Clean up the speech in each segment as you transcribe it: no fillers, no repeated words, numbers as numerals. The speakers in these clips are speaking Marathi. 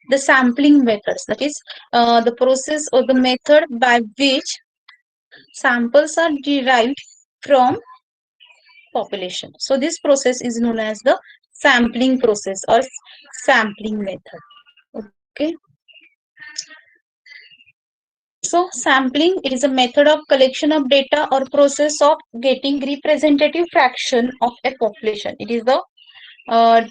the sampling methods, that is the process or the method by which samples are derived from population. So this process is known as the sampling process or sampling method. Okay. So sampling, it is a method of collection of data or process of getting representative fraction of a population. It is the uh,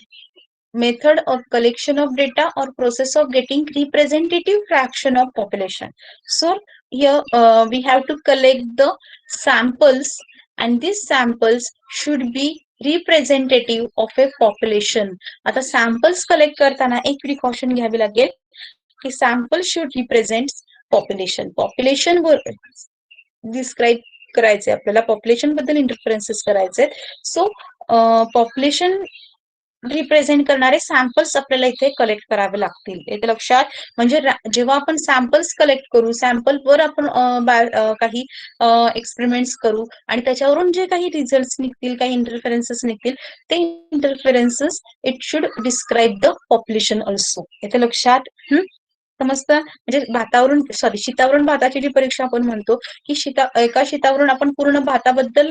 method of collection of data or process of getting representative fraction of population. So here we have to collect the samples, and these samples should be representative of a population. आता samples collect करताना एक precaution घ्यावी लागेल की sample should represent population. Population describe करायचे आपल्याला, पॉप्युलेशन बद्दल इंटरफरन्सेस करायचे. सो पॉप्युलेशन रिप्रेझेंट करणारे सॅम्पल्स आपल्याला इथे कलेक्ट करावे लागतील. इथे लक्षात, म्हणजे जेव्हा आपण सॅम्पल्स कलेक्ट करू, सॅम्पलवर आपण काही एक्सपेरिमेंट्स करू आणि त्याच्यावरून जे काही रिझल्ट निघतील, काही इंटरफेरन्सेस निघतील, ते interferences it should describe the population also. इथे लक्षात समजतं. म्हणजे भातावरून शीतावरून भाताची जी परीक्षा आपण म्हणतो की एका शीतावरून आपण पूर्ण भाताबद्दल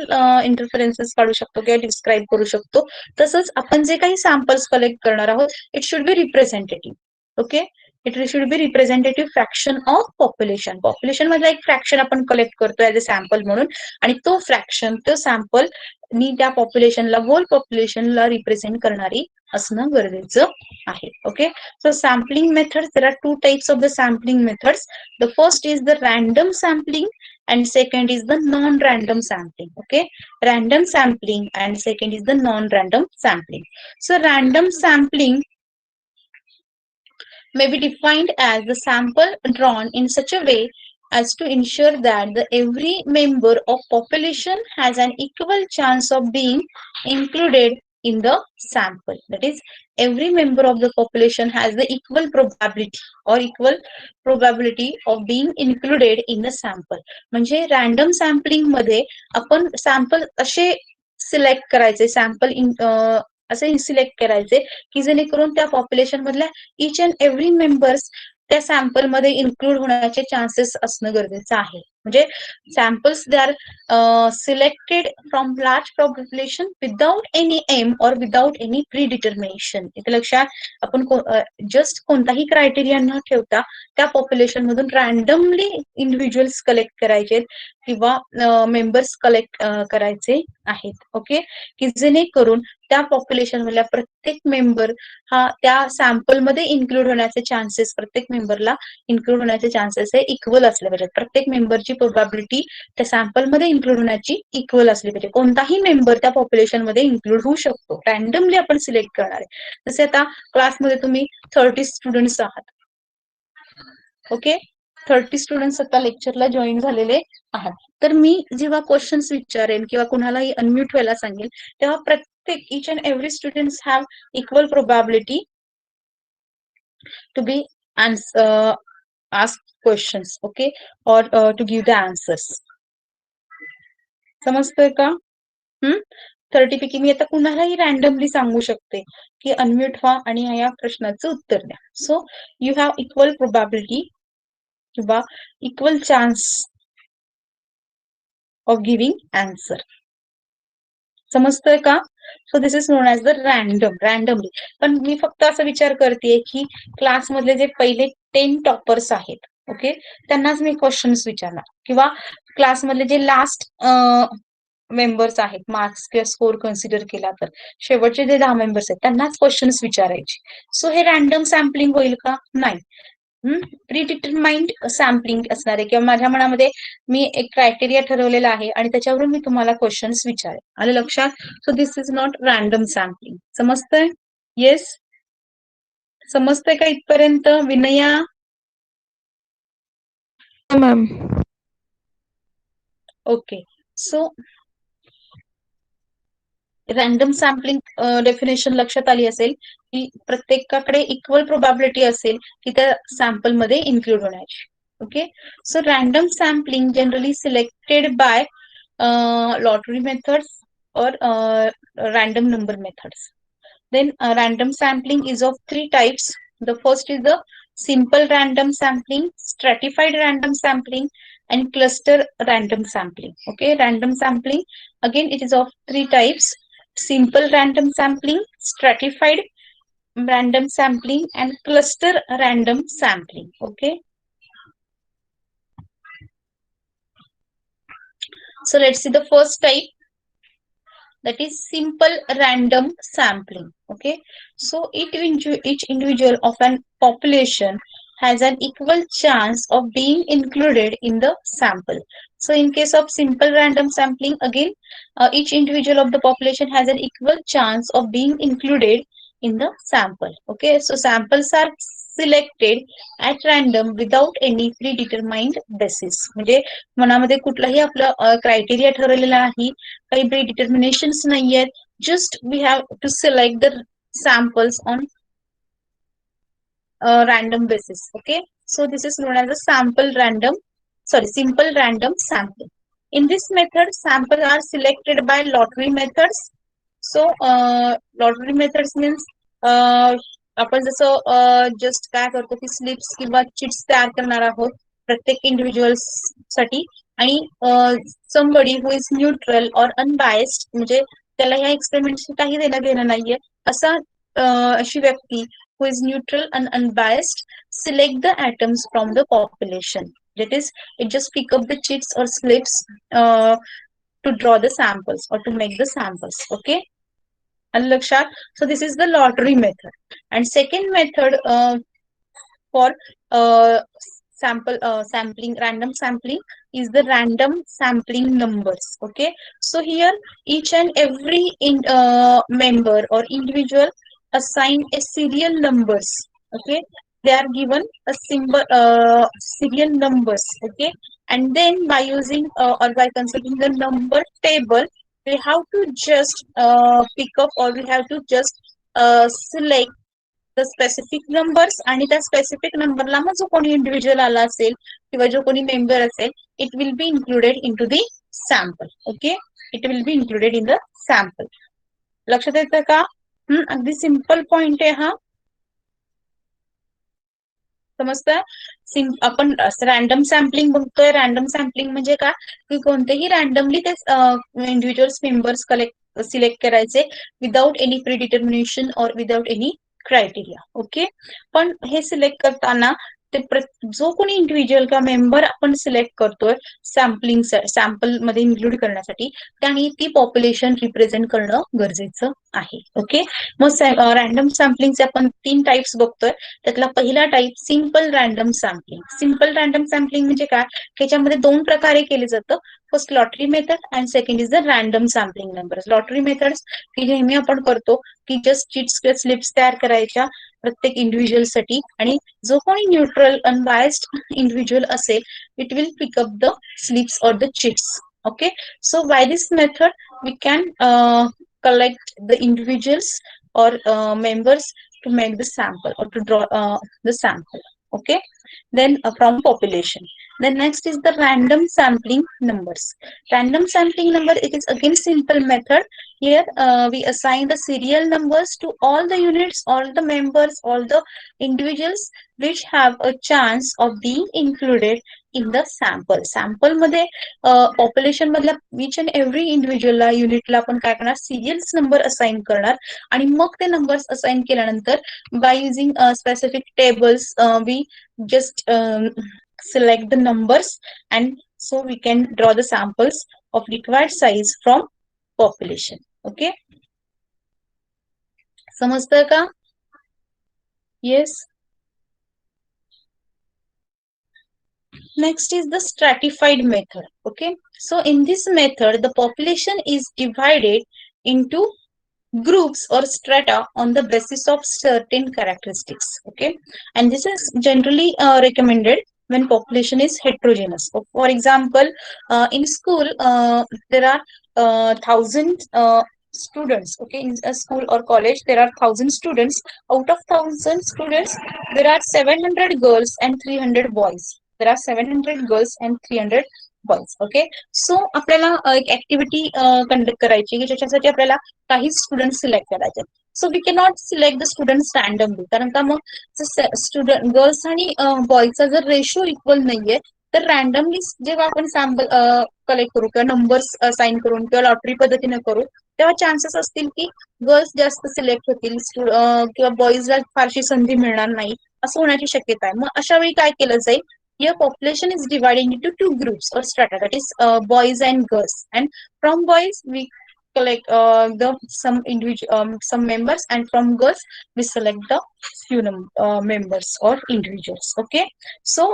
इंटरफेरन्सेस काढू शकतो किंवा डिस्क्राईब करू शकतो. तसंच आपण जे काही सॅम्पल्स कलेक्ट करणार आहोत, it should B representative. Okay, it should B representative fraction of population. Population मधला एक फ्रॅक्शन आपण कलेक्ट करतो ऍज अ सॅम्पल म्हणून, आणि तो फ्रॅक्शन, तो सॅम्पल मी त्या पॉप्युलेशनला, होल पॉप्युलेशनला रिप्रेझेंट करणारी असणं गरजेचं आहे. Okay, so sampling methods, there are two types of the sampling methods. The first is the random sampling and second is the non-random sampling. Okay, random sampling and second is the non-random sampling. So random sampling may be defined as the sample drawn in such a way as to ensure that every member of population has an equal chance of being included in the sample. That is, every member of the population has the equal probability of being included in the sample. म्हणजे रॅन्डम सॅम्पलिंग मध्ये आपण सॅम्पल असे सिलेक्ट करायचे, सॅम्पल असे सिलेक्ट करायचे की जेणेकरून त्या पॉप्युलेशन मधल्या इच अँड एव्हरी मेंबर्स त्या सॅम्पल मध्ये इन्क्लूड होण्याचे चान्सेस असणं गरजेचं आहे. म्हणजे samples they are selected from large population without any aim or without any predetermination. इथे लक्षात, आपण जस्ट कोणताही क्रायटेरिया न ठेवता त्या पॉप्युलेशन मधून रॅन्डमली इंडिव्हिज्युअल्स कलेक्ट करायचे किंवा मेंबर्स कलेक्ट करायचे आहेत. ओके, की जेणेकरून त्या पॉप्युलेशन मधल्या प्रत्येक मेंबर हा त्या सॅम्पल मध्ये इन्क्लूड होण्याचे चान्सेस, प्रत्येक मेंबरला इन्क्लूड होण्याचे चान्सेस हे इक्वल असले पाहिजेत. प्रत्येक मेंबरची प्रोबॅबिलिटी त्या सॅम्पल मध्ये इन्क्लूड होण्याची इक्वल असली पाहिजे. कोणताही मेंबर त्या पॉप्युलेशन मध्ये इन्क्लूड होऊ शकतो, रॅन्डमली आपण सिलेक्ट करणार आहे. जसे आता क्लासमध्ये तुम्ही 30 स्टुडंट्स आहात. ओके, 30 स्टुडंट्स आता लेक्चरला जॉईन झालेले आहात. तर मी जेव्हा क्वेश्चन्स विचारेन किंवा कुणालाही अनम्यूट व्हायला सांगेल, तेव्हा प्रत्येक इच and every students have equal probability to be asked questions, okay, or to give the answers. समजतोय का? 30 पैकी मी आता कुणालाही रॅन्डमली सांगू शकते की अनम्यूट व्हा आणि या प्रश्नाचं उत्तर द्या. So you have equal probability किंवा equal chance of giving answer. समजतोय का? So this is known as the randomly. पण मी फक्त असा विचार करते की क्लासमधले जे पहिले 10 टॉपर्स आहेत, ओके, त्यांनाच मी क्वेश्चन्स विचारणार, किंवा क्लासमधले जे लास्ट मेंबर्स आहेत, मार्क्स किंवा स्कोर कन्सिडर केला तर शेवटचे जे 10 मेंबर्स आहेत त्यांनाच क्वेश्चन्स विचारायचे. सो हे रॅन्डम सॅम्पलिंग होईल का? नाही, प्री डिटरमाइंड सॅम्पलिंग असणार आहे, किंवा माझ्या मनामध्ये मी एक क्रायटेरिया ठरवलेला आहे आणि त्याच्यावरून मी तुम्हाला क्वेश्चन्स विचारेन. आलं लक्षात? So this is not random sampling. समजतंय? येस, समजतंय का इथपर्यंत? Vinaya? Ma'am. Okay, so random sampling definition लक्षात आली असेल की प्रत्येकाकडे इक्वल प्रोबॅबिलिटी असेल की त्या सॅम्पल मध्ये इन्क्लूड होण्याची. Okay, so random sampling generally selected by lottery methods or random number methods. Then random sampling is of 3 types. The first is the simple random sampling, stratified random sampling, and cluster random sampling. Okay, random sampling, again it is of three types: simple random sampling, stratified random sampling, and cluster random sampling. Okay, so let's see the first type, that is simple random sampling. Okay, so each individual of an population has an equal chance of being included in the sample. So in case of simple random sampling, again each individual of the population has an equal chance of being included in the sample. Okay, so samples are selected at random without any predetermined basis. म्हणजे मनामध्ये कुठलाही आपलं क्रायटेरिया ठरवलेला नाही, काही predeterminations नाही आहेत. Just we have to select the samples on random basis. Okay, so this is known as a simple random sampling. In this method, samples are selected by lottery methods. So lottery methods means आपण जसं जस्ट काय करतो की स्लिप्स किंवा चिट्स तयार करणार आहोत प्रत्येक इंडिव्हिज्युअल्स साठी, आणि समबडी हु इज न्यूट्रल और अनबायस्ड, म्हणजे त्याला ह्या एक्सपेरिमेंटशी काही देणं घेणं नाहीये असा अशी व्यक्ती who is neutral and unbiased select the atoms from the population. That is, it just pick up the chits or slips to draw the samples or to make the samples. Okay, and Lakshat, so this is the lottery method. And second method for sampling, random sampling, is the random sampling numbers. Okay, so here each and every member or individual assign a serial numbers. Okay, they are given a symbol serial numbers. Okay, and then by using or by consulting the number table, we have to just pick up, or we have to just select the specific numbers, आणि त्या स्पेसिफिक नंबरला मग जो कोणी इंडिव्हिज्युअल आला असेल किंवा जो कोणी मेंबर असेल, it will be included into the sample. Okay, it will be included in the sample. लक्षात येतं का? अगदी सिंपल पॉइंट आहे हा, समजतं. आपण रॅन्डम सॅम्पलिंग बघतोय. रॅन्डम सॅम्पलिंग म्हणजे काय की कोणतेही रॅन्डमली ते इंडिव्हिज्युअल्स मेंबर्स सिलेक्ट करायचे विदाउट एनी प्रीडिटर्मिनेशन और विदाउट एनी क्रायटेरिया. ओके, पण हे सिलेक्ट करताना ते जो कोणी इंडिव्हिज्युअल किंवा मेंबर आपण सिलेक्ट करतोय सॅम्पल मध्ये इन्क्लूड करण्यासाठी, त्याने ती पॉप्युलेशन रिप्रेझेंट करणं गरजेचं आहे. ओके, मग रॅन्डम सॅम्पलिंगचे आपण 3 टाइप्स बघतोय. त्यातला पहिला type simple random sampling. Simple random sampling म्हणजे काय, त्याच्यामध्ये 2 प्रकारे केले जातं. First lottery method and second is the random sampling numbers. Lottery methods की नेहमी आपण करतो की जस्ट चिट्स किंवा स्लिप्स तयार करायच्या प्रत्येक इंडिव्हिज्युअल साठी, आणि जो कोणी न्यूट्रल अनबायस्ड इंडिव्हिज्युअल असेल, it will pick up the slips और the chits. Okay, so by this method we can collect the individuals or members to make the sample or to draw the sample. Okay, then from population. Then next is the random sampling numbers. Random sampling number, it is again simple method. Here we assign the serial numbers to all the units, all the members, all the individuals which have a chance of being included in the sample. Sample मध्ये पॉप्युलेशन मधल्या इच अँड एव्हरी इंडिव्हिज्युअलला, युनिटला आपण काय करणार, सिरियल्स नंबर असाइन करणार, आणि मग ते नंबर्स असाइन केल्यानंतर by using specific tables we just select the numbers, and so we can draw the samples of required size from population. Okay, समजतंय का? Yes. Next is the stratified method. Okay, so in this method the population is divided into groups or strata on the basis of certain characteristics. Okay, and this is generally recommended when population is heterogeneous. So for example, in school there are 1,000 students. Okay, in a school or college there are 1,000 students. Out of 1,000 students there are 700 girls and 300 boys. There are 700 girls and 300 boys. Okay, so आपल्याला एक ऍक्टिव्हिटी कंडक्ट करायची की ज्याच्यासाठी आपल्याला काही स्टुडंट सिलेक्ट करायचे. So we cannot select the students randomly, कारण का मग स्टुडंट गर्ल्स आणि बॉयजचा जर रेशो इक्वल नाहीये तर रॅन्डमली जेव्हा आपण सॅम्पल कलेक्ट करू किंवा नंबर्स साइन करून किंवा लॉटरी पद्धतीने करू तेव्हा चान्सेस असतील की गर्ल्स जास्त सिलेक्ट होतील किंवा बॉईजला फारशी संधी मिळणार नाही असं होण्याची शक्यता आहे. मग अशा वेळी काय केलं जाईल, your population is divided into two groups or strata, that is boys and girls, and from boys we collect the some individual some members, and from girls we select the few members or individuals. Okay, so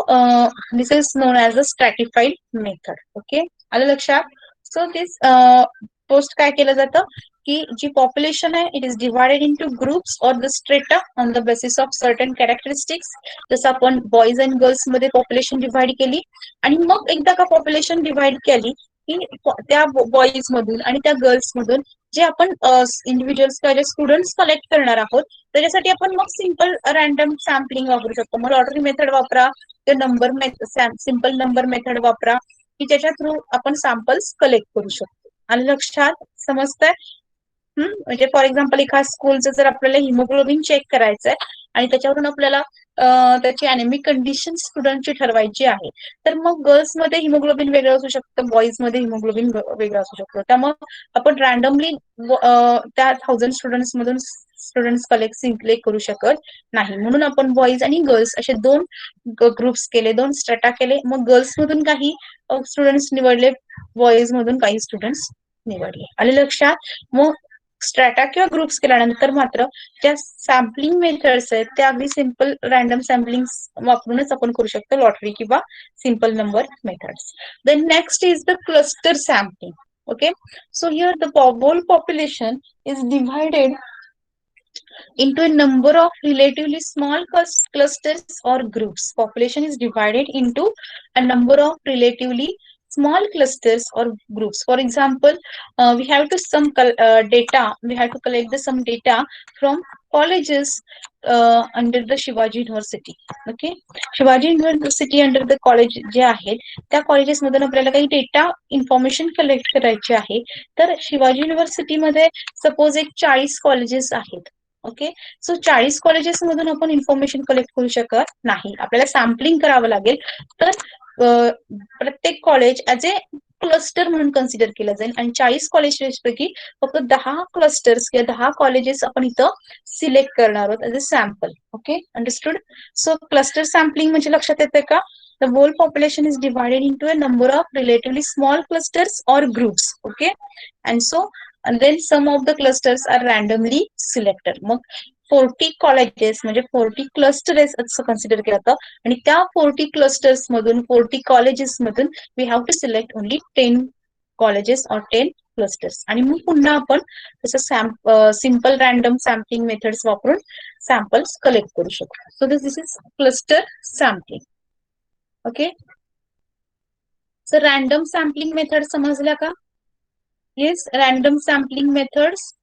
this is known as a stratified method. Okay, आलं लक्षात. So this post काय केलं जातं की जी पॉप्युलेशन आहे it is divided into groups और the strata on the basis of certain characteristics. जसं आपण बॉईज अँड गर्ल्स मध्ये पॉप्युलेशन डिवाइड केली आणि मग एकदा का पॉप्युलेशन डिवाइड केली की त्या बॉईज मधून आणि त्या गर्ल्स मधून जे आपण इंडिव्हिज्युअल्स किंवा स्टुडंट्स कलेक्ट करणार आहोत त्याच्यासाठी आपण मग सिंपल रॅन्डम सॅम्पलिंग वापरू शकतो. मग लॉटरी मेथड वापरा किंवा सिंपल नंबर मेथड वापरा की त्याच्या थ्रू आपण सॅम्पल्स कलेक्ट करू शकतो. आणि लक्षात समजतंय. म्हणजे फॉर एक्झाम्पल एका स्कूलचं जर आपल्याला हिमोग्लोबिन चेक करायचं आहे आणि त्याच्यावरून आपल्याला त्याची अॅनेमिक कंडिशन स्टुडंटची ठरवायची आहे तर मग गर्ल्समध्ये हिमोग्लोबिन वेगळं असू शकतं, बॉईजमध्ये हिमोग्लोबिन वेगळं असू शकतं. त्यामुळे आपण रॅन्डमली त्या 1000 स्टुडंट्स मधून स्टुडंट्स सिलेक्ट करू शकत नाही. म्हणून आपण बॉईज आणि गर्ल्स असे दोन ग्रुप्स केले, दोन स्ट्रेटा केले. मग गर्ल्स मधून काही स्टुडंट्स निवडले, बॉईज मधून काही स्टुडंट्स निवडले. आले लक्षात. मग स्ट्रॅटा किंवा ग्रुप्स केल्यानंतर मात्र ज्या सॅम्पलिंग मेथड्स आहेत त्या अगदी सिंपल रॅन्डम सॅम्पलिंग वापरूनच आपण करू शकतो, लॉटरी किंवा simple number methods. Then next is the cluster sampling. Okay, so here the whole population is divided into a number of relatively small clusters or groups. Population is divided into a number of relatively small clusters or groups. For example, we have to some data. We have to collect some data from colleges under the Shivaji University. Okay, Shivaji University under the college जे आहेत त्या कॉलेजेस मधून आपल्याला काही डेटा इन्फॉर्मेशन कलेक्ट करायची आहे. तर शिवाजी युनिव्हर्सिटी मध्ये सपोज एक 40 कॉलेजेस आहेत. ओके, सो 40 कॉलेजेस मधून आपण इन्फॉर्मेशन कलेक्ट करू शकत नाही, आपल्याला सॅम्पलिंग करावं लागेल. तर प्रत्येक कॉलेज ऍज ए क्लस्टर म्हणून कन्सिडर केलं जाईल आणि 40 कॉलेजेसपैकी फक्त 10 क्लस्टर्स किंवा 10 कॉलेजेस आपण इथं सिलेक्ट करणार आहोत as a sample. Okay, understood. So cluster sampling म्हणजे लक्षात येते का, the whole population is divided into a number of relatively small clusters or groups. Okay, and so and then some of the clusters are randomly selected. मग 40 कॉलेजेस म्हणजे 40 क्लस्टर्स असं कन्सिडर केलं जातं आणि त्या 40 क्लस्टर्स मधून 40 कॉलेजेस मधून we have to select only 10 colleges or 10 clusters. आणि मग पुन्हा आपण तसं सिंपल रॅन्डम सॅम्पलिंग मेथड्स वापरून सॅम्पल्स कलेक्ट करू शकतो. So this is cluster sampling. Okay, so random sampling method समजल्या का? येस, रॅन्डम सॅम्पलिंग मेथड्स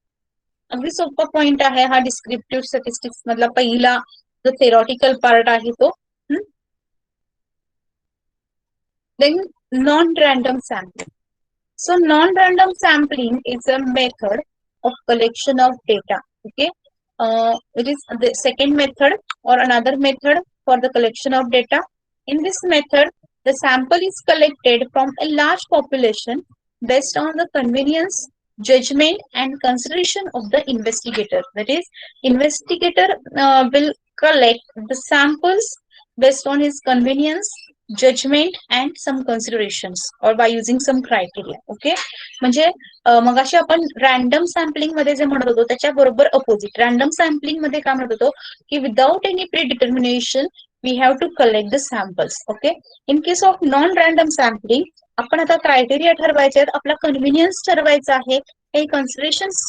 अगदी सोपा पॉइंट आहे हा डिस्क्रिप्टिव्ह स्टॅटिस्टिक्स मधला पहिला जो थेरॉटिकल पार्ट आहे तो. Then non random sampling. So non-random sampling is a method of collection of data. Okay, it is the second method or another method for the collection of data. In this method, the sample is collected from a large population based on the convenience, judgment, and consideration of the investigator. That is, investigator will collect the samples based on his convenience, judgment and some considerations or by using some criteria. Okay, म्हणजे मगाशी आपण रॅन्डम सॅम्पलिंग मध्ये जे म्हणत होतो त्याच्या बरोबर अपोजिट रॅन्डम सॅम्पलिंग मध्ये काय म्हणत होतो की without any predetermination we have to collect the samples. Okay, in case of non random sampling आपण आता क्रायटेरिया ठरवायचे आहेत, आपला कन्व्हिनियन्स ठरवायचा आहे, काही कन्सिडरेशन्स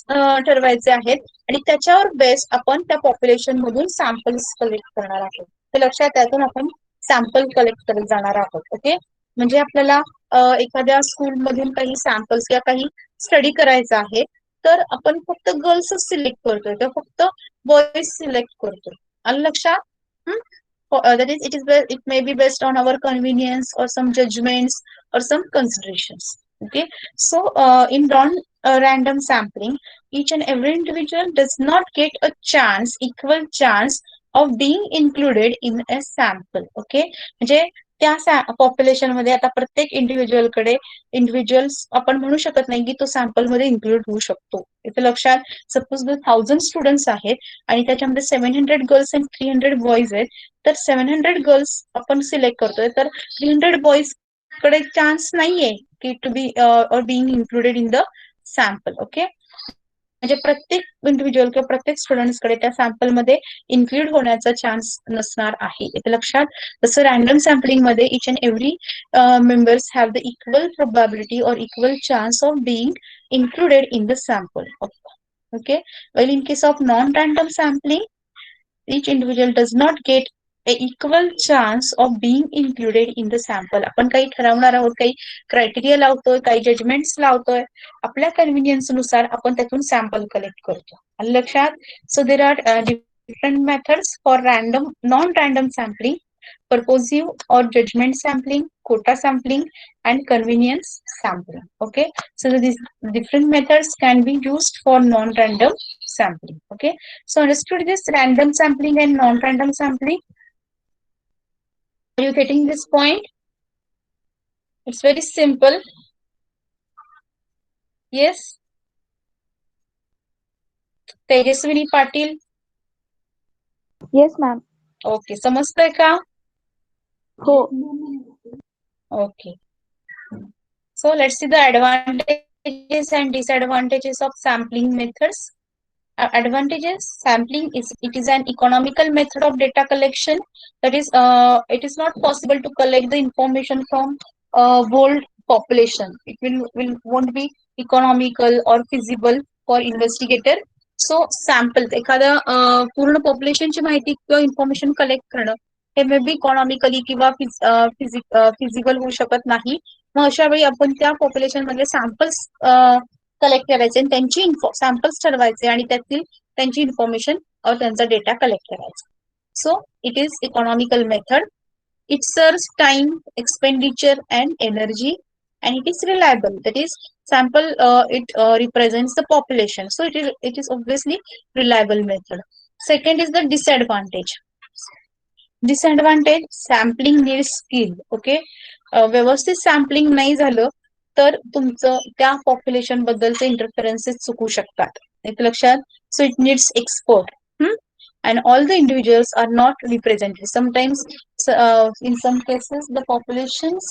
ठरवायचे आहेत आणि त्याच्यावर बेस्ड आपण त्या पॉप्युलेशन मधून सॅम्पल्स कलेक्ट करणार आहोत. तर लक्षात त्यातून आपण सॅम्पल कलेक्ट करत जाणार आहोत. ओके, म्हणजे आपल्याला एखाद्या स्कूल मधून काही सॅम्पल्स किंवा काही स्टडी करायचा आहे तर आपण फक्त गर्ल्सच सिलेक्ट करतोय तर फक्त बॉईज सिलेक्ट करतोय. आलं लक्षात. that is it may be based on our convenience or some judgments or some considerations. Okay, so in random sampling, each and every individual does not get a chance, equal chance of being included in a sample. Okay, म्हणजे त्या पॉप्युलेशन मध्ये आता प्रत्येक इंडिव्हिज्युअलकडे इंडिव्हिज्युअल्स आपण म्हणू शकत नाही की तो सॅम्पल मध्ये इन्क्लूड होऊ शकतो. इथे लक्षात, सपोज 1000 स्टुडंट्स आहेत आणि त्याच्यामध्ये 700 गर्ल्स आणि 300 बॉईज आहेत, तर 700 गर्ल्स आपण सिलेक्ट करतोय, तर 300 बॉईज कडे चान्स नाहीये की to be or being included in the sample. Okay, म्हणजे प्रत्येक इंडिव्हिज्युअल किंवा प्रत्येक स्टुडंट्सकडे त्या सॅम्पल मध्ये इन्क्लूड होण्याचा चान्स नसणार आहे. इथे लक्षात, जसं रॅन्डम सॅम्पलिंग मध्ये each and every members have the equal probability और equal chance of being included in the sample. Okay, while in case of non-random sampling, each individual does not get a equal chance of being included in the sample. आपण काही ठरवणार आहोत, काही क्रायटेरिया लावतोय, काही जजमेंट्स लावतोय, आपल्या कन्व्हिनियन्स नुसार आपण त्यातून सॅम्पल कलेक्ट करतो. आलं लक्षात? So there are different methods for random non random sampling, purposive or judgment sampling, quota sampling, and convenience sampling. Okay, so these different methods can be used for non-random sampling. Okay, so understood this random sampling and non-random sampling? Are you getting this point? It's very simple. Yes, Tejaswini Patil. Yes, ma'am. Okay, समजतंय का? हो. Okay. So let's see the advantages and disadvantages of sampling methods. Advantages: sampling is an economical method of data collection. That is, it is not possible to collect the information from whole population. It will won't be economical or feasible for investigator. So sample एखाद्या पूर्ण पॉप्युलेशनची माहिती किंवा इन्फॉर्मेशन कलेक्ट करणं हे मे बी इकॉनॉमिकली किंवा फिजिबल होऊ शकत नाही. मग अशा वेळी आपण त्या पॉप्युलेशन मधले सॅम्पल्स कलेक्ट करायचे आणि त्यांची सॅम्पल्स ठरवायचे आणि त्यातील त्यांची इन्फॉर्मेशन त्यांचा डेटा कलेक्ट करायचा. So it is economical method. It serves time, expenditure, and energy, and it is reliable. That is, sample it represents the population, so it is obviously reliable method. Second is the disadvantage. Disadvantage: sampling needs skill. Okay, व्यवस्थित सॅम्पलिंग नाही झालं तर तुमचं त्या पॉप्युलेशन बद्दलचे इंटरफरन्सेस चुकू शकतात. एक लक्षात. So it needs expert. And all the individuals are not represented. Sometimes, in some cases, the populations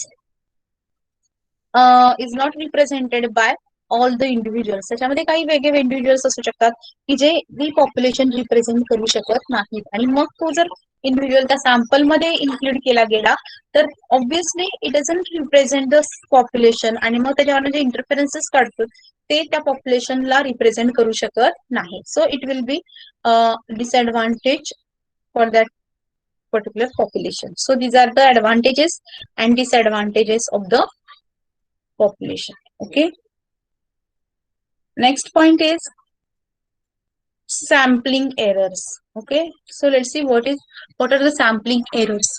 is not represented by all the individuals. त्याच्यामध्ये काही वेगळे इंडिव्हिज्युअल्स असू शकतात की जे ती पॉप्युलेशन रिप्रेझेंट करू शकत नाहीत, आणि मग तो जर इंडिव्हिज्युअल त्या सॅम्पल मध्ये इन्क्लूड केला गेला तर obviously it doesn't represent the population, आणि मग त्याच्यावर जे इंटरफरन्सेस काढतो ते त्या पॉप्युलेशनला रिप्रेझेंट करू शकत नाही. So it will B disadvantage for that particular population. So these are the advantages and disadvantages of the population. Okay. Next point is sampling errors. Okay. So let's see what are the sampling errors.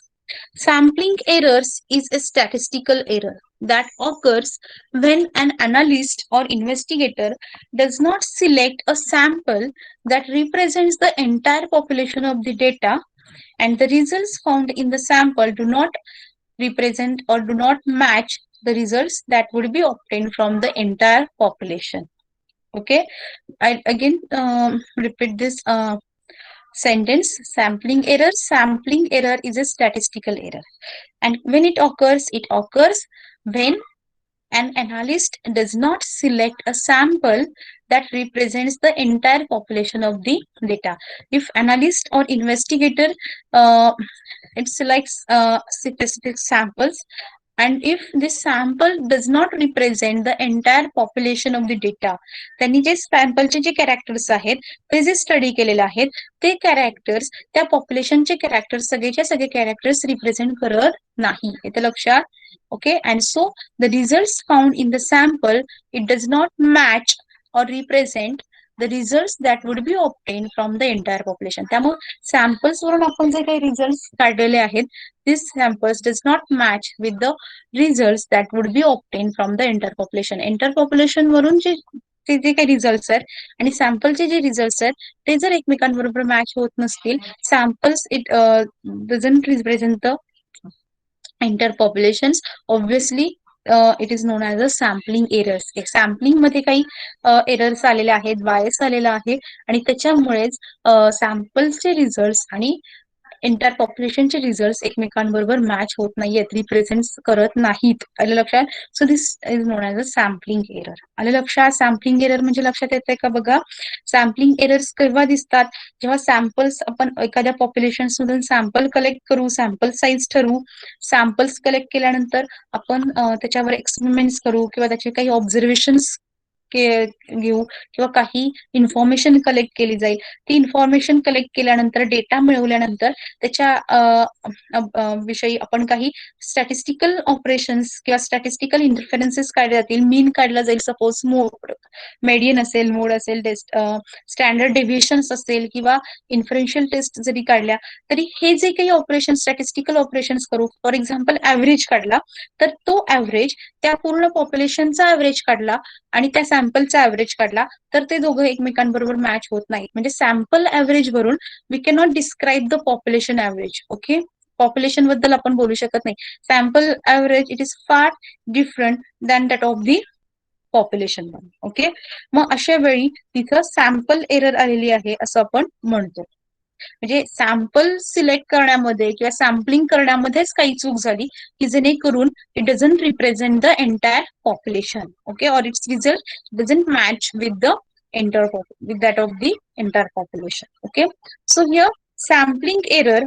Sampling errors is a statistical error that occurs when an analyst or investigator does not select a sample that represents the entire population of the data, and the results found in the sample do not represent or do not match the results that would be obtained from the entire population. Okay, I again repeat this sentence. Sampling error. Sampling error is a statistical error, and when it occurs when an analyst does not select a sample that represents the entire population of the data. If analyst or investigator it selects specific samples, and if this sample does not represent the entire population of the data, त्यांनी जे सॅम्पलचे जे कॅरेक्टर्स आहेत ते जे स्टडी केलेले आहेत ते कॅरेक्टर्स त्या पॉप्युलेशनचे कॅरेक्टर्स सगळेच्या सगळे कॅरेक्टर्स रिप्रेझेंट करत नाही. इथे लक्षात. Okay, and so the results found in the sample, it does not match or represent the results that would be obtained from the entire population. त्यामुळे सॅम्पल्स वरून आपण जे काही रिझल्ट काढलेले आहेत, these samples does not match with the results that would be obtained from the entire population. Entire population वरून जे काही रिझल्ट आहेत आणि सॅम्पलचे जे रिझल्ट आहेत ते जर एकमेकांबरोबर मॅच होत नसतील, samples it doesn't represent the enter populations, obviously it is non as a sampling errors. Sampling मध्ये काही एरर्स आलेले आहेत, बायस आलेला आहे आणि त्याच्यामुळेच सॅम्पल्सचे रिझल्ट आणि एंटायर पॉप्युलेशनचे रिझल्ट एकमेकांबरोबर मॅच होत नाहीयेत, रिप्रेझेंट करत नाहीत. आलं लक्षात? So this is non as a sampling error. आलं लक्षात? सॅम्पलिंग एरर म्हणजे लक्षात येतंय का बघा? सॅम्पलिंग एरर्स केव्हा दिसतात? जेव्हा सॅम्पल्स आपण एखाद्या पॉप्युलेशन मधून सॅम्पल कलेक्ट करू, सॅम्पल साईज ठरवू, सॅम्पल्स कलेक्ट केल्यानंतर आपण त्याच्यावर एक्सपेरिमेंट्स करू किंवा त्याचे काही ऑब्झर्वेशन्स घेऊ किंवा काही इन्फॉर्मेशन कलेक्ट केली जाईल. ती इन्फॉर्मेशन कलेक्ट केल्यानंतर, डेटा मिळवल्यानंतर त्याच्या विषयी आपण काही स्टॅटिस्टिकल ऑपरेशन्स किंवा स्टॅटिस्टिकल इंटरफरन्सेस काढले जातील. मीन काढला जाईल, सपोज मेडियन असेल, मोड असेल, टेस्ट स्टँडर्ड डेव्हिएशन्स असेल किंवा इन्फरन्शियल टेस्ट जरी काढल्या तरी हे जे काही ऑपरेशन स्टॅटिस्टिकल ऑपरेशन्स करू, फॉर एक्झाम्पल ऍव्हरेज काढला तर तो ऍव्हरेज त्या पूर्ण पॉप्युलेशनचा ऍव्हरेज काढला आणि त्या सॅम्पलचा ऍव्हरेज काढला तर ते दोघं एकमेकांबरोबर मॅच होत नाहीत. म्हणजे सॅम्पल ऍव्हरेज वरून we can not describe the population average. Okay, population बद्दल आपण बोलू शकत नाही. Sample average it is far different than that of the population. Okay, मग अशा वेळी तिथं सॅम्पल एरर आलेली आहे असं आपण म्हणतो. म्हणजे सॅम्पल सिलेक्ट करण्यामध्ये किंवा सॅम्पलिंग करण्यामध्येच काही चूक झाली की जेणेकरून it doesn't represent the entire population. Okay, or it's result doesn't match with the with that of the entire population. Okay, so here sampling error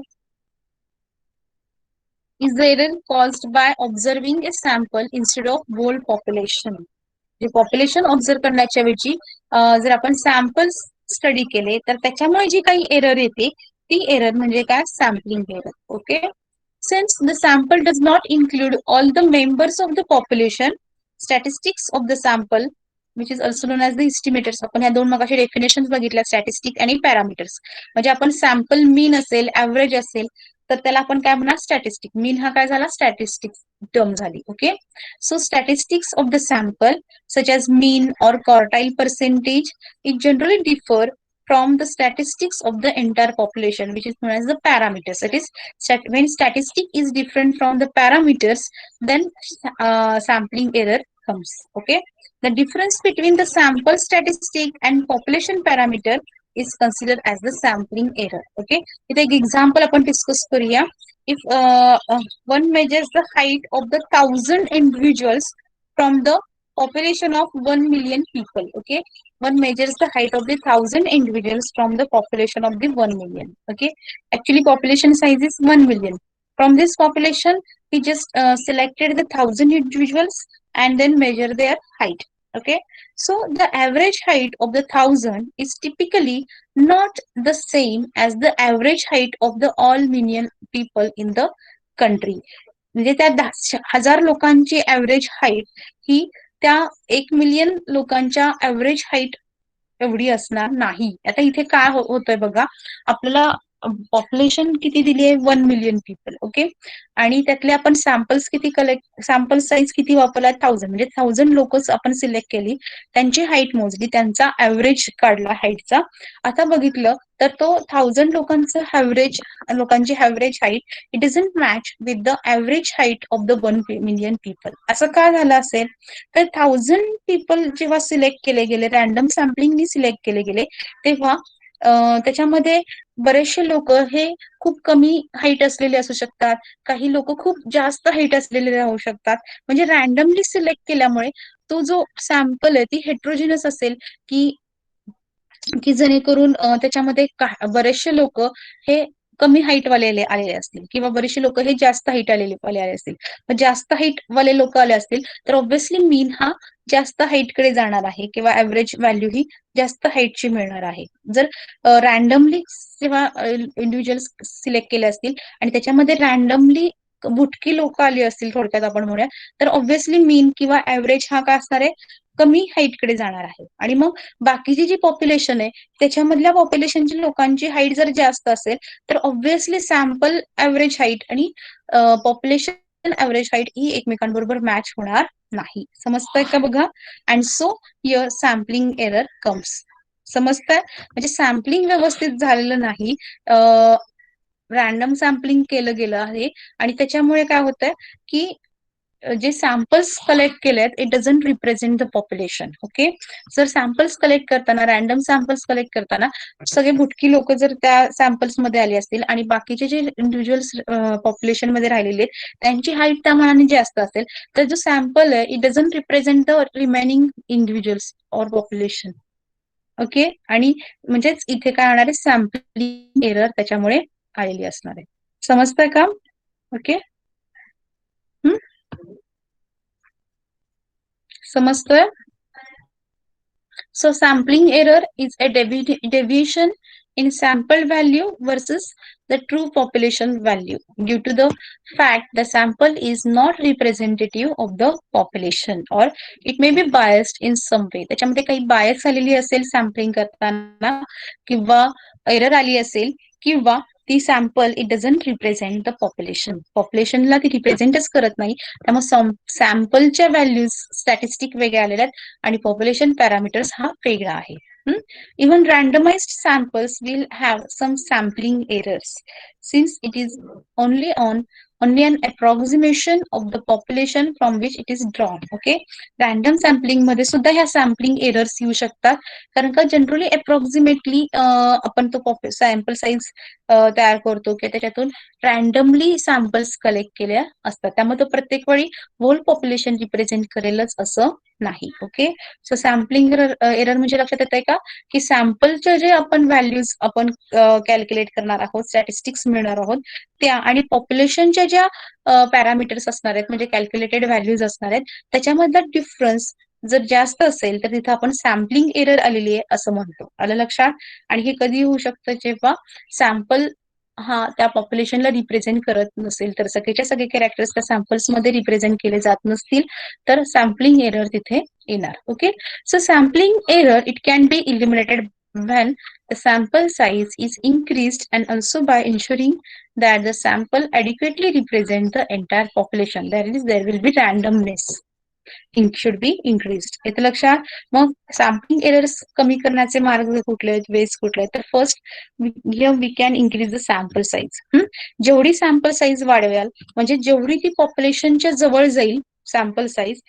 is the error caused by observing a sample instead of whole population. जे पॉप्युलेशन ऑब्झर्व करण्याच्या ऐवजी जर आपण सॅम्पल्स स्टडी केले तर त्याच्यामुळे जी काही एरर येते ती एरर म्हणजे काय? Sampling error. Okay, since the sample does not include all the members of the population, statistics of the sample which is also known as the estimators. आपण ह्या दोन मगाशी डेफिनेशन बघितल्या, स्टॅटिस्टिक आणि पॅरामीटर्स. म्हणजे आपण सॅम्पल मीन असेल, ऍव्हरेज असेल तर त्याला आपण काय म्हणणार? स्टॅटिस्टिक. मीन हा काय झाला? स्टॅटिस्टिक टर्म झाली. Okay, so statistics of the sample such as mean or quartile percentage it generally differ from the statistics of the entire population which is known as the parameters. It is when statistic is different from the parameters then sampling error comes. Okay, the difference between the sample statistic and population parameter is considered as the sampling error. Okay, इथे एक example आपण डिस्कस करूया. If one measures the height of the 1,000 individuals from the population of 1 million people. Okay, one measures the height of the 1,000 individuals from the population of the 1 million. Okay, actually population size is 1 million. From this population we just selected the 1,000 individuals and then measure their height. Okay, so the average height of the 1,000 is typically not the same as the average height of the all million people in the country. म्हणजे त्या 10,000 लोकांची ऍव्हरेज हाईट ही त्या 1 मिलियन लोकांच्या ऍव्हरेज हाईट एवढी असणार नाही. आता इथे काय होतंय बघा, आपल्याला पॉप्युलेशन किती दिली आहे? 1 मिलियन पीपल. ओके, आणि त्यातले आपण सॅम्पल्स किती कलेक्ट, सॅम्पल साईज किती वापरला? 1,000. म्हणजे 1,000 लोकच आपण सिलेक्ट केली, त्यांची हाईट मोजली, त्यांचा ऍव्हरेज काढला हाईटचा. आता बघितलं तर तो 1,000 लोकांची average height it doesn't match with the average height of the 1 million people. असं का झालं असेल? तर 1,000 पीपल जेव्हा सिलेक्ट केले गेले, रॅन्डम सॅम्पलिंगनी सिलेक्ट केले गेले, तेव्हा त्याच्यामध्ये बरेचसे लोक हे खूप कमी हाईट असलेले असू शकतात, काही लोक खूप जास्त हाईट असलेले राहू शकतात. म्हणजे रॅन्डमली सिलेक्ट केल्यामुळे तो जो सॅम्पल आहे ती हेट्रोजिनस असेल की जेणेकरून त्याच्यामध्ये बरेचसे लोक हे कमी हाईट वाले आलेले असतील किंवा बरेचसे लोक हे जास्त हाईट आले असतील. जास्त हाईट वाले लोक आले असतील तर ऑब्व्हियसली मीन हा जास्त हाईट कडे जाणार आहे किंवा ऍव्हरेज व्हॅल्यू ही जास्त हाईटची मिळणार आहे. जर रॅन्डमली जेव्हा इंडिव्हिज्युअल्स सिलेक्ट केले असतील आणि त्याच्यामध्ये रॅन्डमली बुटकी लोक आली असतील थोडक्यात आपण म्हणूया, तर ऑब्व्हियसली मीन किंवा ऍव्हरेज हा काय असणार आहे, कमी हाईटकडे जाणार आहे. आणि मग बाकीची जी पॉप्युलेशन आहे त्याच्यामधल्या पॉप्युलेशनची लोकांची हाईट जर जास्त असेल तर ऑब्व्हियसली सॅम्पल ऍव्हरेज हाईट आणि पॉप्युलेशन ऍव्हरेज हाईट ही एकमेकांबरोबर मॅच होणार नाही. समजतंय का बघा? And so your sampling error comes. समजतंय? म्हणजे सॅम्पलिंग व्यवस्थित झालेलं नाही, रॅन्डम सॅम्पलिंग केलं गेलं आहे आणि त्याच्यामुळे काय होतंय की जे सॅम्पल्स कलेक्ट केलेत it doesn't represent the population. Okay, जर सॅम्पल्स कलेक्ट करताना, रॅन्डम सॅम्पल्स कलेक्ट करताना सगळे भुटकी लोक जर त्या सॅम्पल्स मध्ये आली असतील आणि बाकीचे जे इंडिव्हिज्युअल्स पॉप्युलेशन मध्ये राहिलेले त्यांची हाईट त्या मानाने जास्त असेल तर जो सॅम्पल आहे it doesn't represent the remaining individuals or population. Okay, आणि म्हणजेच इथे काय होणार आहे, सॅम्पलिंग एरर त्याच्यामुळे आलेली असणार आहे. समजतंय का? Okay, समजतोय? So sampling error is a deviation in sample value versus the true population value due to the fact the sample is not representative of the population or it may be biased in some way. त्याच्यामध्ये काही बायस आलेली असेल सॅम्पलिंग करताना किंवा एरर आली असेल किंवा ती sample it doesn't represent the population, पॉप्युलेशनला ती रिप्रेझेंटच करत नाही. त्यामुळे सॅम्पलच्या व्हॅल्यूज स्टॅटिस्टिक वेगळ्या आलेल्या आहेत आणि पॉप्युलेशन पॅरामीटर्स हा वेगळा आहे. Even randomized samples will have some sampling errors since it is only only an approximation of the population from which it is drawn. Okay, random sampling मध्ये सुद्धा ह्या सॅम्पलिंग एरर्स येऊ शकतात कारण का जनरली अप्रॉक्सिमेटली आपण तो सॅम्पल साईज तयार करतो की त्याच्यातून रॅन्डमली सॅम्पल्स कलेक्ट केल्या असतात, त्यामुळे तो प्रत्येक वेळी होल पॉप्युलेशन रिप्रेझेंट करेलच असं नाही. ओके, सो सॅम्पलिंग एरर म्हणजे लक्षात येत आहे का की सॅम्पलचे जे आपण व्हॅल्यूज आपण कॅल्क्युलेट करणार आहोत, स्टॅटिस्टिक्स मिळणार आहोत त्या आणि पॉप्युलेशनच्या ज्या पॅरामीटर्स असणार आहेत म्हणजे कॅल्क्युलेटेड व्हॅल्यूज असणार आहेत त्याच्यामधला डिफरन्स जर जास्त असेल तर तिथं आपण सॅम्पलिंग एरर आलेली आहे असं म्हणतो. आलं लक्षात? आणि हे कधी होऊ शकतं जेव्हा सॅम्पल हा त्या पॉप्युलेशनला रिप्रेझेंट करत नसेल, तर सगळेच्या सगळे कॅरेक्टर्स त्या सॅम्पल्स मध्ये रिप्रेझेंट केले जात नसतील तर सॅम्पलिंग एरर तिथे येणार. Okay, so sampling error it can be eliminated when the sample size is increased and also by ensuring that the sample adequately represent the entire population. There will be randomness should be increased. येतं लक्षात? मग सॅम्पलिंग एरर्स कमी करण्याचे मार्ग कुठले आहेत, वेज कुठले आहेत? तर first we can increase the sample size. जेवढी सॅम्पल साईज वाढवाल म्हणजे जेवढी ती पॉप्युलेशनच्या जवळ जाईल सॅम्पल साईज,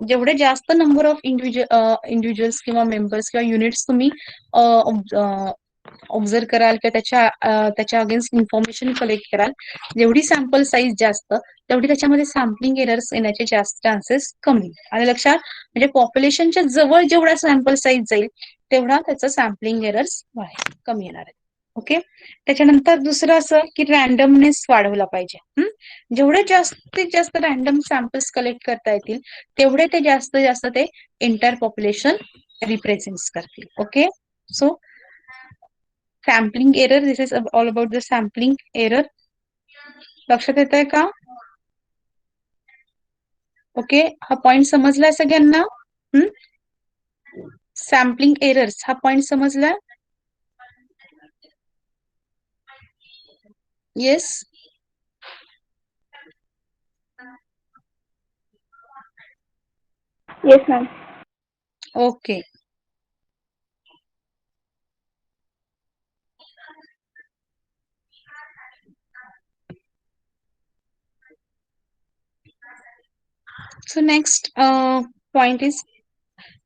जेवढे जास्त नंबर ऑफ इंडिव्हिज्युअल्स किंवा मेंबर्स किंवा युनिट्स तुम्ही ऑब्झर्व कराल किंवा त्याच्या अगेन्स्ट इन्फॉर्मेशन कलेक्ट कराल, जेवढी सॅम्पल साईज जास्त तेवढी त्याच्यामध्ये सॅम्पलिंग एरर्स येण्याचे जास्त चान्सेस कमी. आणि लक्षात, म्हणजे पॉप्युलेशनच्या जवळ जेवढा सॅम्पल साईज जाईल तेवढा त्याचा सॅम्पलिंग एरर्स कमी येणार आहे. ओके, त्याच्यानंतर दुसरं असं की रॅन्डमनेस वाढवला पाहिजे. जेवढे जास्तीत जास्त रॅन्डम सॅम्पल्स कलेक्ट करता येतील तेवढे ते जास्त जास्त ते एंटायर पॉप्युलेशन रिप्रेझेंट करतील. Okay, so sampling error, this is all about the sampling error. लक्षात येत आहे का? ओके, हा पॉइंट समजलाय सगळ्यांना? सॅम्पलिंग एरर्स हा पॉइंट समजला? Yes. Yes, ma'am. Okay, so next point is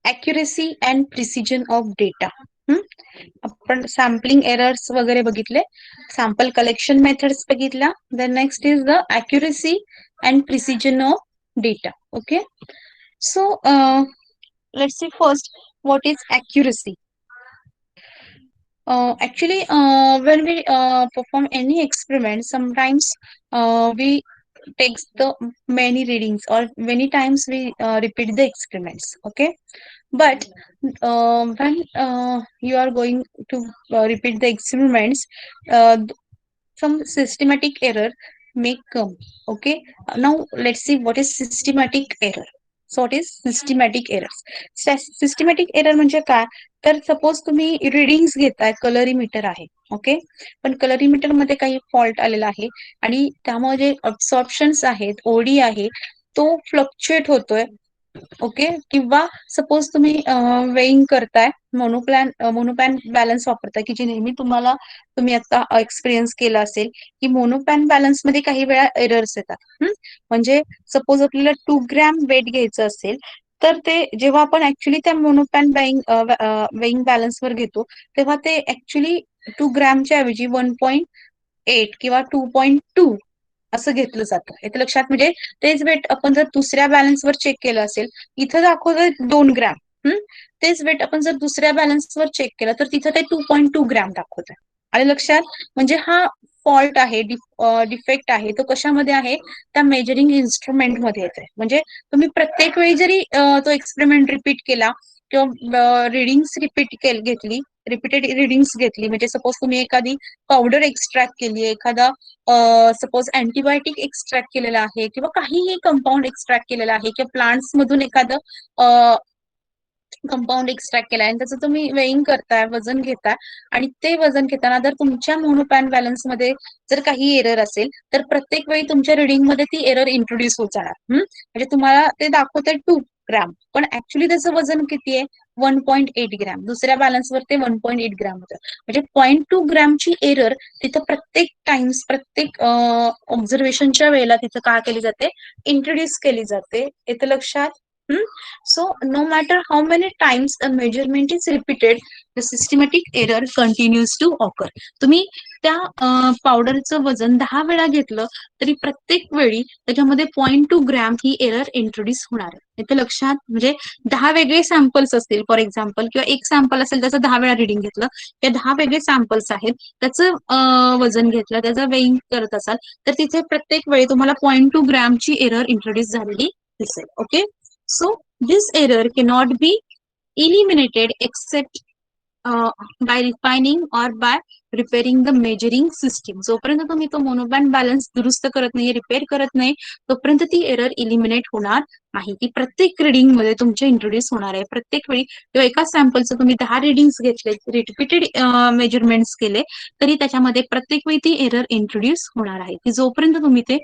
accuracy and precision of data. आपण सॅम्पलिंग एरर्स वगैरे बघितले, सॅम्पल कलेक्शन मेथड्स बघितला, then next is the accuracy and precision of data. Okay, so let's see first what is accuracy. Actually, when we perform any experiment, sometimes we take the many readings or many times we repeat the experiments. Okay, but when you are going to repeat the experiments, some systematic error may come. Okay. Now let's see what is systematic error. So what is systematic errors? Systematic error म्हणजे काय? तर सपोज तुम्ही रिडिंग्स घेताय, कलरीमीटर आहे. ओके. पण कलरीमीटर मध्ये काही फॉल्ट आलेला आहे आणि त्यामुळे जे अब्सॉर्प्शन्स आहेत, ओडी आहे, तो फ्लक्च्युएट होतोय. ओके. किंवा सपोज तुम्ही वेईंग करताय, मोनोपॅन बॅलन्स वापरताय, की जे नेहमी तुम्ही आता एक्सपिरियन्स केला असेल की मोनोपॅन बॅलन्स मध्ये काही वेळा एरर्स येतात. म्हणजे सपोज आपल्याला 2 ग्रॅम वेट घ्यायचं असेल, तर ते जेव्हा आपण ऍक्च्युली त्या मोनोपॅन वेईंग बॅलन्सवर घेतो, तेव्हा ते ऍक्च्युली 2 ग्रॅमच्या ऐवजी 1.8 किंवा 2.2 असं घेतलं जातं. येतं लक्षात? म्हणजे तेच वेट आपण जर दुसऱ्या बॅलन्सवर चेक केलं असेल, इथं दाखवतंय 2 ग्रॅम. तेच वेट आपण जर दुसऱ्या बॅलन्सवर चेक केलं तर तिथं ते 2.2 ग्रॅम दाखवतंय. आले लक्षात? म्हणजे हा फॉल्ट आहे, डिफेक्ट आहे, तो कशामध्ये आहे? त्या मेजरिंग इन्स्ट्रुमेंट मध्ये येते. म्हणजे तुम्ही प्रत्येक वेळी जरी तो एक्सपेरिमेंट रिपीट केला किंवा रिडिंग्स घेतली, रिपीटेड रिडिंग्स घेतली, म्हणजे सपोज तुम्ही एखादी पावडर एक्स्ट्रॅक्ट केली, एखादा सपोज अँटीबायोटिक एक्स्ट्रॅक्ट केलेला आहे किंवा काहीही कंपाऊंड एक्स्ट्रॅक्ट केलेला आहे किंवा प्लांट्स मधून एखादं कंपाऊंड एक्स्ट्रॅक्ट केलाय आणि त्याचं तुम्ही वेईंग करताय, वजन घेताय आणि ते वजन घेताना जर तुमच्या मोनोपॅन बॅलन्स मध्ये जर काही एरर असेल, तर प्रत्येक वेळी तुमच्या रिडिंग मध्ये ती एरर इंट्रोड्यूस होत जाणार. म्हणजे तुम्हाला ते दाखवतंय 2 ग्रॅम, पण ऍक्च्युली त्याचं वजन किती आहे? 1.8 ग्रॅम. दुसऱ्या बॅलन्सवर ते 1.8 ग्रॅम होतं. म्हणजे 0.2 ग्रॅमची एरर तिथं प्रत्येक टाइम्स, प्रत्येक ऑब्झर्वेशनच्या वेळेला तिथं काय केली जाते? इंट्रोड्यूस केली जाते. येतं लक्षात? So no matter how many times a measurement is repeated, the systematic error continues to occur. तुम्ही त्या पावडरचं वजन 10 वेळा घेतलं तरी प्रत्येक वेळी त्याच्यामध्ये 0.2 ग्रॅम ही एरर इंट्रोड्यूस होणार आहे. येते लक्षात? म्हणजे 10 वेगळे सॅम्पल्स असतील फॉर एक्झाम्पल, किंवा एक सॅम्पल असेल त्याचं 10 वेळा रिडिंग घेतलं, त्या 10 वेगळे सॅम्पल्स आहेत, त्याचं वजन घेतलं, त्याचं वेईंग करत असाल, तर तिथे प्रत्येक वेळी तुम्हाला 0.2 ग्रॅमची एरर इंट्रोड्यूस झालेली दिसेल. Okay. So this error cannot be eliminated except by refining or by repairing the measuring system. जोपर्यंत तुम्ही तो मोनोबॅन बॅलन्स दुरुस्त करत नाही, रिपेअर करत नाही, तोपर्यंत ती एरर इलिमिनेट होणार नाही. ती प्रत्येक रिडिंग मध्ये तुमच्या इंट्रोड्यूस होणार आहे. प्रत्येक वेळी किंवा एका सॅम्पलचं तुम्ही 10 रिडिंग्स घेतले, रिपीटेड मेजरमेंट्स केले, तरी त्याच्यामध्ये प्रत्येक वेळी ती एरर इंट्रोड्यूस होणार आहे. की जोपर्यंत तुम्ही ते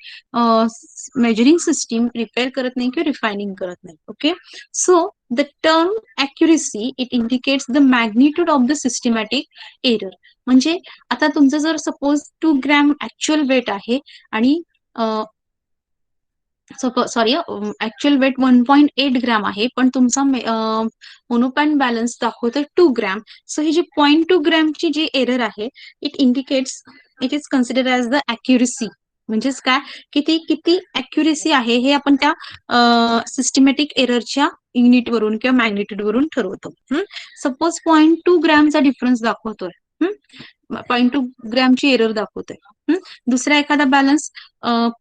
मेजरिंग सिस्टीम रिपेअर करत नाही किंवा रिफायनिंग करत नाही. Okay. So the term accuracy it indicates the magnitude of the systematic error. म्हणजे आता तुमचं जर सपोज 2 ग्रॅम ऍक्च्युअल वेट आहे आणि सॉरी ऍक्च्युअल वेट 1.8 ग्रॅम आहे, पण तुमचा मोनोपॅन बॅलन्स दाखवतोय 2 ग्रॅम. सो ही जी 0.2 ग्रॅमची जी एरर आहे, it is consider as the accuracy. म्हणजेच काय, किती अॅक्युरेसी आहे हे आपण त्या सिस्टमॅटिक एररच्या युनिटवरून किंवा मॅग्निट्यूड वरून ठरवतो. सपोज 0.2 ग्रॅमचा डिफरन्स दाखवतोय, 0.2 ग्रॅमची एरर दाखवतोय, दुसरा एखादा बॅलन्स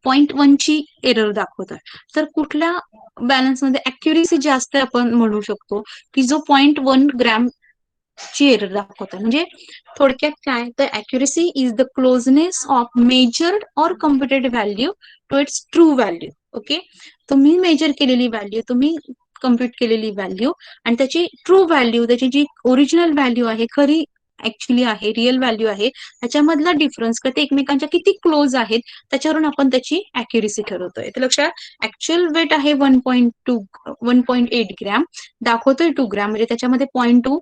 0.1ची एरर दाखवतोय, तर कुठल्या बॅलन्समध्ये अॅक्युरेसी जास्त आपण म्हणू शकतो की जो 0.1 ग्रॅम ची एरर दाखवतोय. म्हणजे थोडक्यात काय, तर accuracy is the closeness of measured or computed value to its true value. Okay. तुम्ही मेजर केलेली व्हॅल्यू, तुम्ही कम्प्युट केलेली व्हॅल्यू आणि त्याची ट्रू व्हॅल्यू, त्याची जी ओरिजिनल व्हॅल्यू आहे, खरी ऍक्च्युली आहे, रिअल व्हॅल्यू आहे, त्याच्यामधला डिफरन्स ते एकमेकांच्या किती क्लोज आहेत त्याच्यावरून आपण त्याची अॅक्युरेसी ठरवतोय. तर लक्षात, ऍक्च्युअल वेट आहे 1.8 ग्रॅम, दाखवतोय 2 ग्रॅम, म्हणजे त्याच्यामध्ये 0.2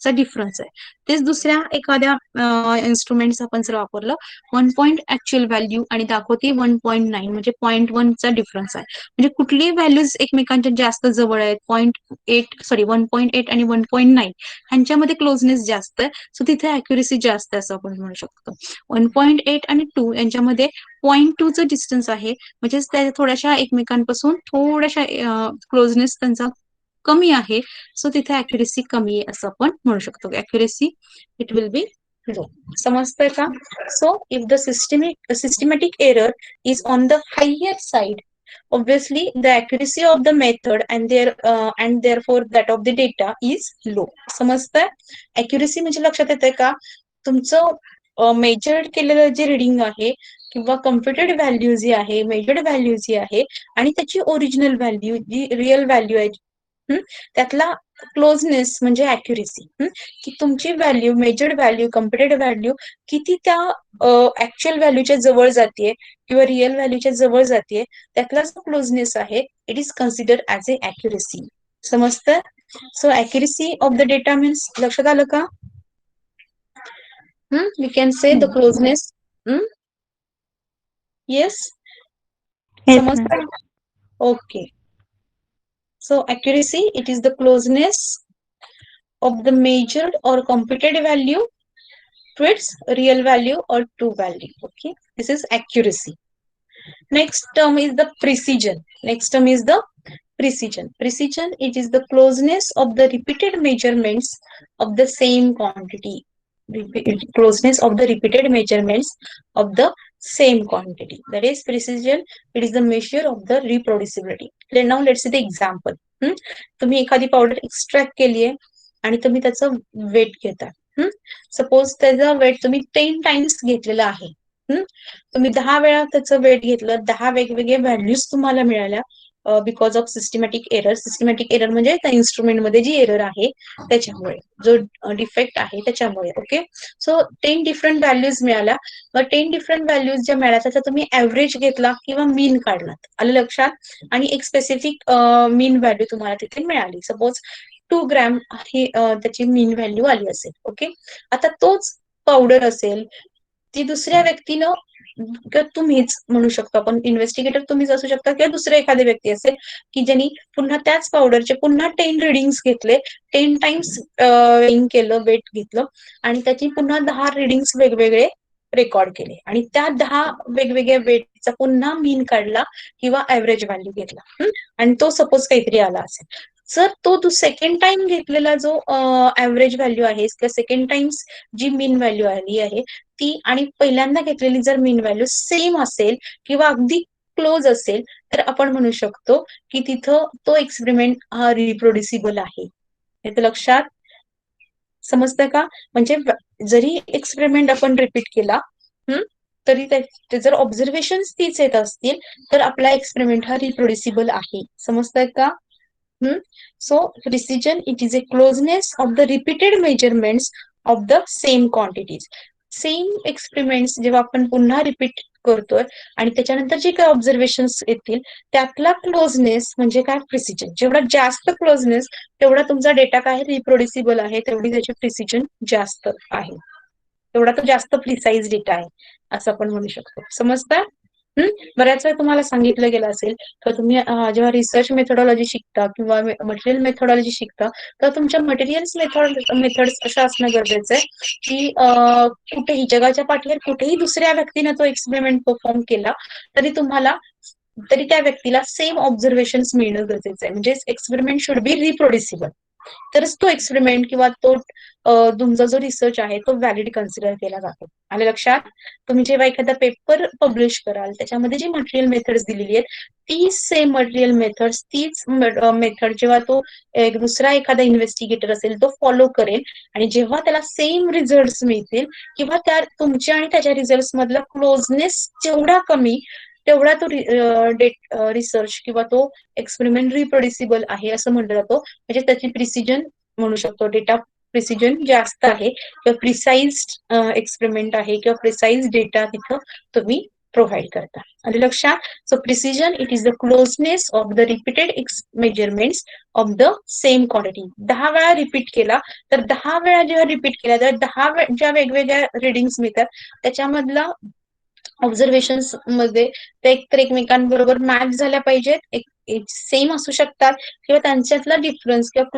चा डिफरन्स आहे. तेच दुसऱ्या एखाद्या इन्स्ट्रुमेंट आपण जर वापरलं, 1 ऍक्च्युअल व्हॅल्यू आणि दाखवते 1.9, म्हणजे 0.1चा डिफरन्स आहे. म्हणजे कुठलीही व्हॅल्यूज एकमेकांच्या जास्त जवळ आहेत, 1.8 आणि 1.9 ह्यांच्यामध्ये क्लोजनेस जास्त आहे, सो तिथे अॅक्युरेसी जास्त आहे असं आपण म्हणू शकतो. 1.8 आणि 2 यांच्यामध्ये 0.2चं डिस्टन्स आहे, म्हणजेच त्या थोड्याशा एकमेकांपासून थोड्याशा क्लोजनेस त्यांचा कमी आहे, सो तिथे अॅक्युरेसी कमी आहे असं आपण म्हणू शकतो. Accuracy it will be low. समजतंय का? So if the systematic error is on the higher side, obviously the accuracy of the method and therefore that of the data is low. समजतंय? अॅक्युरेसी म्हणजे लक्षात येतंय का, तुमचं मेजर्ड केलेलं जे रिडिंग आहे किंवा कम्प्युटेड व्हॅल्यू जी आहे, मेजर्ड व्हॅल्यू जी आहे आणि त्याची ओरिजिनल व्हॅल्यू जी रिअल व्हॅल्यू आहे, त्यातला क्लोजनेस म्हणजे अॅक्युरेसी, की तुमची value, measured value, computed value किती त्या ऍक्च्युअल व्हॅल्यूच्या जवळ जाते किंवा रिअल व्हॅल्यूच्या जवळ जाते, त्यातला जो क्लोजनेस आहे it is considered as a accuracy. समजतं? So accuracy of the data means, लक्षात आलं का? We can say the closeness. Yes, Yes, ma'am. समजतं? Okay. So accuracy, it is the closeness of the measured or computed value to its real value or true value. Okay, this is accuracy. Next term is the precision. Next term is the precision. Precision, it is the closeness of the repeated measurements of the same quantity. Closeness of the repeated measurements of the same quantity. That is precision. It is the measure of the reproducibility. Now let's see the example. तुम्ही एखादी पावडर एक्स्ट्रॅक्ट केली आहे आणि तुम्ही त्याचं वेट घेता. सपोज त्याचं वेट तुम्ही 10 टाइम्स घेतलेलं आहे. तुम्ही 10 वेळा त्याचं वेट घेतलं, 10 वेगवेगळे व्हॅल्यूज तुम्हाला मिळाल्या because of systematic error. Systematic error म्हणजे त्या इन्स्ट्रुमेंटमध्ये जी एरर आहे त्याच्यामुळे, जो डिफेक्ट आहे त्याच्यामुळे. ओके, सो 10 डिफरंट व्हॅल्यूज मिळाल्या. मग 10 डिफरंट व्हॅल्यूज ज्या मिळाल्या त्याचा तुम्ही ऍव्हरेज घेतला किंवा मीन काढलात. आलं लक्षात? आणि एक स्पेसिफिक मीन व्हॅल्यू तुम्हाला तिथे मिळाली. सपोज 2 ग्रॅम ही त्याची मीन व्हॅल्यू आली असेल. ओके, आता तोच पावडर असेल, ती दुसऱ्या व्यक्तीनं किंवा तुम्हीच म्हणू शकतो आपण, इन्व्हेस्टिगेटर तुम्हीच असू शकता किंवा दुसरे एखादी व्यक्ती असेल की ज्यांनी पुन्हा त्याच पावडरचे पुन्हा 10 रिडिंग्स घेतले, 10 टाइम्स वेइंग केलं, वेट घेतलं आणि त्याची पुन्हा 10 रिडिंग्स वेगवेगळे रेकॉर्ड केले आणि त्या 10 वेगवेगळ्या वेटचा पुन्हा मीन काढला किंवा ऍव्हरेज व्हॅल्यू घेतला आणि तो सपोज काहीतरी आला असेल. जर तो सेकंड टाइम घेतलेला जो ऍव्हरेज व्हॅल्यू आहे किंवा second times G mean value आली आहे ती आणि पहिल्यांदा घेतलेली जर मीन व्हॅल्यू सेम असेल किंवा अगदी क्लोज असेल, तर आपण म्हणू शकतो की तिथं तो एक्सपेरिमेंट हा रिप्रोड्युसिबल आहे. हे तर लक्षात समजतंय का? म्हणजे जरी एक्सपेरिमेंट आपण रिपीट केला तरी ते जर ऑब्झर्वेशन तीच येत असतील तर आपला एक्सपेरिमेंट हा रिप्रोड्युसिबल आहे. समजतंय का? So precision, it is a closeness of the repeated measurements of the same quantities. Same experiments जेव्हा आपण पुन्हा रिपीट करतोय आणि त्याच्यानंतर जे काही ऑब्झर्वेशन्स येतील त्यातला क्लोजनेस म्हणजे काय? प्रिसिजन. जेवढा जास्त क्लोजनेस तेवढा तुमचा डेटा काय रिप्रोड्युसिबल आहे, तेवढी त्याची प्रिसिजन जास्त आहे, तेवढा तो जास्त प्रिसाइज डेटा आहे असं आपण म्हणू शकतो. समजतं? बऱ्याच वेळा तुम्हाला सांगितलं गेलं असेल तर तुम्ही जेव्हा रिसर्च मेथोडॉलॉजी शिकता किंवा मटेरियल मेथोडॉलॉजी शिकता तर तुमच्या मटेरियल्स मेथड्स अशा असणं गरजेचं आहे की कुठेही जगाच्या पाठीवर कुठेही दुसऱ्या व्यक्तीने तो एक्सपेरिमेंट परफॉर्म केला तरी त्या व्यक्तीला सेम ऑब्झर्वेशन्स मिळणं गरजेचं आहे. म्हणजे एक्सपेरिमेंट शुड बी रिप्रोड्युसिबल, तरच तो एक्सपेरिमेंट किंवा तो तुमचा जो रिसर्च आहे तो व्हॅलिड कन्सिडर केला जातो. आले लक्षात? तुम्ही जेव्हा एखादा पेपर पब्लिश कराल त्याच्यामध्ये जी मटेरियल मेथड्स दिलेली आहेत तीच सेम मटेरियल मेथड्स, तीच मेथड जेव्हा तो एक दुसरा एखादा इन्व्हेस्टिगेटर असेल तो फॉलो करेल आणि जेव्हा त्याला सेम रिझल्ट मिळतील किंवा त्या तुमच्या आणि त्याच्या रिझल्ट मधला क्लोजनेस जेवढा कमी तेवढा तो रिसर्च किंवा तो एक्सपेरिमेंट रिप्रोड्युसिबल आहे असं म्हटलं जातं. म्हणजे त्याची प्रिसिजन म्हणू शकतो, डेटा प्रिसिजन जास्त आहे किंवा प्रिसाइज एक्सपेरिमेंट आहे किंवा प्रिसाइज डेटा तिथं तुम्ही प्रोव्हाइड करता. आले लक्षात? So precision, it is the closeness of the repeated measurements of the same quantity. 10 वेळा रिपीट केला तर 10 वेळा जेव्हा रिपीट केला तर 10 ज्या वेगवेगळ्या रिडिंग्स मिळतात त्याच्यामधला ऑब्झर्वेशन्स मध्ये ते एकतर एकमेकांबरोबर मॅच झाल्या पाहिजेत, सेम असू शकतात किंवा त्यांच्यातला डिफरन्स किंवा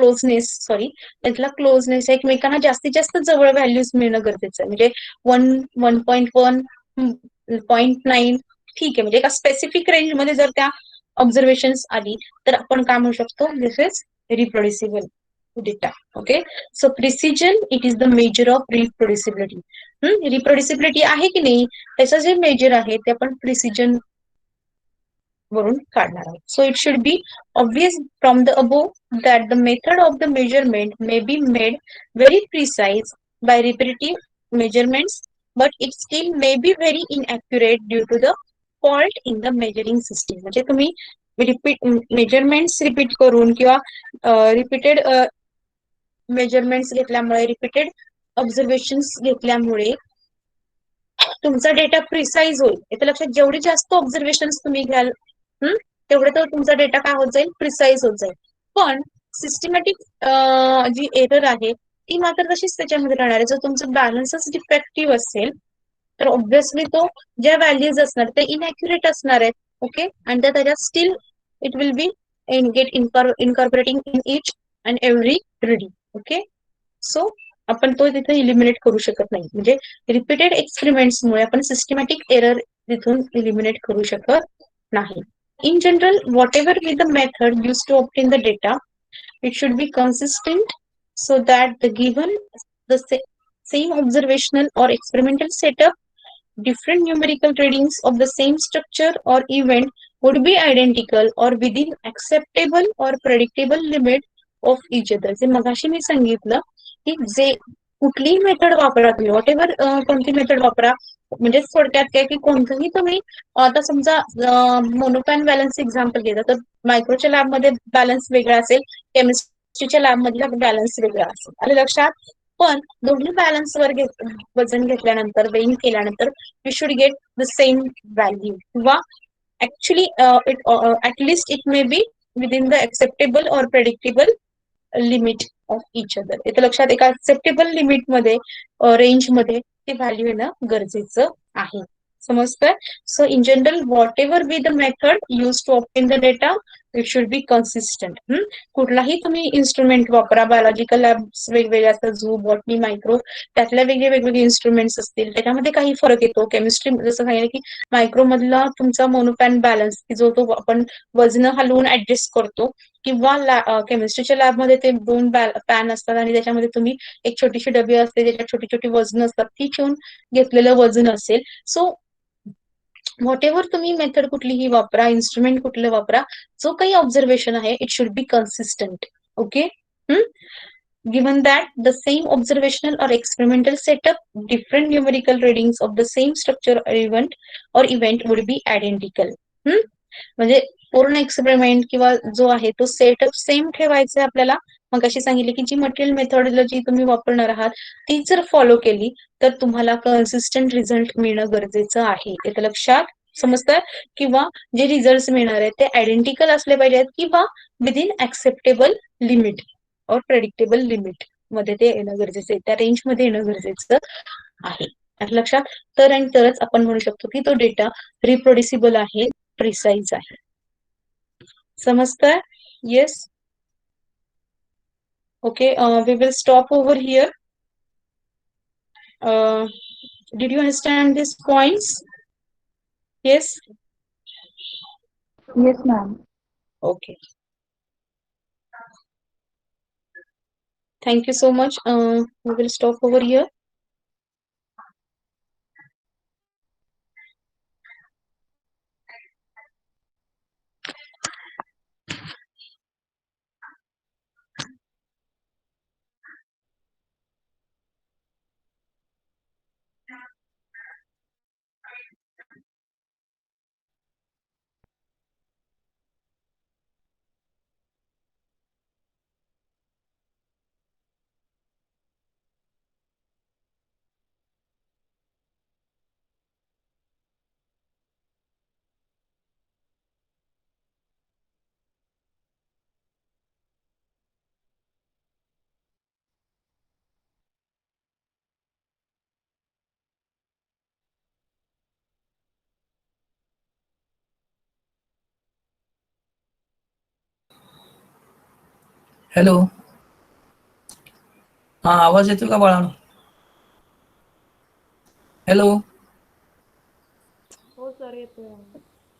त्यातला क्लोजनेस एकमेकांना जास्तीत जास्त जवळ व्हॅल्यूज मिळणं गरजेचं आहे. म्हणजे 1.1 0.9 ठीक आहे, म्हणजे एका स्पेसिफिक रेंज मध्ये जर त्या ऑब्झर्वेशन्स आली तर आपण काय म्हणू शकतो? This is reproducible data. Okay, so precision, it is the measure of reproducibility. Reproducibility आहे की नाही त्याचं जे मेजर आहे ते आपण प्रिसिजन वरून काढणार आहोत. So it should be obvious from the above that the method of the measurement may be made very precise by repetitive measurements but it still may be very inaccurate due to the fault in the measuring system. म्हणजे तुम्ही मेजरमेंट्स रिपीट करून किंवा रिपीटेड मेजरमेंट्स घेतल्यामुळे, रिपीटेड ऑब्झर्वेशन्स घेतल्यामुळे तुमचा डेटा प्रिसाईज होईल. इथे लक्षात, जेवढी जास्त ऑब्झर्वेशन्स तुम्ही घ्याल तेवढे तर तुमचा डेटा काय होत जाईल, प्रिसाईज होत जाईल. पण सिस्टमॅटिक जी एरर आहे ती मात्र तशीच त्याच्यामध्ये राहणार आहे. जर तुमचं बॅलन्सच डिफेक्टिव्ह असेल तर ऑब्व्हियसली तो ज्या व्हॅल्यूज असणार ते इनॅक्युरेट असणार आहेत. ओके, आणि त्याच्यात still it will be get incorporating in each and every reading. Okay, so आपण तो तिथे इलिमिनेट करू शकत नाही. म्हणजे रिपीटेड एक्सपेरिमेंट्समुळे आपण सिस्टमॅटिक एरर तिथून इलिमिनेट करू शकत नाही. In general, whatever be the method used to obtain the data, it should be consistent so that the given the same observational or experimental setup, different numerical readings of the same structure or event would be identical or within acceptable or predictable limit of each other. जे मगाशी मी सांगितलं की जे कुठलीही मेथड वापरा तुम्ही, व्हॉट एव्हर कोणती मेथड वापरा, म्हणजे थोडक्यात काय की कोणतंही तुम्ही आता समजा मोनोपॅन बॅलन्स एक्झाम्पल घेता तर मायक्रोच्या लॅबमध्ये बॅलन्स वेगळा असेल, केमिस्ट्रीच्या लॅबमधला बॅलन्स वेगळा असेल. आलं लक्षात? पण दोन्ही बॅलन्स वर वजन घेतल्यानंतर, वेइंग केल्यानंतर you should get the same value, किंवा actually at least it may be within the acceptable or predictable limit of each other. इथे लक्षात, एका ऍक्सेप्टेबल लिमिट मध्ये, रेंज मध्ये ती व्हॅल्यू येणं गरजेचं आहे. समजतंय? So in general whatever be the method use to obtain the data, it should be consistent. कुठलाही तुम्ही इन्स्ट्रुमेंट वापरा, बायोलॉजिकल लॅब्स वेगवेगळे असतात, झू, बॉटनी, मायक्रो, त्यातल्या वेगवेगळे इन्स्ट्रुमेंट्स असतील, त्याच्यामध्ये काही फरक येतो. केमिस्ट्री जसं सांगितलं की मायक्रो मधला तुमचा मोनोपॅन बॅलन्स, जो तो आपण वजन हलवून ऍडजस्ट करतो, किंवा केमिस्ट्रीच्या लॅबमध्ये ते दोन पॅन असतात आणि त्याच्यामध्ये तुम्ही एक छोटीशी डबी असते, त्याच्यात छोटी छोटी वजन असतात, ती ठेवून घेतलेलं वजन असेल. सो व्हॉट एव्हर तुम्ही मेथड कुठलीही वापरा, इन्स्ट्रुमेंट कुठलं वापरा, जो काही ऑब्झर्वेशन आहे it should be consistent. Okay, given that the same observational or experimental setup, different numerical readings of the same structure or event would be identical. म्हणजे पूर्ण एक्सपेरिमेंट किंवा जो आहे तो सेटअप सेम ठेवायचा आहे आपल्याला. मग अशी सांगितली की जी मटेरियल मेथॉडॉलॉजी तुम्ही वापरणार आहात ती जर फॉलो केली तर तुम्हाला कन्सिस्टंट रिझल्ट मिळणं गरजेचं आहे. येतं लक्षात? समजतं? किंवा जे रिझल्ट मिळणार आहेत ते आयडेंटिकल असले पाहिजेत किंवा विदिन ऍक्सेप्टेबल लिमिट और प्रेडिक्टेबल लिमिट मध्ये ते येणं गरजेचं आहे, त्या रेंज मध्ये येणं गरजेचं आहे. लक्षात? तर आणि तरच आपण म्हणू शकतो की तो डेटा रिप्रोड्युसिबल आहे, प्रिसाइज आहे. समजतंय? Yes. Okay, we will stop over here. Did you understand these points? Yes. Yes, ma'am. Okay. Thank you so much. We will stop over here. Hello, हा आवाज येतो का बाळांनो? हॅलो. हो सर, येतोय.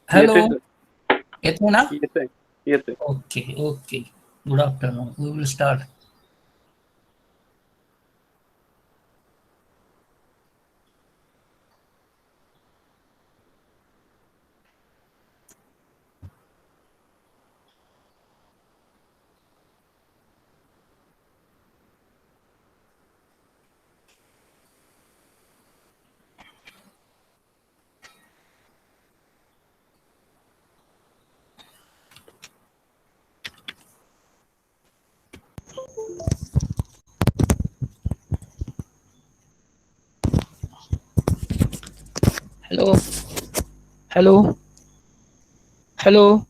हॅलो, येतोय सर. येतो ना? येतोय. Okay okay. Good afternoon. We will start. Hello, hello, hello.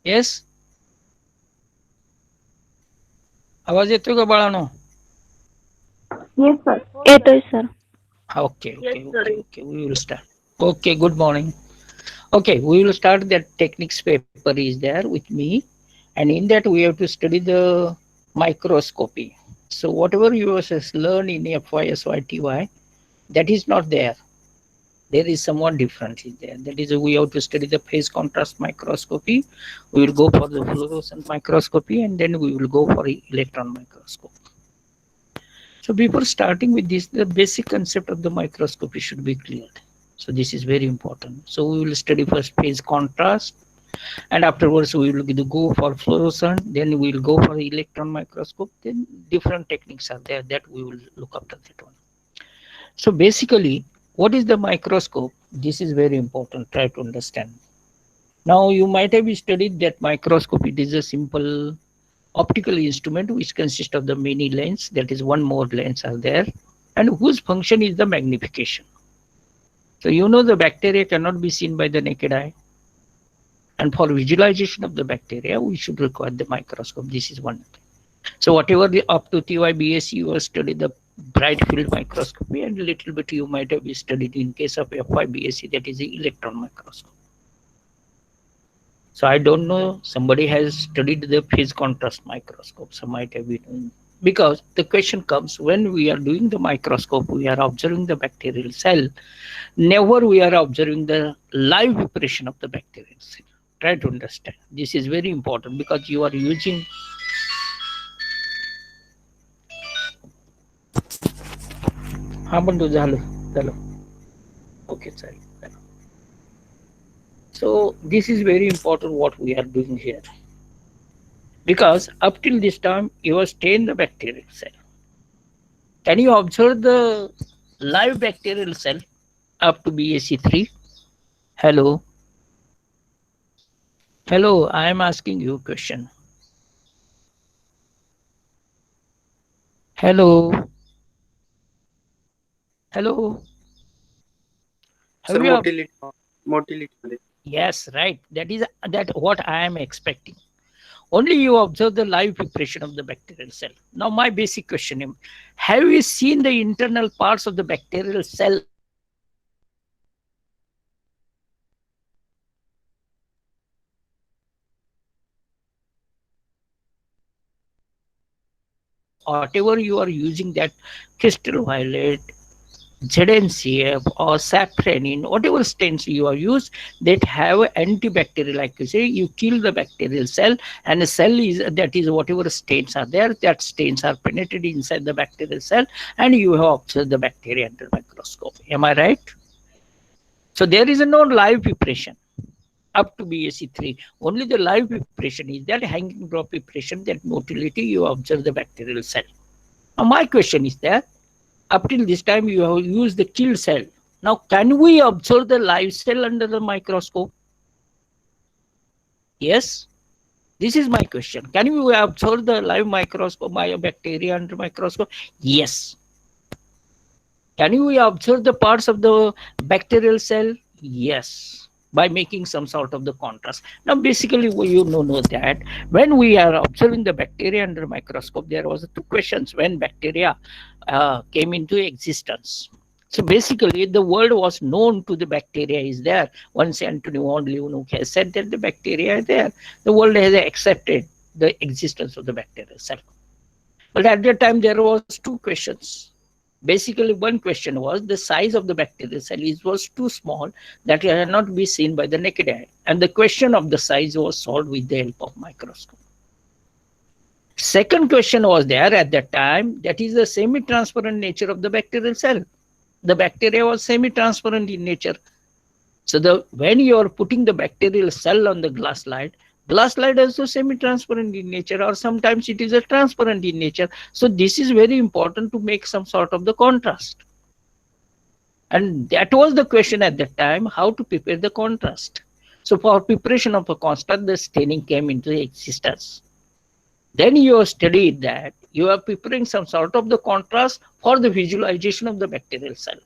Yes, आवाज येतोय का बाळानो? Yes, sir. येतोय sir. Okay, okay, okay, okay. We will start. Okay, good morning. Okay, we will start. That techniques paper is there with me, and in that we have to study the microscopy. So whatever you have learned in FYSYTY, that is not there. There is somewhat different in there. That is, we have to study the phase contrast microscopy. We will go for the fluorescent microscopy, and then we will go for electron microscope. So before starting with this, the basic concept of the microscopy should be cleared. So this is very important. So we will study first phase contrast, and afterwards we will go for fluorescent, then we will go for electron microscope. Then different techniques are there that we will look after that one. So basically, what is the microscope? This is very important. Try to understand. Now you might have studied that microscope. It is a simple optical instrument which consists of the many lens, that is one more lens are there, and whose function is the magnification. So you know the bacteria cannot be seen by the naked eye, and for visualization of the bacteria we should require the microscope. This is one thing. So whatever the up to TY BSc you have studied the bright field microscopy, and a little bit you might have studied in case of FY BSc, that is the electron microscope. So I don't know, somebody has studied the phase contrast microscope, so might have been, because the question comes when we are doing the microscope, we are observing the bacterial cell. Never we are observing the live preparation of the bacterial cell. Try to understand. This is very important because you are using. हा पण तो झालं झालं Okay, sorry. So this is very important what we are doing here, because up till this time you have stained the bacterial cell. Can you observe the live bacterial cell up to BAC3? Hello. Hello, I am asking you a question. Hello. Hello. Have Sir, you? motility. Yes, right. That is that what I am expecting. Only you observe the live preparation of the bacterial cell. Now, my basic question is: have you seen the internal parts of the bacterial cell up to BAC3? So whatever you are using, that crystal violet, ZNCF or safranin, whatever stains you are used, that have antibacterial, like you say, you kill the bacterial cell, and the cell is, that is whatever stains are there, that stains are penetrated inside the bacterial cell, and you have observed the bacteria under microscope. Am I right? So there is no live preparation up to BAC3. Only the live preparation is that hanging drop preparation, that motility you observe the bacterial cell. Now my question is that up till this time you have used the killed cell. Now can we observe the live cell under the microscope? Yes, this is my question. Can you observe the live microscope bacteria under microscope? Yes. Can we observe the parts of the bacterial cell? Yes, by making some sort of the contrast. Now, basically, you know that when we are observing the bacteria under microscope, there was two questions when bacteria came into existence. So basically, the world was known to the bacteria is there. Once Antonio von Leeuwenhoek has said that the bacteria is there, the world has accepted the existence of the bacterial cell. But at that time, there was two questions. Basically, one question was the size of the bacterial cell was too small that it cannot be seen by the naked eye. And the question of the size was solved with the help of microscope. Second question was there at that time, that is the semi-transparent nature of the bacterial cell. The bacteria was semi-transparent in nature. So when you are putting the bacterial cell on the glass slide is also semi-transparent in nature, or sometimes it is a transparent in nature. So this is very important to make some sort of the contrast. And that was the question at that time, how to prepare the contrast. So for preparation of a contrast, the staining came into existence. Then you studied that you are preparing some sort of the contrast for the visualization of the bacterial cell.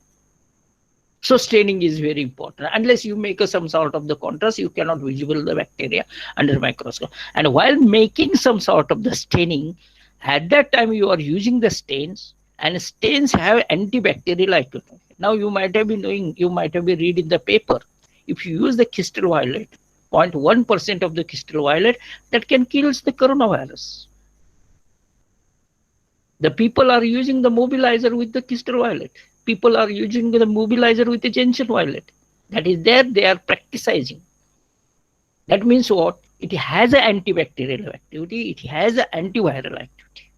So staining is very important. Unless you make some sort of the contrast, you cannot visible the bacteria under microscope. And while making some sort of the staining, at that time you are using the stains, and stains have antibacterial activity. Now you might have been knowing, you might have been read in the paper, if you use the crystal violet, 0.1% of the crystal violet, that can kill the coronavirus. The people are using the mobilizer with the crystal violet. People are using the mobilizer with the gentian violet. That is there, they are practicing. That means what? It has an antibacterial activity, it has an antiviral activity.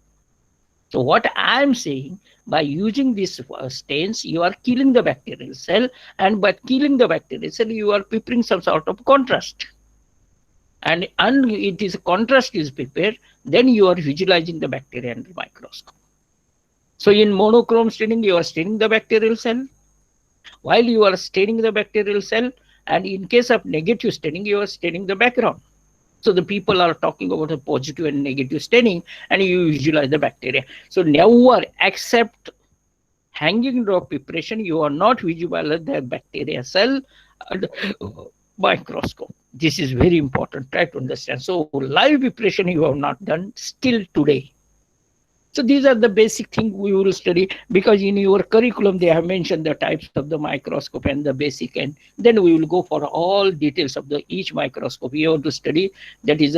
So what I am saying, by using these stains, you are killing the bacterial cell, and by killing the bacterial cell, you are preparing some sort of contrast. And it is contrast is prepared, then you are visualizing the bacteria under microscope. So in monochrome staining, you are staining the bacterial cell. While you are staining the bacterial cell, and in case of negative staining, you are staining the background. So the people are talking about the positive and negative staining, and you visualize the bacteria. So never accept hanging drop preparation, you are not visualize the bacteria cell under microscope. This is very important. Try to understand. So live preparation you have not done still today. So these are the basic things we will study, because in your curriculum they have mentioned the types of the microscope and the basic, and then we will go for all details of the each microscope you have to study. That is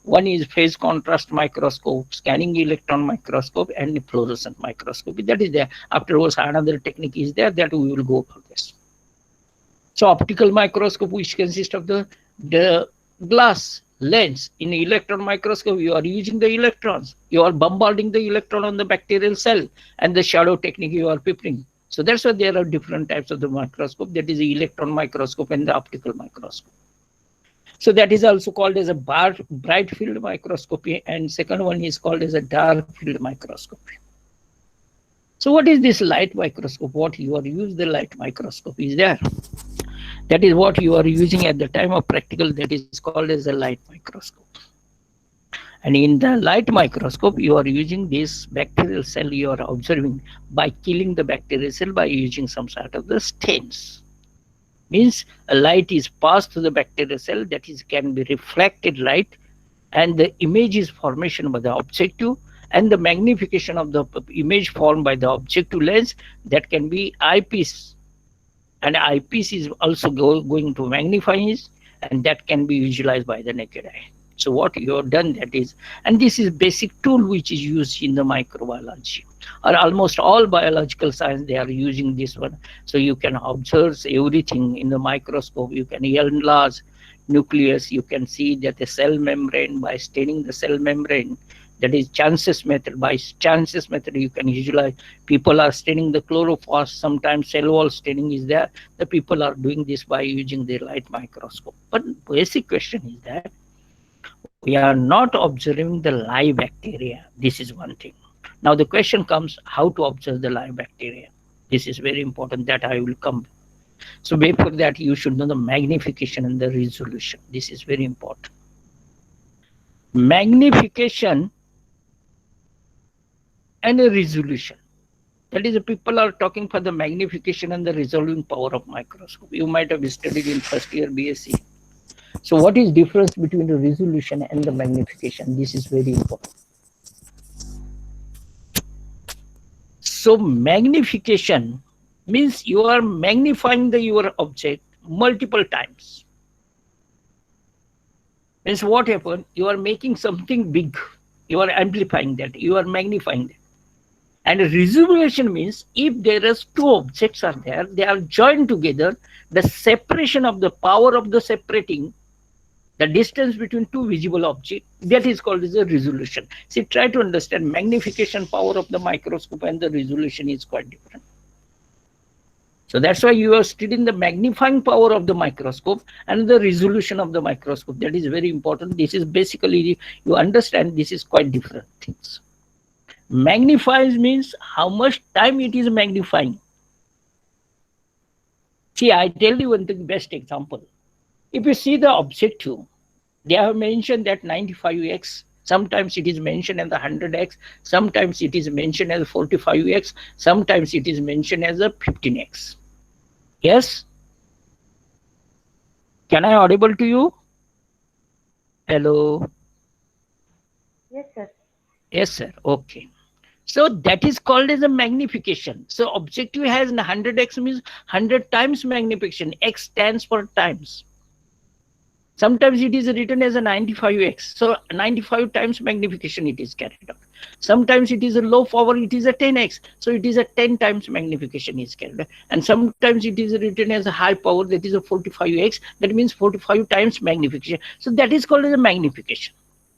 one is phase contrast microscope, scanning electron microscope, and fluorescent microscopy. That is there. Afterwards another technique is there that we will go for this. So optical microscope, which consists of the glass lens. In electron microscope, you are using the electrons. You are bombarding the electron on the bacterial cell, and the shadow technique you are preparing. So that's why there are different types of the microscope. That is the electron microscope and the optical microscope. So that is also called as a bright field microscopy, and second one is called as a dark field microscopy. So what is this light microscope? What you are using the light microscope is there. That is what you are using at the time of practical, that is called as a light microscope. And in the light microscope, you are using this bacterial cell you are observing by killing the bacterial cell by using some sort of the stains. Means a light is passed to the bacterial cell, that is can be reflected light, and the image is formation by the objective, and the magnification of the image formed by the objective lens, that can be eyepiece. And eyepiece is also going to magnify it, and that can be visualized by the naked eye. So what you have done, that is, and this is basic tool which is used in the microbiology, or almost all biological science they are using this one. So you can observe everything in the microscope. You can enlarge nucleus, you can see that the cell membrane by staining the cell membrane. That is chances method. By chances method, you can visualize. People are staining the chloroplast. Sometimes cell wall staining is there. The people are doing this by using the light microscope. But basic question is that we are not observing the live bacteria. This is one thing. Now the question comes, how to observe the live bacteria? This is very important, that I will come. So before that, you should know the magnification and the resolution. This is very important. Magnification and a resolution. That is, people are talking for the magnification and the resolving power of microscope. You might have studied in first year BSc. So what is difference between the resolution and the magnification? This is very important. So magnification means you are magnifying your object multiple times. Means what happened? You are making something big. You are amplifying that. You are magnifying that. And resolution means if there is two objects are there, they are joined together, the separation of the power of the separating, the distance between two visible objects, that is called as a resolution. See, try to understand magnification power of the microscope and the resolution is quite different. So that's why you are studying the magnifying power of the microscope and the resolution of the microscope. That is very important. This is basically, you understand, this is quite different things. Magnifies means how much time it is magnifying. See, I tell you one thing, best example. If you see the objective, they have mentioned that 95x, sometimes it is mentioned as the 100x, sometimes it is mentioned as 45x, sometimes it is mentioned as a 15x. Yes? Can I audible to you? Hello? Yes, sir. Yes, sir. Okay. So that is called as a magnification. So objective has 100x means 100 times magnification. X stands for times. Sometimes it is written as a 95x. So 95 times magnification it is carried out. Sometimes it is a low power, it is a 10x. So it is a 10 times magnification is carried out. And sometimes it is written as a high power, that is a 45x. That means 45 times magnification. So that is called as a magnification.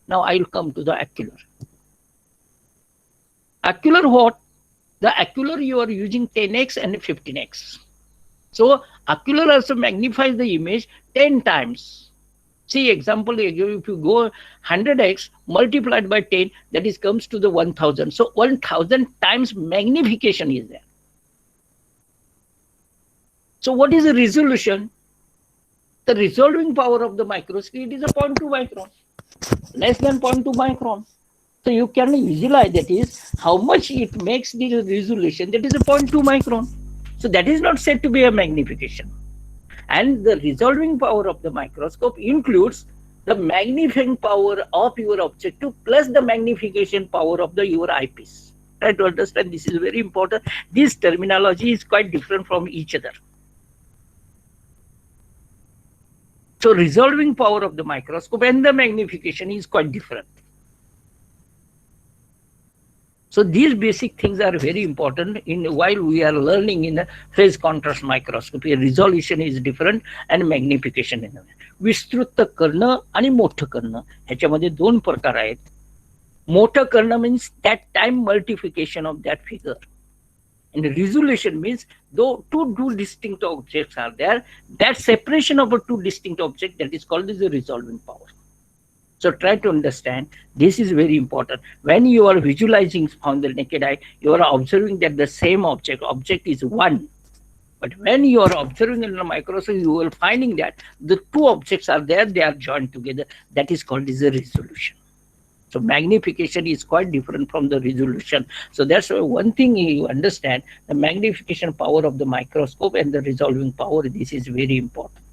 Now I will come to the ocular. Ocular what? The ocular you are using 10x and 15x. So ocular also magnifies the image 10 times. See example, if you go 100x multiplied by 10, that is comes to the 1000. So 1000 times magnification is there. So what is the resolution? The resolving power of the microscope is a 0.2 micron, less than 0.2 micron. So you can visualize that is how much it makes the resolution, that is a 0.2 micron. So that is not said to be a magnification. And the resolving power of the microscope includes the magnifying power of your objective plus the magnification power of the your eyepiece. Try to understand, this is very important. This terminology is quite different from each other. So resolving power of the microscope and the magnification is quite different. So these basic things are very important in while we are learning in a phase contrast microscopy. Resolution is different and magnification is different. विस्तृत करणं आणि मोठं करणं ह्याच्यामध्ये दोन प्रकार आहेत. मोठं करणं means that time multiplication of that figure. And resolution means though two distinct objects are there, that separation of a two distinct objects, that is called as the resolving power. So try to understand, this is very important. When you are visualizing on the naked eye, you are observing that the same object is one. But when you are observing in a microscope, you will finding that the two objects are there, they are joined together. That is called as a resolution. So magnification is quite different from the resolution. So that's why one thing you understand, the magnification power of the microscope and the resolving power, this is very important.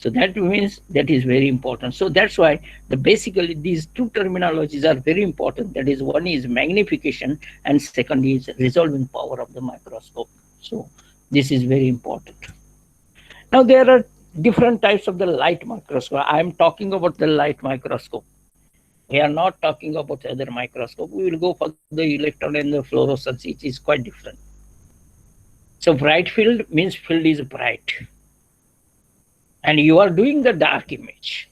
So that means that is very important. So that's why basically these two terminologies are very important. That is, one is magnification and second is resolving power of the microscope. So this is very important. Now there are different types of the light microscope. I am talking about the light microscope. We are not talking about other microscope. We will go for the electron and the fluorescence. It is quite different. So bright field means field is bright. And you are doing the dark image.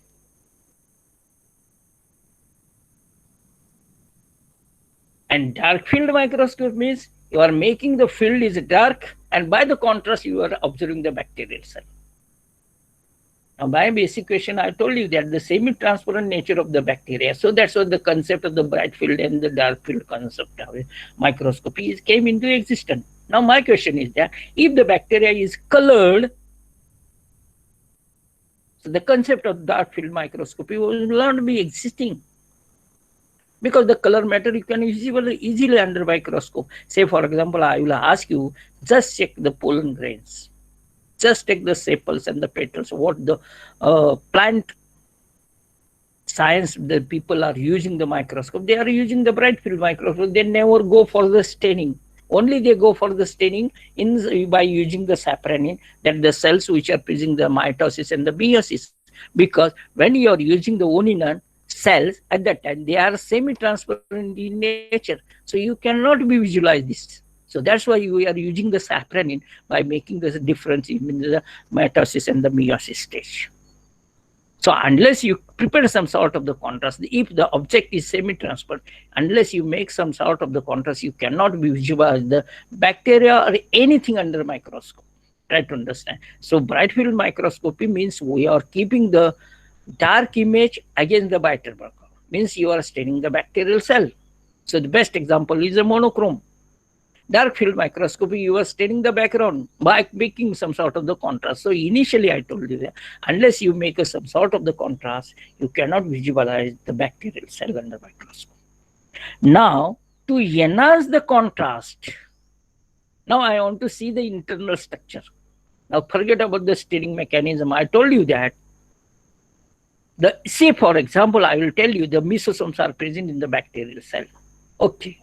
And dark field microscope means you are making the field is dark, and by the contrast you are observing the bacterial cell. Now by basic question I told you that the semi-transparent nature of the bacteria. So that's what the concept of the bright field and the dark field concept of microscopy came into existence. Now my question is that if the bacteria is colored, so the concept of dark field microscopy will not be existing. Because the color matter you can easily under microscope. Say for example, I will ask you, just check the pollen grains. Just take the sepals and the petals. What the plant science, the people are using the microscope. They are using the bright field microscope. They never go for the staining. Only they go for the staining by using the safranin, that the cells which are producing the mitosis and the meiosis. Because when you are using the onion cells at that time, they are semi-transparent in nature. So you cannot be visualize this. So that's why we are using the safranin by making the difference in the mitosis and the meiosis stage. So unless you prepare some sort of the contrast, if the object is semi-transparent, unless you make some sort of the contrast, you cannot be visualize the bacteria or anything under microscope. Try to understand. So bright field microscopy means we are keeping the dark image against the brighter background. Means you are staining the bacterial cell. So the best example is a monochrome. Dark field microscopy, you are staining the background by making some sort of the contrast. So initially I told you that unless you make some sort of the contrast, you cannot visualize the bacterial cell under microscope. Now, to enhance the contrast, now I want to see the internal structure. Now forget about the steering mechanism. I told you that. Say for example, I will tell you the mesosomes are present in the bacterial cell. Okay.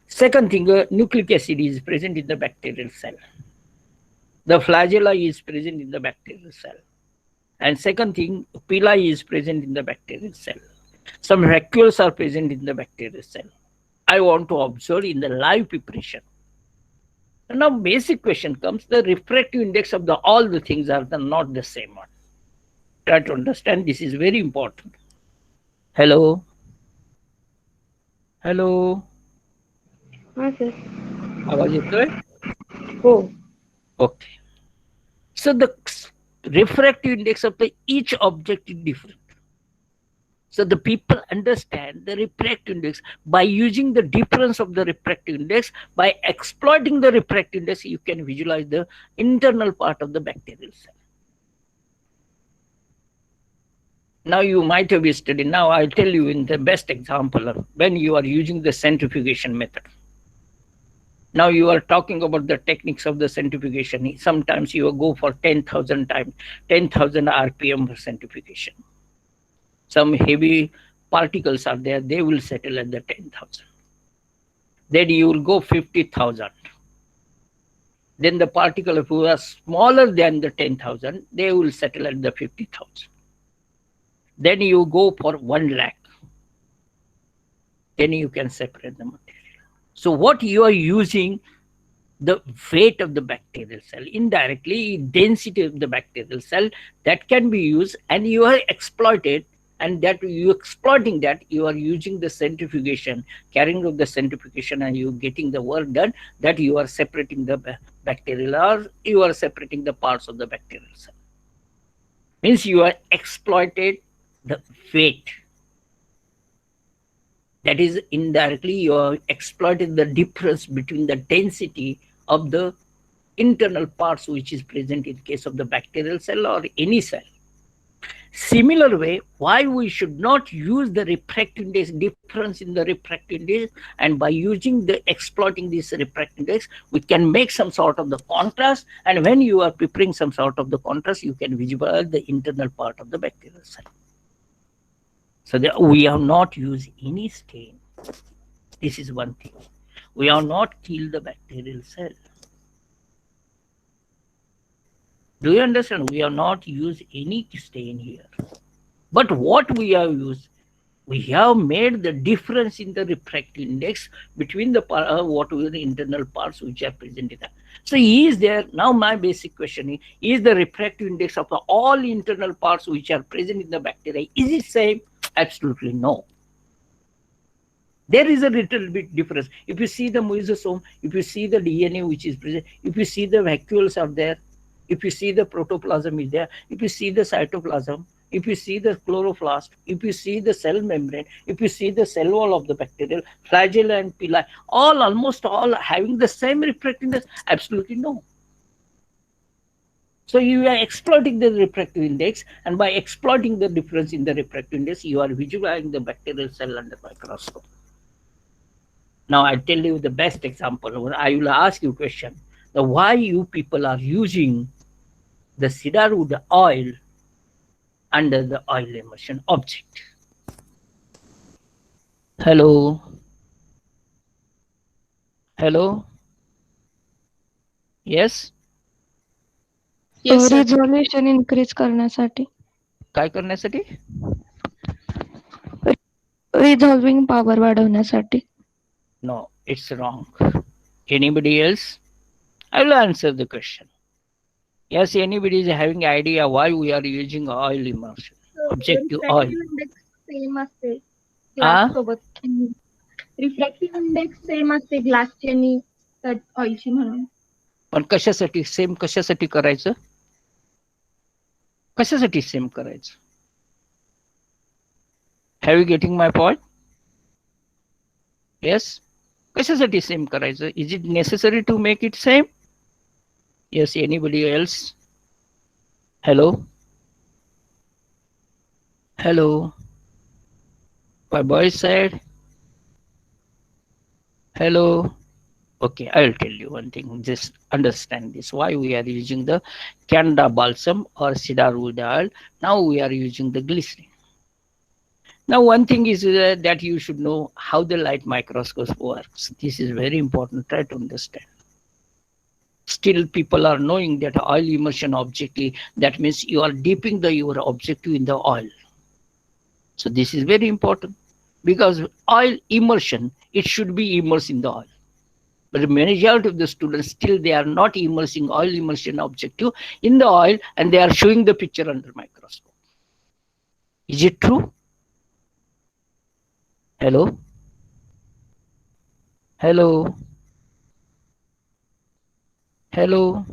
Second thing, nucleic acid is present in the bacterial cell. The flagella is present in the bacterial cell. And second thing, pili is present in the bacterial cell. Some vacuoles are present in the bacterial cell. I want to observe in the live preparation. And now basic question comes, the refractive index of all the things are not the same one. Try to understand, this is very important. Hello? Hello? हा सर. आवाज येतोय? हो. Okay. So the refractive index of each object is different. So the people understand the refractive index by using the difference of the refractive index. By exploiting the refractive index, you can visualize the internal part of the bacterial cell. Now you might have studied. Now I'll tell you in the best example of when you are using the centrifugation method. Now you are talking about the techniques of the centrifugation. Sometimes you will go for 10,000 times, 10,000 RPM for centrifugation. Some heavy particles are there, they will settle at the 10,000. Then you will go 50,000. Then the particle who are smaller than the 10,000, they will settle at the 50,000. Then you go for 1 lakh. Then you can separate the material. So what you are using, the weight of the bacterial cell, indirectly density of the bacterial cell, that can be used, and you are exploited, and that you exploiting that, you are using the centrifugation, carrying out the centrifugation, and you getting the work done, that you are separating the bacterial, or you are separating the parts of the bacterial cell. Means you are exploited the weight. That is, indirectly you are exploiting the difference between the density of the internal parts which is present in case of the bacterial cell or any cell. Similar way, why we should not use the refractive index, difference in the refractive index, and by using the exploiting this refractive index, we can make some sort of the contrast, and when you are preparing some sort of the contrast, you can visualize the internal part of the bacterial cell. So that we have not used any stain. This is one thing. We have not killed the bacterial cell. Do you understand? We have not used any stain here. But what we have used, we have made the difference in the refractive index between the what were the internal parts which are present in that. So is there, now my basic question is the refractive index of all internal parts which are present in the bacteria, is it same? Absolutely no. There is a little bit difference. If you see the mesosome, if you see the DNA which is present, if you see the vacuoles are there, if you see the protoplasm is there, if you see the cytoplasm, if you see the chloroplast, if you see the cell membrane, if you see the cell wall of the bacterial, flagella and pili, all almost all having the same refractiveness? Absolutely no. So you are exploiting the refractive index, and by exploiting the difference in the refractive index, you are visualizing the bacterial cell under microscope. Now I tell you the best example. I will ask you a question. Why you people are using the cedarwood oil under the oil immersion object? Hello? Hello? Yes? Yes, sir. Resolution increase करण्यासाठी, काय करण्यासाठी? रिझॉल्विंग पॉवर वाढवण्यासाठी. No, it's wrong. Anybody else? I will answer the question. Yes, anybody is having idea why we are using oil immersion? Objective oil. Same असते आ? ग्लास सोबत. रिफ्रॅक्टिव्ह इंडेक्स सेम असते ग्लासची आणि ऑइलची म्हणून. पण कशासाठी सेम, कशासाठी करायचं? कशासाठी सेम करायचं? Have you getting my point? Yes. कशासाठी सेम करायचं? Is it necessary to make it same? Yes, anybody else? Hello? Hello? My boy said, hello. Okay, I'll tell you one thing. Just understand this. Why we are using the Canada balsam or cedar wood oil. Now we are using the glycerin. Now, one thing is that you should know how the light microscope works. This is very important. Try to understand. Still, people are knowing that oil immersion objective. That means you are dipping your objective in the oil. So this is very important because oil immersion it should be immersed in the oil. But the majority of the students still they are not immersing oil immersion objective in the oil and they are showing the picture under microscope. Is it true? Hello? Hello? Hello?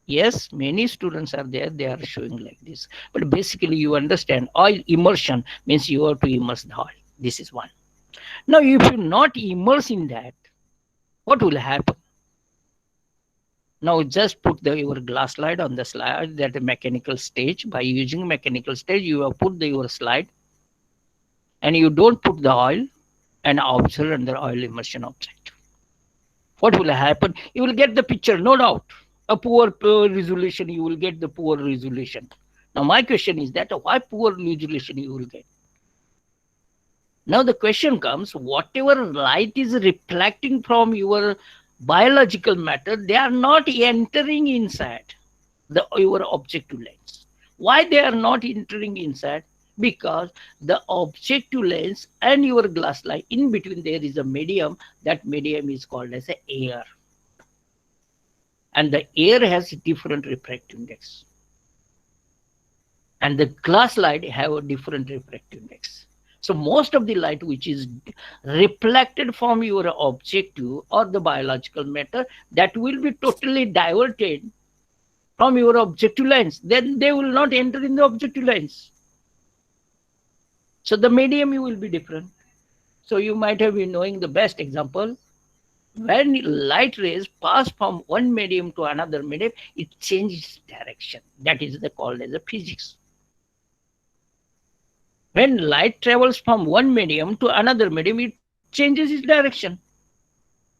Yes, many students are there, they are showing like this. But basically, you understand oil immersion means you have to immerse the oil. This is one. Now, if you not immerse in that, what will happen? Now, just put your glass slide on the slide that mechanical stage. By using mechanical stage, you have put your slide and you don't put the oil and observe under oil immersion object. What will happen? You will get the picture, no doubt. A poor resolution, you will get the poor resolution. Now, my question is that why poor resolution you will get? Now, the question comes whatever light is reflecting from your biological matter, they are not entering inside your objective lens. Why they are not entering inside? Because the objective lens and your glass light in between there is a medium. That medium is called as a air, and the air has different refractive index, and the glass light have a different refractive index. So most of the light which is reflected from your objective or the biological matter that will be totally diverted from your objective lens, then they will not enter in the objective lens. So the medium you will be different. So you might have been knowing the best example. When light rays pass from one medium to another medium, it changes direction. That is called as a physics. When light travels from one medium to another medium, it changes its direction.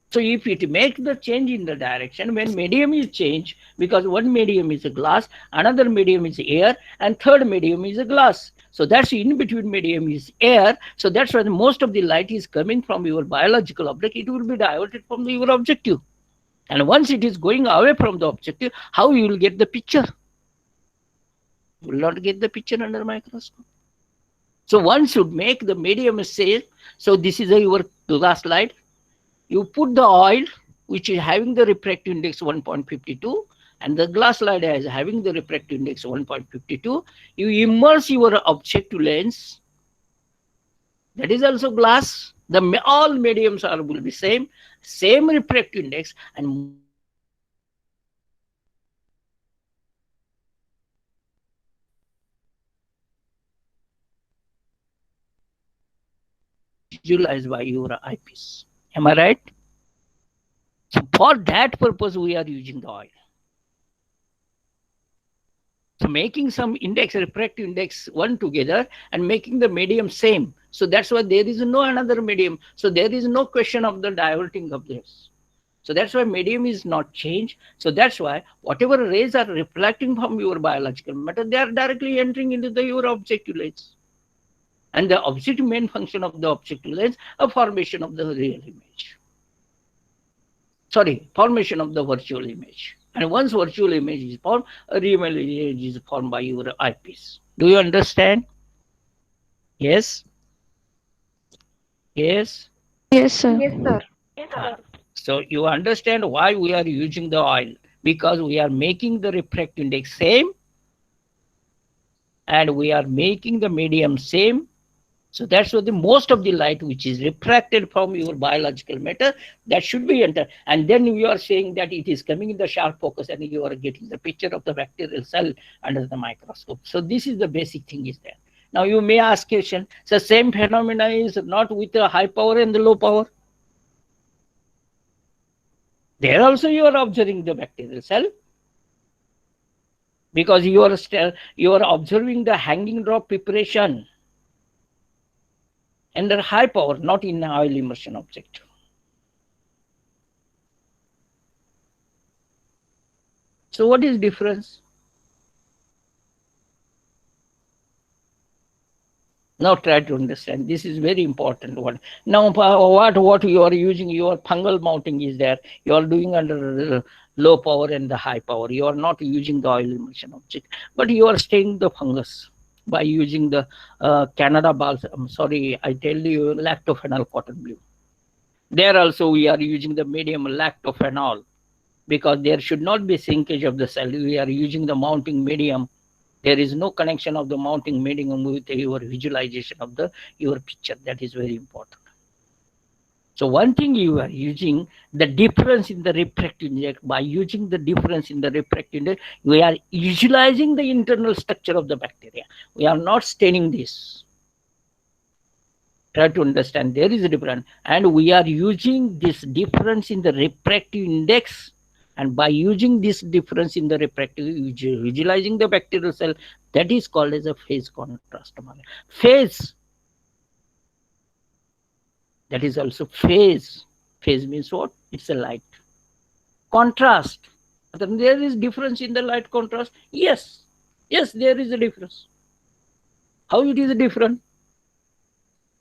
So if it makes the change in the direction, when medium is changed, because one medium is a glass, another medium is air, and third medium is a glass. So that's in between medium is air. So that's why most of the light is coming from your biological object. It will be diverted from your objective. And once it is going away from the objective, how you will get the picture? You will not get the picture under microscope. So one should make the medium safe. So this is your glass light. You put the oil which is having the refractive index 1.52 and the glass slide is having the refractive index 1.52. You immerse your objective lens. That is also glass. All mediums are will be same refractive index, and most of the light which is reflecting from your biological matter that should be enter in the objective lens, and the objective lens should be visualized by your eyepiece. Am I right? So for that purpose, we are using the oil. So making some index, refractive index one together and making the medium same. So that's why there is no another medium. So there is no question of the diverting of this. So that's why medium is not changed. So that's why whatever rays are reflecting from your biological matter, they are directly entering into your objective lens. And the objective main function of the objective lens, a formation of the real image. Sorry, formation of the virtual image. And once virtual image is formed, a real image is formed by your eyepiece. Do you understand? Yes? Yes? Yes, sir. Yes, sir. So you understand why we are using the oil. Because we are making the refractive index same and we are making the medium same. So that's what the most of the light which is refracted from your biological matter that should be entered. And then you are saying that it is coming in the sharp focus and you are getting the picture of the bacterial cell under the microscope. So this is the basic thing is there. Now you may ask question, so same phenomena is not with the high power and the low power. There also you are observing the bacterial cell because you are observing the hanging drop preparation under high power, not in oil immersion object. So what is difference? Now try to understand. This is very important one. Now what you are using, your fungal mounting is there. You are doing under low power and the high power. You are not using the oil emulsion object, but you are staying the fungus by using the Canada balsam. I'm sorry, I tell you lactophenol cotton blue. There also we are using the medium lactophenol because there should not be shrinkage of the cell. We are using the mounting medium. There is no connection of the mounting medium with your visualization of the your picture. That is very important. So one thing you are using the difference in the refractive index. By using the difference in the refractive index, we are visualizing the internal structure of the bacteria. We are not staining this. Try to understand there is a difference, and we are using this difference in the refractive index, and by using this difference in the refractive visualizing the bacterial cell, that is called as a phase contrast. Phase, that is also phase. Phase means what? It's a light. Contrast, there is difference in the light contrast. Yes, yes, there is a difference. How it is different?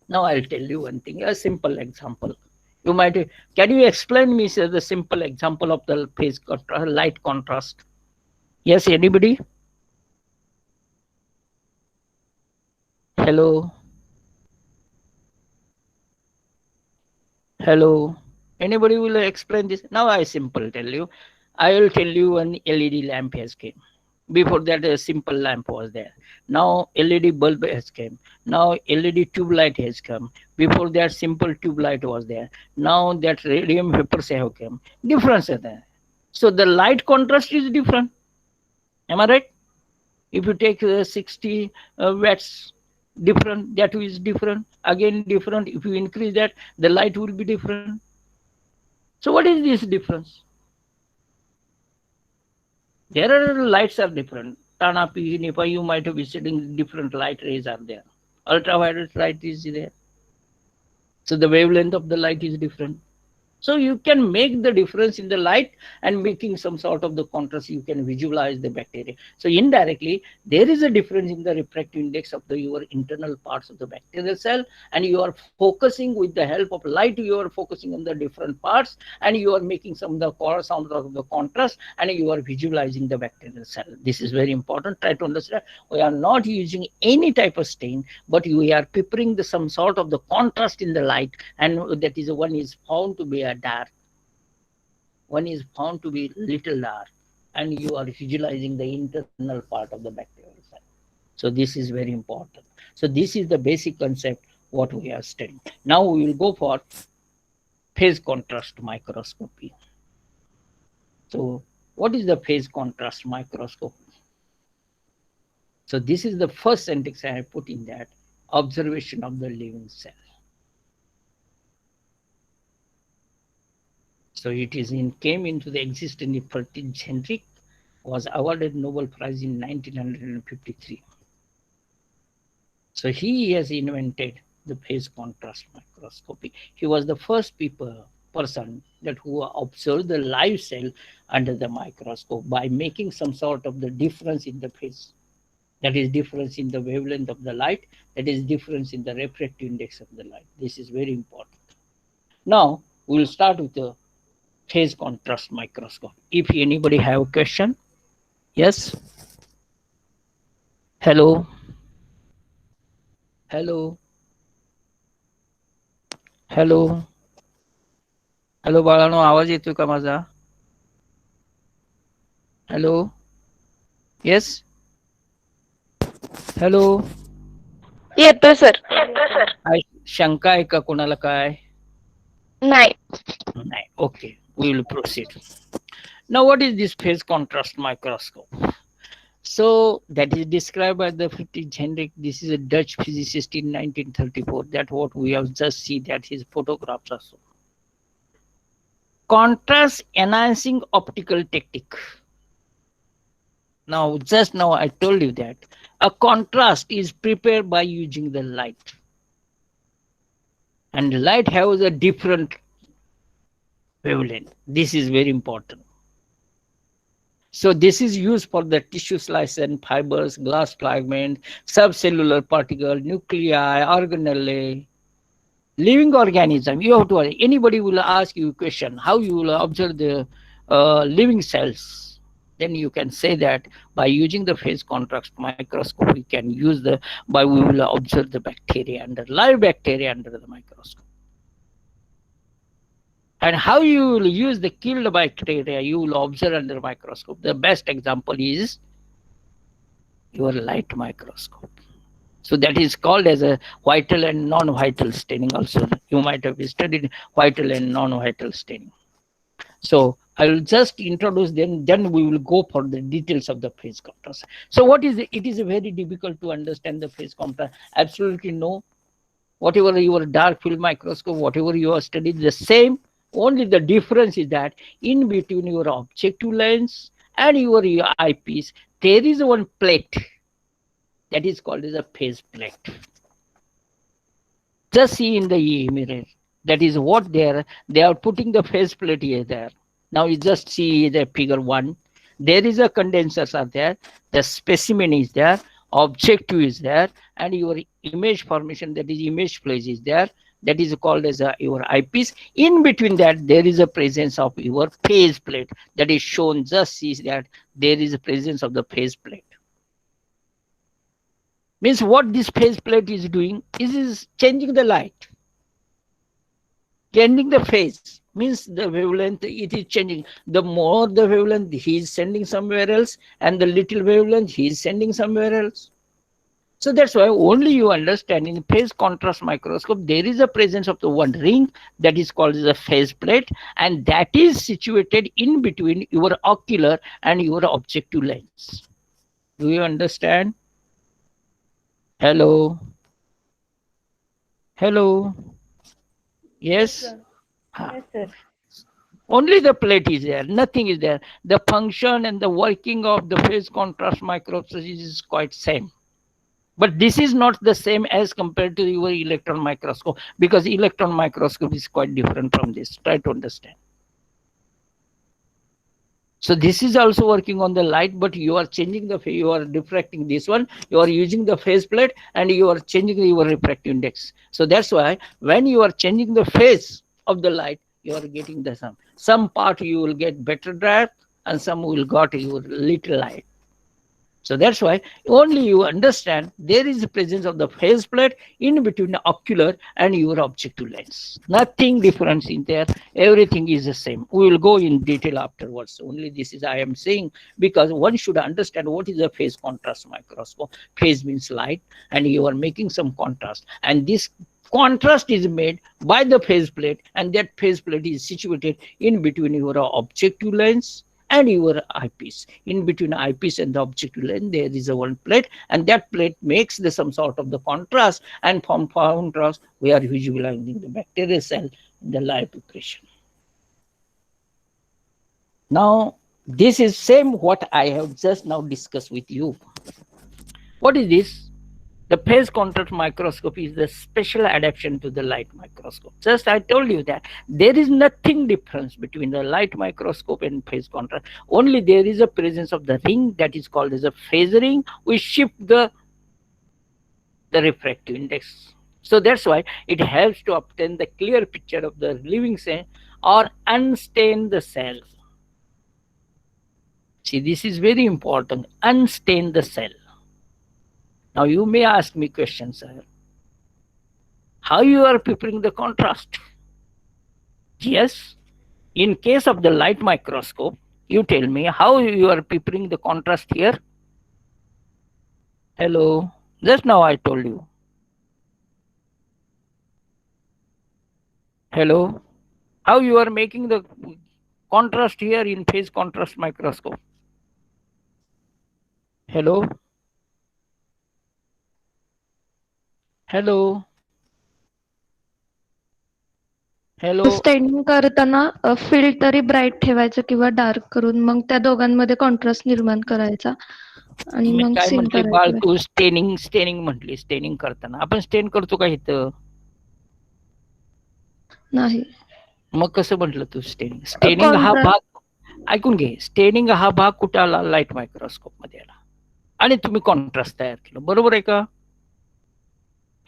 Now I'll tell you one thing, a simple example. You might, can you explain me the simple example of the phase contrast, light contrast? Yes, anybody? Hello? Hello? Anybody will explain this? Now I simple tell you. I will tell you an LED lamp has came. Before that, a simple lamp was there. Now LED bulb has come. Now LED tube light has come. Before that, simple tube light was there. Now that radium vapors have come. Difference is there. So the light contrast is different. Am I right? If you take 60 watts, different, that is different. Again different. If you increase that, the light will be different. So what is this difference? There are lights are different. Tana, Nipa, you might have visiting different light rays are there. Ultraviolet light is there. So the wavelength of the light is different. So you can make the difference in the light and making some sort of the contrast, you can visualize the bacteria. So indirectly, there is a difference in the refractive index of the your internal parts of the bacterial cell, and you are focusing with the help of light, you are focusing on the different parts, and you are making some of the sound of the contrast, and you are visualizing the bacterial cell. This is very important. Try to understand. We are not using any type of stain, but we are preparing the some sort of the contrast in the light, and that is one is found to be a dark, one is found to be little dark, and you are visualizing the internal part of the bacterial cell. So this is very important. So this is the basic concept what we are studying. Now we will go for phase contrast microscopy. So what is the phase contrast microscopy? So this is the first sentence I have put in that, observation of the living cell. So it is came into the existence in 13th century, was awarded Nobel Prize in 1953. So he has invented the phase contrast microscopy. He was the first person that who observed the live cell under the microscope by making some sort of the difference in the phase. That is difference in the wavelength of the light. That is difference in the refractive index of the light. This is very important. Now we will start with the phase contrast microscope. If anybody have a question, yes. Hello. Hello. Hello hello बाळानो, आवाज येतोय का माझा? हॅलो, येस, हॅलो, येतोय सर. काय शंका आहे का कोणाला? काय नाही. नाही. Okay, we will proceed. Now what is this phase contrast microscope? So that is described by the Friedrich Henrik. This is a Dutch physicist in 1934. That what we have just seen, that his photographs also. Contrast enhancing optical technique. Now, just now I told you that a contrast is prepared by using the light. And light has a different wavelength. This is very important. So this is used for the tissue slice and fibers, glass fragment, subcellular particle, nuclei, organelle, living organism. You have to, anybody will ask you a question, how you will observe the living cells. Then you can say that by using the phase contrast microscope, we can use the, by we will observe the bacteria under, live bacteria under the microscope. And how you will use the killed bacteria, you will observe under microscope. The best example is your light microscope. So that is called as a vital and non-vital staining also. You might have studied vital and non-vital staining. So I will just introduce them, then we will go for the details of the phase contrast. So what is it? It is very difficult to understand the phase contrast. Absolutely no. Whatever your dark field microscope, whatever you have studied, the same. Only the difference is that in between your objective lens and your eyepiece, there is one plate that is called as a phase plate. Just see in the mirror. That is what they are putting the phase plate here there. Now you just see the figure 1. There is a condensers are there. The specimen is there. Objective is there. And your image formation, that is image place is there. That is called as your eyepiece. In between that, there is a presence of your phase plate. That is shown. Just see that there is a presence of the phase plate. Means what this phase plate is doing is changing the light. Changing the phase means the wavelength, it is changing. The more the wavelength, he is sending somewhere else, and the little wavelength, he is sending somewhere else. So that's why only you understand in phase contrast microscope, there is a presence of the one ring that is called the phase plate, and that is situated in between your ocular and your objective lens. Do you understand? Hello? Hello? Yes? Yes, sir. Only the plate is there, nothing is there. The function and the working of the phase contrast microscope is quite same. But this is not the same as compared to your electron microscope, because electron microscope is quite different from this. Try to understand. So this is also working on the light, but you are changing the, you are diffracting this one, you are using the phase plate, and you are changing your refractive index. So that's why when you are changing the phase of the light, you are getting the some part you will get better draft, and some will got your little light. So that's why only you understand there is a presence of the phase plate in between the ocular and your objective lens. Nothing difference in there. Everything is the same. We will go in detail afterwards. Only this is I am saying, because one should understand what is a phase contrast microscope. Phase means light, and you are making some contrast. And this contrast is made by the phase plate, and that phase plate is situated in between your objective lens and your eyepiece. In between eyepiece and the objective lens, there is a one plate, and that plate makes the some sort of the contrast, and from contrast we are visualizing the bacterial cell in the live preparation. Now this is same what I have just now discussed with you. What is this? The phase contrast microscope is the special adaptation to the light microscope. Just I told you that there is nothing difference between the light microscope and phase contrast. Only there is a presence of the ring that is called as a phase ring. We shift the refractive index. So that's why it helps to obtain the clear picture of the living cell or unstain the cell. See, this is very important. Unstain the cell. Now you may ask me questions, sir. How you are preparing the contrast? Yes, in case of the light microscope, you tell me how you are preparing the contrast here. Hello, just now I told you. Hello, how you are making the contrast here in phase contrast microscope? Hello. Hello. Hello. Staining करताना फील्ड तरी ब्राईट ठेवायचं किंवा डार्क करून मग त्या दोघांमध्ये कॉन्ट्रास्ट निर्माण करायचा आणि मी मग काय सीन म्हटली बाळ, करायचं. तू स्टेनिंग म्हटली. स्टेनिंग करताना आपण स्टेन करतो का इथं? नाही, मग कसं म्हटलं तू स्टेनिंग? स्टेनिंग हा भाग ऐकून घे, स्टेनिंग हा भाग कुठे आला? लाईट मायक्रोस्कोप मध्ये आला आणि तुम्ही कॉन्ट्रास्ट तयार केलं, बरोबर आहे का?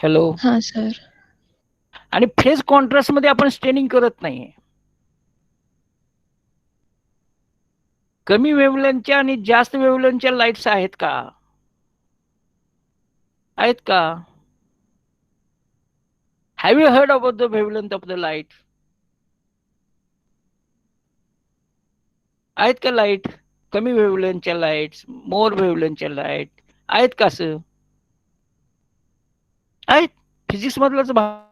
हॅलो. हा सर. आणि फेज कॉन्ट्रास्ट मध्ये आपण स्टेनिंग करत नाहीये. कमी वेव्हलेंथच्या आणि जास्त वेव्हलेंथच्या लाईट्स आहेत का? आहेत का? Have you heard about the wavelength of the light? आहेत का लाईट? कमी वेव्हलेंथच्या लाईट्स, मोर वेव्हलेंथच्या लाईट आहेत का? असं आहेत. फिजिक्स मधलाच भाग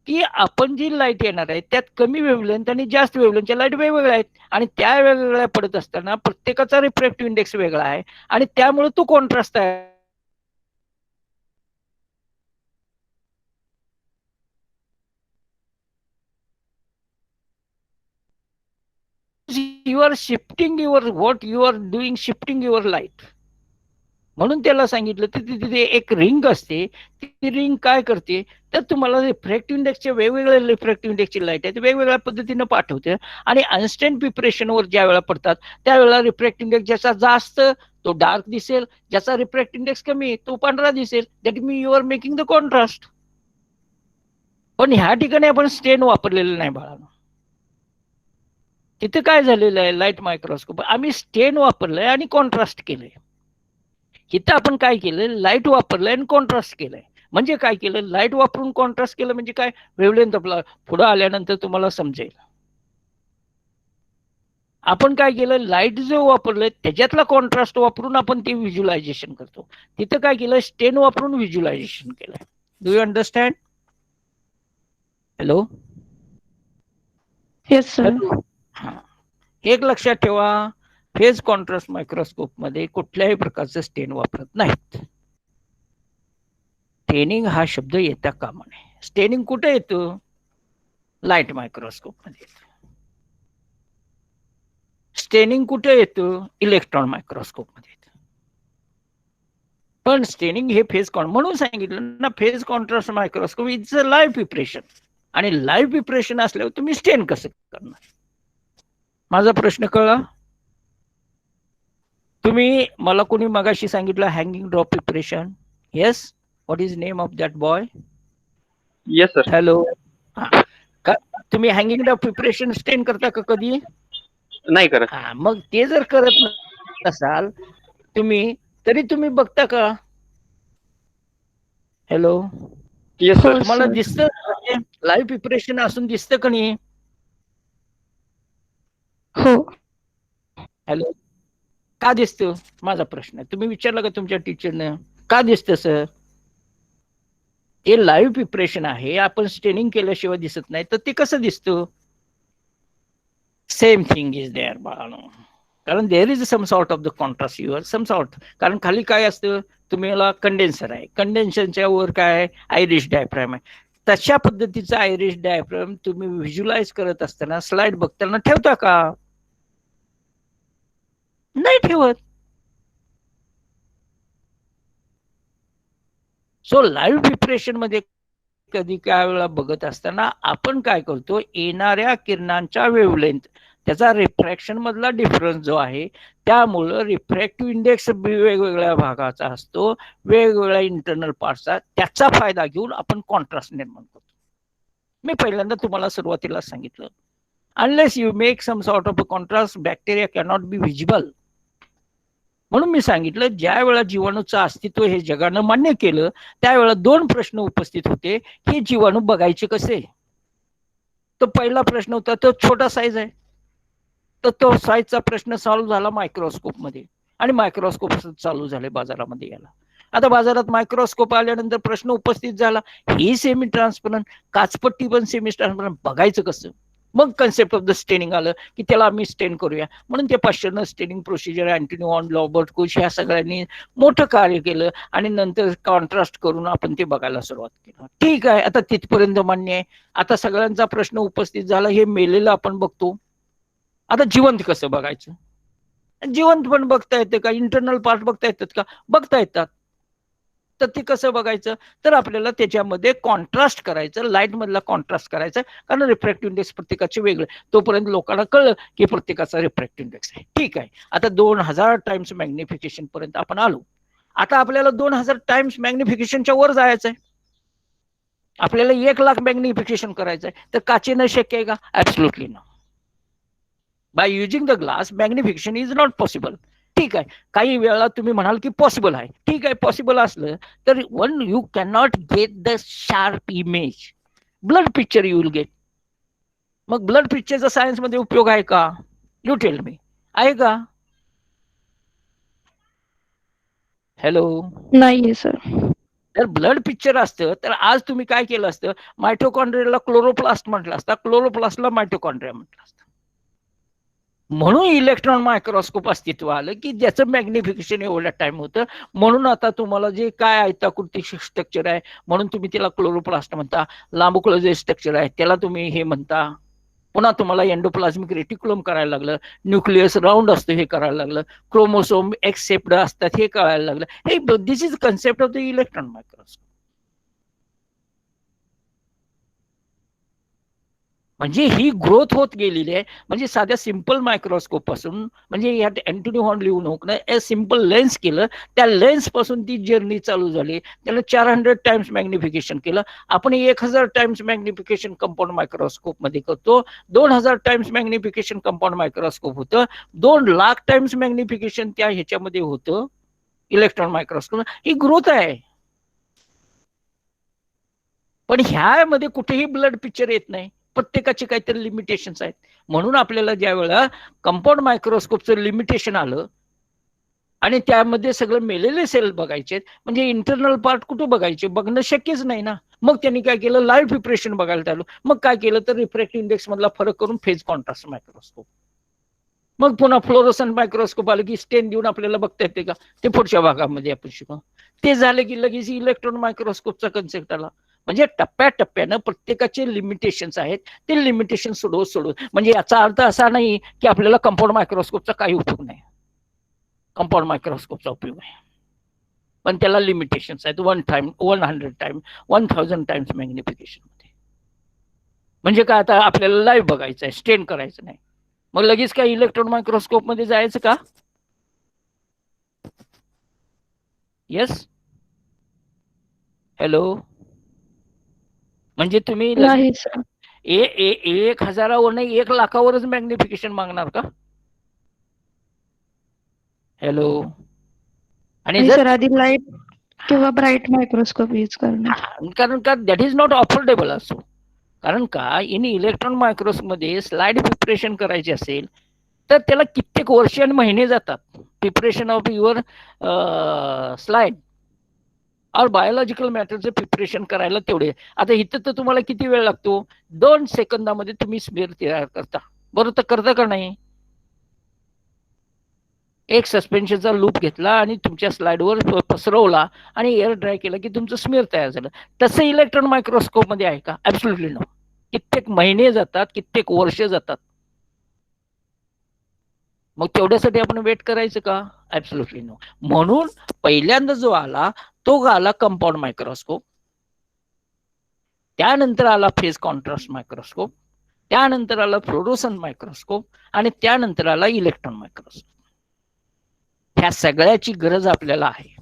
की आपण जी लाईट येणार आहे त्यात कमी वेव्हलेंथ आणि जास्त वेव्हलेंथच्या लाईट वेगवेगळ्या आहेत आणि त्या वेगवेगळ्या पडत असताना प्रत्येकाचा रिफ्रॅक्टिव्ह इंडेक्स वेगळा आहे आणि त्यामुळे तो कॉन्ट्रास्ट आहे. You are shifting your what you are doing, shifting your light. म्हणून त्याला सांगितलं तिथे एक रिंग असते, ती रिंग काय करते तर तुम्हाला रिफ्रॅक्टिव्ह इंडेक्सचे वेगवेगळ्या रिफ्रॅक्टिव्ह इंडेक्सची लाईट आहे वेगवेगळ्या पद्धतीने पाठवते आणि अनस्टँड प्रिपरेशनवर ज्या वेळेला पडतात त्यावेळेला रिफ्रॅक्टिव्ह इंडेक्स ज्याचा जास्त तो डार्क दिसेल, ज्याचा रिफ्रॅक्टिव्ह इंडेक्स कमी तो पांढरा दिसेल. दॅट मी you are making the contrast. पण ह्या ठिकाणी आपण स्टेन वापरलेलं नाही बाळांनो. तिथे काय झालेलं आहे, लाईट मायक्रोस्कोप आम्ही स्टेन वापरलंय आणि कॉन्ट्रास्ट केलंय. इथं आपण काय केलं, लाईट वापरलंय आणि कॉन्ट्रास्ट केलंय. म्हणजे काय केलं, लाईट वापरून कॉन्ट्रास्ट केलं म्हणजे काय, वेव्हलेंथ आपला पुढे आल्यानंतर तुम्हाला समजेल. आपण काय केलं, लाईट जो वापरलंय त्याच्यातला कॉन्ट्रास्ट वापरून आपण ते व्हिज्युअलायझेशन करतो. तिथं काय केलं, स्टेन वापरून व्हिज्युअलायझेशन केलं. Do you understand? Hello. Yes sir. हा, एक लक्षात ठेवा, फेज कॉन्ट्रास्ट मायक्रोस्कोप मध्ये कुठल्याही प्रकारचं स्टेन वापरत नाहीत. स्टेनिंग हा शब्द येता कामा नये. स्टेनिंग कुठे येतं, लाईट मायक्रोस्कोप मध्ये येतं. स्टेनिंग कुठे येतं, इलेक्ट्रॉन मायक्रोस्कोप मध्ये येतं. पण स्टेनिंग हे फेज म्हणून सांगितलं ना, phase contrast microscope is a live preparation. आणि लाईव्ह प्रिपरेशन असल्यावर तुम्ही स्टेन कसं करणार? माझा प्रश्न कळला? तुम्ही मला कोणी मगाशी सांगितलं hanging drop preparation. Yes, what is name of that boy? Yes sir. Hello. तुम्ही हँगिंग ड्रॉप प्रिपरेशन स्टेन करता का कधी? नाही करत. हा, मग ते जर करत नसाल तुम्ही तरी तुम्ही बघता का? हॅलो. Yes sir. तुम्हाला दिसतं लाईव्ह प्रिपरेशन असून दिसतं का नाही? हो. हॅलो. का दिसतं? माझा प्रश्न आहे. तुम्ही विचारलं का तुमच्या टीचरनं का दिसतं सर? हे लाईव्ह प्रिपरेशन आहे, आपण स्टेनिंग केल्याशिवाय दिसत नाही, तर ते कसं दिसतं? सेम थिंग इज देअर बाळानो. कारण there is some sort of the contrast your some sort. कारण खाली काय असतं, तुम्हाला कंडेन्सर आहे, कंडेन्सरच्या वर काय आयरिश डायफ्रॅम आहे. तशा पद्धतीचा आयरिश डायफ्रॅम तुम्ही व्हिज्युअलाइज करत असताना स्लाइड बघताना ठेवता का? नाही ठेवत. सो लाईव्ह प्रिपरेशन मध्ये कधी काय वेळा बघत असताना आपण काय करतो, येणाऱ्या किरणांच्या वेव्हलेंथ त्याचा रिफ्रॅक्शन मधला डिफरन्स जो आहे त्यामुळं रिफ्रॅक्टिव्ह इंडेक्स वेगवेगळ्या भागाचा असतो, वेगवेगळ्या इंटरनल पार्टचा, त्याचा फायदा घेऊन आपण कॉन्ट्रास्ट निर्माण करतो. मी पहिल्यांदा तुम्हाला सुरुवातीला सांगितलं, unless you make some sort of a contrast bacteria cannot be visible. म्हणून मी सांगितलं, ज्या वेळा जीवाणूचं अस्तित्व हे जगानं मान्य केलं त्यावेळेला दोन प्रश्न उपस्थित होते की जीवाणू बघायचे कसे. तो पहिला प्रश्न होता, तो छोटा साईज आहे, तर तो साईजचा प्रश्न सॉल्व्ह झाला मायक्रोस्कोप मध्ये आणि मायक्रोस्कोप चालू झाले बाजारामध्ये यायला. आता बाजारात मायक्रोस्कोप आल्यानंतर प्रश्न उपस्थित झाला, ही सेमी ट्रान्सपरंट, काचपट्टी पण सेमी ट्रान्सपरंट, बघायचं कसं? मग कन्सेप्ट ऑफ द स्टेनिंग आलं की त्याला आम्ही स्टेन करूया. म्हणून ते पाश्चरनं स्टेनिंग प्रोसिजर, अँटोनी रॉबर्ट कुश ह्या सगळ्यांनी मोठं कार्य केलं आणि नंतर कॉन्ट्रास्ट करून आपण ते बघायला सुरुवात केली. ठीक आहे, आता तिथपर्यंत मान्य आहे. आता सगळ्यांचा प्रश्न उपस्थित झाला, हे मेलेलं आपण बघतो, आता जिवंत कसं बघायचं? जिवंत पण बघता येतं का? इंटरनल पार्ट बघता येतात का? बघता येतात. तर ते कसं बघायचं, तर आपल्याला त्याच्यामध्ये कॉन्ट्रास्ट करायचं, लाईट मधला कॉन्ट्रास्ट करायचं, कारण रिफ्रॅक्टिव्ह इंडेक्स प्रत्येकाचे वेगळे. तोपर्यंत लोकांना कळलं की प्रत्येकाचा रिफ्रॅक्टिव्ह इंडेक्स आहे. ठीक आहे, आता 2000 टाइम्स मॅग्निफिकेशन पर्यंत आपण आलो. आता आपल्याला 2000 टाइम्स मॅग्निफिकेशनच्या वर जायचं आहे. आपल्याला 1,00,000 मॅग्निफिकेशन करायचं आहे, तर काचेनं शक्य आहे का? Absolutely no. By using the glass magnification is not possible. ठीक आहे, काही वेळा तुम्ही म्हणाल की पॉसिबल आहे. ठीक आहे, पॉसिबल असलं तर one you can not get the sharp image, blood picture you will get. मग ब्लड पिक्चरचा सायन्स मध्ये उपयोग आहे का? यू टेल मी, आहे का? हॅलो, नाहीये सर. तर ब्लड पिक्चर असतं तर आज तुम्ही काय केलं असतं, मायटोकॉन्ड्रियाला क्लोरोप्लास्ट म्हटलं असतं, क्लोरोप्लास्टला मायटोकॉन्ड्रिया म्हटलं असतं. म्हणून इलेक्ट्रॉन मायक्रोस्कोप अस्तित्व आलं की ज्याचं मॅग्निफिकेशन एवढ्या टाइम होतं. म्हणून आता तुम्हाला जे काय आयताकृती स्ट्रक्चर आहे म्हणून तुम्ही त्याला क्लोरोप्लास्ट म्हणता, लांबुकळ जे स्ट्रक्चर आहे त्याला तुम्ही हे म्हणता. पुन्हा तुम्हाला एंडोप्लाझ्मिक रेटिक्युलम करायला लागलं, न्यूक्लियस राऊंड असतं हे करायला लागलं, क्रोमोसोम एक्सेप्ट असतात हे कळायला लागलं. हे this is concept of the electron microscope. म्हणजे ही ग्रोथ होत गेलेली आहे. म्हणजे साध्या सिंपल मायक्रोस्कोप पासून, म्हणजे यात अँटोनी हॉर्न लिहू नको, सिंपल लेन्स केलं, त्या लेन्स पासून ती जर्नी चालू झाली. त्याला 400 टाइम्स मॅग्निफिकेशन केलं. आपण 1000 टाइम्स मॅग्निफिकेशन कंपाऊंड मायक्रोस्कोप मध्ये करतो. 2000 टाइम्स मॅग्निफिकेशन कंपाऊंड मायक्रोस्कोप होतं. 2,00,000 टाइम्स मॅग्निफिकेशन त्या ह्याच्यामध्ये होतं इलेक्ट्रॉन मायक्रोस्कोप. ही ग्रोथ आहे. पण ह्यामध्ये कुठेही ब्लड पिक्चर येत नाही. प्रत्येकाचे काहीतरी लिमिटेशन्स आहेत. म्हणून आपल्याला ज्या वेळा कंपाऊंड मायक्रोस्कोपचं लिमिटेशन आलं आणि त्यामध्ये सगळं मेलेले सेल बघायचे, म्हणजे इंटरनल पार्ट कुठे बघायचे, बघणं शक्यच नाही ना. मग त्यांनी काय केलं, लाईव्ह प्रिपरेशन बघायला चालू. मग काय केलं तर रिफ्रॅक्टिव्ह इंडेक्स मधला फरक करून फेज कॉन्ट्रास्ट मायक्रोस्कोप. मग पुन्हा फ्लोरोसंट मायक्रोस्कोप आलं की स्टेन देऊन आपल्याला बघता येते का, ते पुढच्या भागामध्ये आपण शिकू. ते झालं की लगेच इलेक्ट्रॉन मायक्रोस्कोपचा कन्सेप्ट आला. म्हणजे टप्प्याटप्प्यानं प्रत्येकाचे लिमिटेशन्स आहेत, ते लिमिटेशन सोडवत. म्हणजे याचा अर्थ असा नाही की आपल्याला कंपाऊंड मायक्रोस्कोपचा काही उपयोग नाही. कंपाऊंड मायक्रोस्कोपचा उपयोग आहे, पण त्याला लिमिटेशन्स आहेत. 100 टाइम 1000 टाइम्स मॅग्निफिकेशन मध्ये. म्हणजे काय, आता आपल्याला लाईव्ह बघायचं आहे, स्टेन करायचं नाही. मग लगेच काय इलेक्ट्रॉन मायक्रोस्कोप मध्ये जायचं का? Yes, hello. म्हणजे तुम्ही नाही सर. 1000वर नाही 1,00,000वरच मॅग्निफिकेशन मागणार का? हॅलो. आणि नाही जर सर, आधी लाईट किंवा ब्राईट मायक्रोस्कोप यूज करणार. कारण का दॅट इज नॉट अफोर्डेबल असो. कारण का इन इलेक्ट्रॉन मायक्रोस्कोप मध्ये स्लाइड प्रिपरेशन करायची असेल तर त्याला कित्येक वर्ष आणि महिने जातात. प्रिपरेशन ऑफ युअर स्लाइड और बायोलॉजिकल मॅटरचं प्रिपरेशन करायला तेवढे. आता इथं तर तुम्हाला किती वेळ लागतो, 2 सेकंदामध्ये तुम्ही स्मेअर तयार करता. बरोबर तर करता का नाही? एक सस्पेन्शनचा लूप घेतला आणि तुमच्या स्लाइडवर पसरवला आणि एअर ड्राय केलं की तुमचं स्मेअर तयार झालं. तसं इलेक्ट्रॉन मायक्रोस्कोप मध्ये आहे का? Absolutely no. कित्येक महिने जातात, कित्येक वर्ष जातात. मग तेवढ्यासाठी आपण वेट करायचं का? Absolutely no. म्हणून पहिल्यांदा जो आला तो आला कंपाऊंड मायक्रोस्कोप, त्यानंतर आला फेज कॉन्ट्रास्ट मायक्रोस्कोप, त्यानंतर आला फ्लोरोसंट मायक्रोस्कोप आणि त्यानंतर आला इलेक्ट्रॉन मायक्रोस्कोप. ह्या सगळ्याची गरज आपल्याला आहे.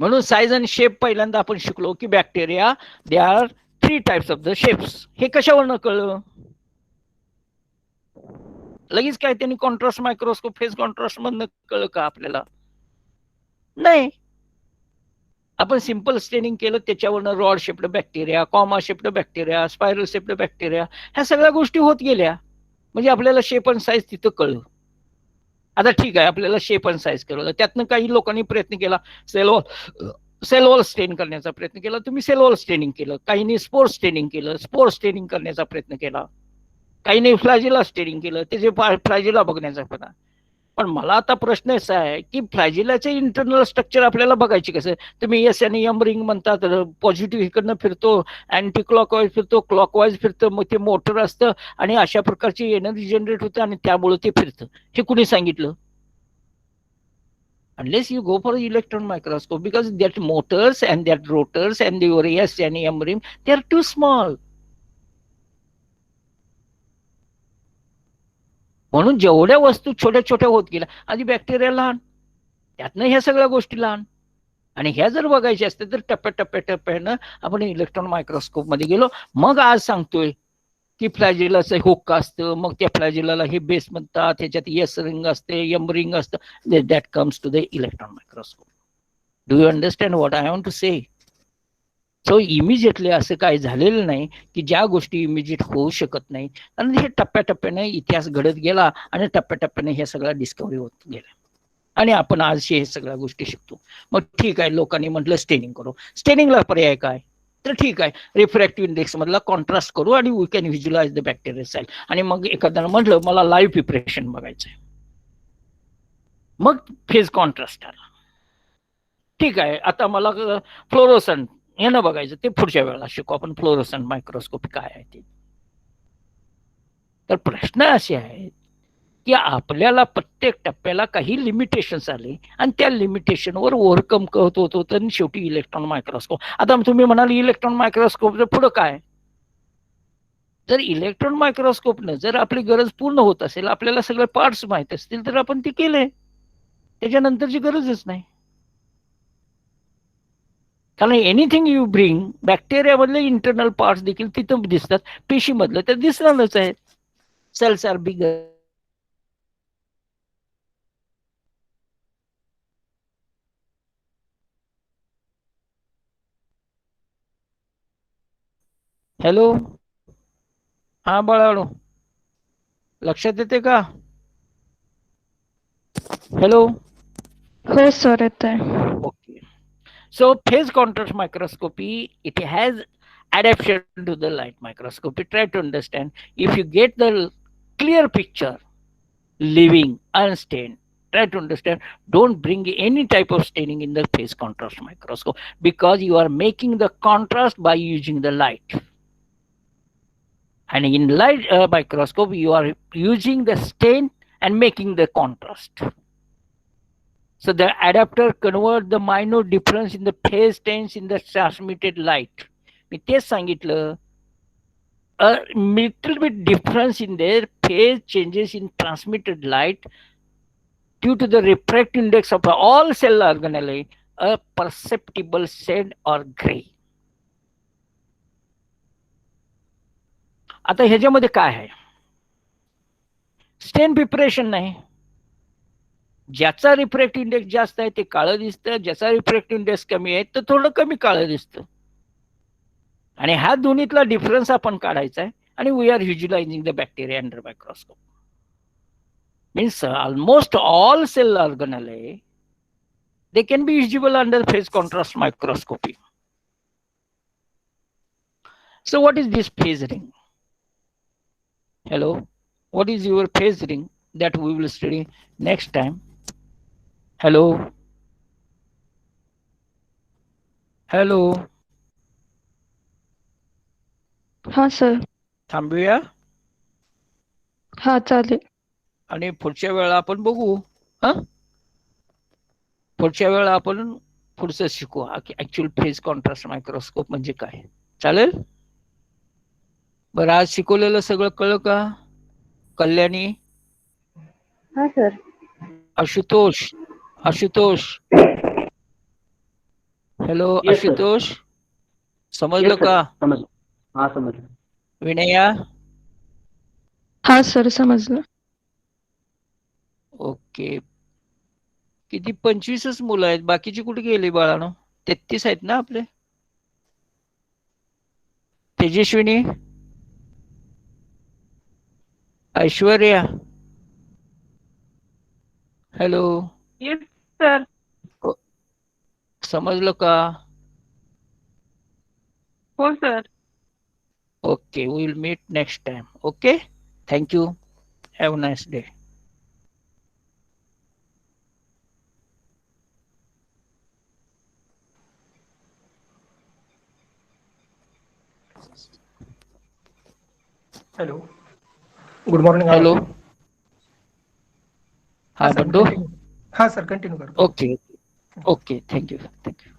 म्हणून साईज आणि शेप पहिल्यांदा आपण शिकलो की bacteria they are 3 types of the shapes. हे कशावरनं कळलं? लगेच काय त्यांनी कॉन्ट्रास्ट मायक्रोस्कोप फेज कॉन्ट्रास्ट मधनं कळलं का आपल्याला? नाही. आपण सिंपल स्टेनिंग केलं, त्याच्यावरनं rod shaped bacteria, comma shaped bacteria, spiral shaped bacteria, ह्या सगळ्या गोष्टी होत गेल्या. म्हणजे आपल्याला शेप आणि साईज तिथं कळलं. आता ठीक आहे, आपल्याला शेप आणि साईज कळलं. त्यातनं काही लोकांनी प्रयत्न केला सेलवॉल स्टेन करण्याचा प्रयत्न केला. तुम्ही सेलवॉल स्टेनिंग केलं. काहींनी स्पोर स्टेनिंग केलं, स्पोर स्टेनिंग करण्याचा प्रयत्न केला. काहींनी फ्लॅजिला स्टेनिंग केलं, त्याचे फ्लॅजिला बघण्याचा प्रयत्न. पण मला आता प्रश्न असा आहे की फ्लॅजिलाचे इंटरनल स्ट्रक्चर आपल्याला बघायचे कसं? तुम्ही एस आणि एम रिंग म्हणतात, पॉझिटिव्ह इकडनं फिरतो, अँटी क्लॉकवाईज फिरतो, क्लॉकवाईज फिरतं, मग ते मोटर असतं आणि अशा प्रकारची एनर्जी जनरेट होतं आणि त्यामुळे ते फिरतं. हे कुणी सांगितलं? unless you go for electron microscope, because that motors and that rotors and your S and M rim, they are too small. म्हणून जेवढ्या वस्तू छोट्या छोट्या होत गेल्या, आधी बॅक्टेरिया लहान, त्यातनं ह्या सगळ्या गोष्टी लहान, आणि ह्या जर बघायच्या असते तर टप्प्याटप्प्यानं आपण इलेक्ट्रॉन मायक्रोस्कोप मध्ये गेलो. मग आज सांगतोय की फ्लॅजिलाचं हुक असतं, मग त्या फ्लॅजिलाला हे बेस म्हणतात, त्याच्यात एस रिंग असते, एम रिंग असतं. That comes to the electron microscope. Do you understand what I want to say? So immediately असं काही झालेलं नाही की ज्या गोष्टी इमिजिएट होऊ शकत नाही, कारण हे टप्प्याटप्प्याने इतिहास घडत गेला आणि टप्प्याटप्प्याने हे सगळ्या डिस्कवरी होत गेल्या, आणि आपण आज हे सगळ्या गोष्टी शिकतो. मग ठीक आहे, लोकांनी म्हटलं स्टेनिंग करू. स्टेनिंगला पर्याय काय? तर ठीक आहे, रिफ्रॅक्टिव्ह इंडेक्स मधला कॉन्ट्रास्ट करू आणि we can visualise the bacterial cell. आणि मग एखाद्यानं म्हटलं मला लाईव्ह प्रिपरेशन बघायचंय, मग फेज कॉन्ट्रास्ट आला. ठीक आहे, आता मला फ्लोरोसन यानं बघायचं, ते पुढच्या वेळेला शिकू आपण, फ्लोरोसन मायक्रोस्कोपी काय आहे ते. तर प्रश्न असे आहेत की आपल्याला प्रत्येक टप्प्याला काही लिमिटेशन्स आले आणि त्या लिमिटेशनवर ओव्हरकम करत होत होतं, आणि शेवटी इलेक्ट्रॉन मायक्रोस्कोप. आता तुम्ही म्हणाल इलेक्ट्रॉन मायक्रोस्कोपचं पुढं काय? जर इलेक्ट्रॉन मायक्रोस्कोपनं जर आपली गरज पूर्ण होत असेल, आपल्याला सगळे पार्ट्स माहित असतील, तर आपण ते केले, त्याच्यानंतरची गरजच नाही. कारण एनिथिंग यू ब्रिंग, बॅक्टेरियामधले इंटरनल पार्ट्स देखील तिथं दिसतात, पेशीमधलं तर दिसणारच आहेत. Cells are bigger. हॅलो, हा बाळानो, लक्षात येते का? हॅलो. हो सर, येत आहे. Okay. So phase contrast microscopy, it has adaptation to the light microscopy. Try to understand. If you get the clear picture, living, unstained, try to understand. Don't bring any type of staining in the phase contrast microscope, because you are making the contrast by using the light. And in light microscope, you are using the stain and making the contrast. So the adapter convert the minor difference in the phase stains in the transmitted light. मी तेच सांगितलं, a little bit difference in their phase changes in transmitted light due to the refractive index of all cell organelle, a perceptible shade or gray. आता ह्याच्यामध्ये काय आहे? स्टेन प्रिपरेशन नाही. ज्याचा रिफ्रॅक्टिव्ह इंडेक्स जास्त आहे ते काळं दिसतं, ज्याचा रिफ्रॅक्टिव्ह इंडेक्स कमी आहे तर थोडं कमी काळं दिसतं, आणि ह्या दोन्हीतला डिफरन्स आपण काढायचा आहे. आणि we are visualizing the bacteria under microscope. Means almost all cell organelle they can be visible under phase contrast microscopy. So what is this phase ring? Hello, what is your phase ring that we will study next time? Hello. Hello. हा सर. थांबूया. हा चालेल. आणि पुढच्या वेळा आपण बघू. हा, पुढच्या वेळा आपण पुढचं शिकू ऍक्च्युअल फेज कॉन्ट्रास्ट मायक्रोस्कोप म्हणजे काय. चालेल. बरं, आज शिकवलेलं सगळं कळलं का? कल्याणी. हा सर. आशुतोष. आशुतोष. हॅलो आशुतोष, समजलं का? समजलं. हा समजलं. विनया. हा सर, समजलं. ओके. किती 25च मुलं आहेत, बाकीची कुठे गेली बाळानो? 33 आहेत ना आपले. Tejaswini. Aishwarya. Hello. Yes sir. समजलं का? हो sir. Okay, we will meet next time. Okay, thank you. Have a nice day. Hello, good morning. Hello. हा सर, बंडू. हा सर कंटिन्यू करतो. Okay okay thank you thank you.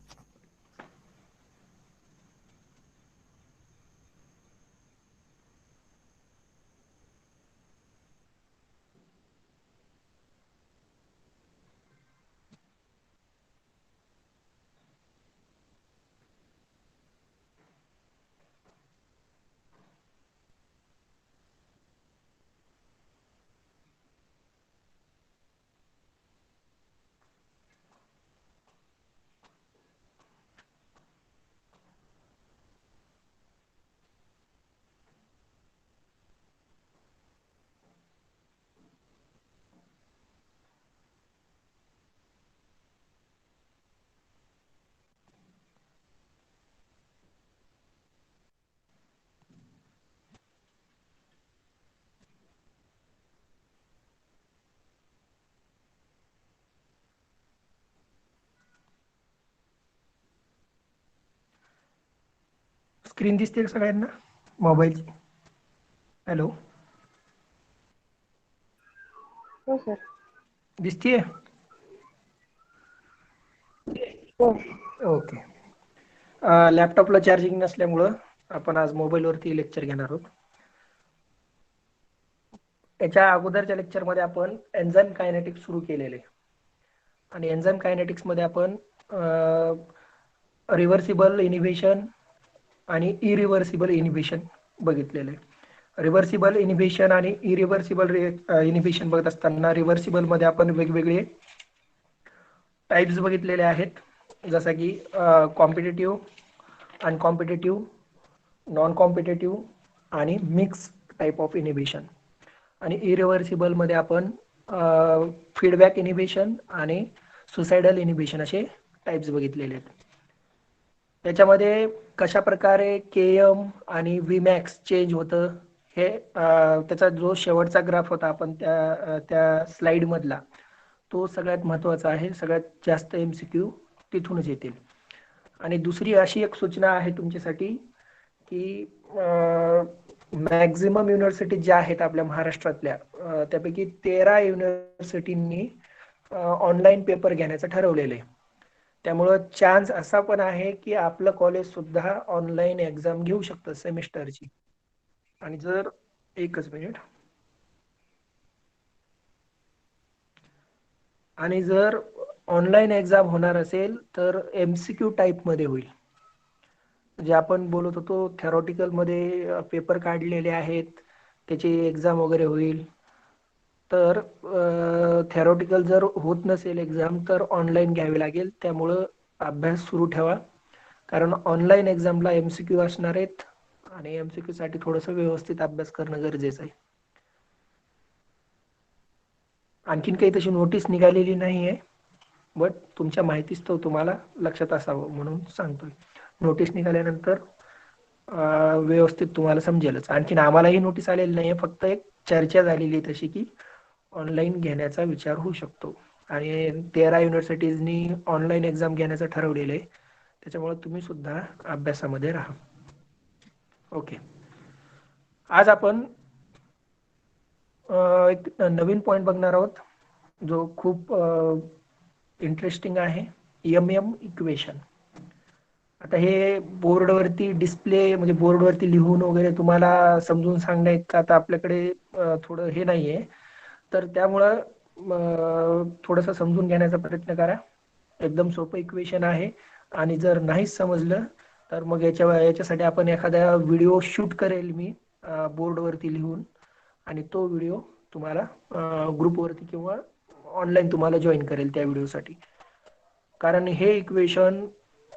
Screen दिसते का सगळ्यांना मोबाईलची? हॅलो, हो सर. दिसतीये? हो. ओके. लॅपटॉपला चार्जिंग नसल्यामुळं आपण आज मोबाईलवरती लेक्चर घेणार आहोत. याच्या अगोदरच्या लेक्चरमध्ये आपण एन्झाइम कायनेटिक्स सुरू केलेले आणि एन्झाइम कायनेटिक्स मध्ये आपण रिव्हर्सिबल इनिबिशन आणि इरिव्हर्सिबल इनिबिशन बघितलेले. रिव्हर्सिबल इनिबिशन आणि इरिव्हर्सिबल इनिबिशन बघत असताना रिव्हर्सिबल मध्ये आपण वेगवेगळे टाइप्स बघितलेले आहेत, जसं की कॉम्पिटिटिव्ह, अनकॉम्पिटिटिव्ह, नॉन कॉम्पिटिटिव्ह आणि मिक्स टाइप ऑफ इनिबिशन. आणि इरिव्हर्सिबल मध्ये आपण फीडबॅक इनिबिशन आणि सुसाइडल इनिबिशन असे टाइप्स बघितलेले आहेत. त्याच्यामध्ये कशा प्रकारे केएम आणि व्हीमॅक्स चेंज होतं हे त्याचा जो शेवटचा ग्राफ होता आपण त्या स्लाइड मधला, तो सगळ्यात महत्त्वाचा आहे. सगळ्यात जास्त MCQ तिथूनच येतील. आणि दुसरी अशी एक सूचना आहे तुमच्यासाठी की मॅक्झिमम युनिव्हर्सिटी ज्या आहेत आपल्या महाराष्ट्रातल्या, त्यापैकी 13 युनिव्हर्सिटींनी ऑनलाईन पेपर घेण्याचं ठरवलेलं आहे. त्यामुळं चान्स असा पण आहे की आपलं कॉलेज सुद्धा ऑनलाईन एक्झाम घेऊ शकतं सेमिस्टरची. आणि जर एकच मिनिट, आणि जर ऑनलाईन एक्झाम होणार असेल तर MCQ टाईप मध्ये होईल. जे आपण बोलत होतो थेरॉटिकल मध्ये पेपर काढलेले आहेत, त्याची एक्झाम वगैरे होईल. तर थेरॉटिकल जर होत नसेल एक्झाम तर ऑनलाईन घ्यावी लागेल. त्यामुळं अभ्यास सुरू ठेवा, कारण ऑनलाईन एक्झामला MCQ असणार आहेत आणि MCQ साठी थोडंसं व्यवस्थित अभ्यास करणं गरजेचं आहे. आणखीन काही तशी नोटीस निघालेली नाही आहे, बट तुमच्या माहितीस्तव तुम्हाला लक्षात असावं म्हणून सांगतोय. नोटीस निघाल्यानंतर व्यवस्थित तुम्हाला समजेलच. आणखीन आम्हालाही नोटीस आलेली नाही आहे, फक्त एक चर्चा झालेली आहे तशी की ऑनलाईन घेण्याचा विचार होऊ शकतो. आणि 13 युनिव्हर्सिटीजनी ऑनलाईन एक्झाम घेण्याचं ठरवलेलं आहे. त्याच्यामुळे तुम्ही सुद्धा अभ्यासामध्ये राहा. ओके, आज आपण एक नवीन पॉइंट बघणार आहोत जो खूप इंटरेस्टिंग आहे, MM इक्वेशन. आता हे बोर्डवरती डिस्प्ले म्हणजे बोर्डवरती लिहून वगैरे तुम्हाला समजून सांगण्यात आता आपल्याकडे थोडं हे नाही आहे, तर त्यामुळं थोडंसं समजून घेण्याचा प्रयत्न करा. एकदम सोपं इक्वेशन आहे आणि जर नाहीच समजलं तर मग याच्यासाठी आपण एखादा व्हिडिओ शूट करेल मी बोर्डवरती लिहून, आणि तो व्हिडिओ तुम्हाला ग्रुपवरती किंवा ऑनलाईन तुम्हाला जॉईन करेल त्या व्हिडिओसाठी. कारण हे इक्वेशन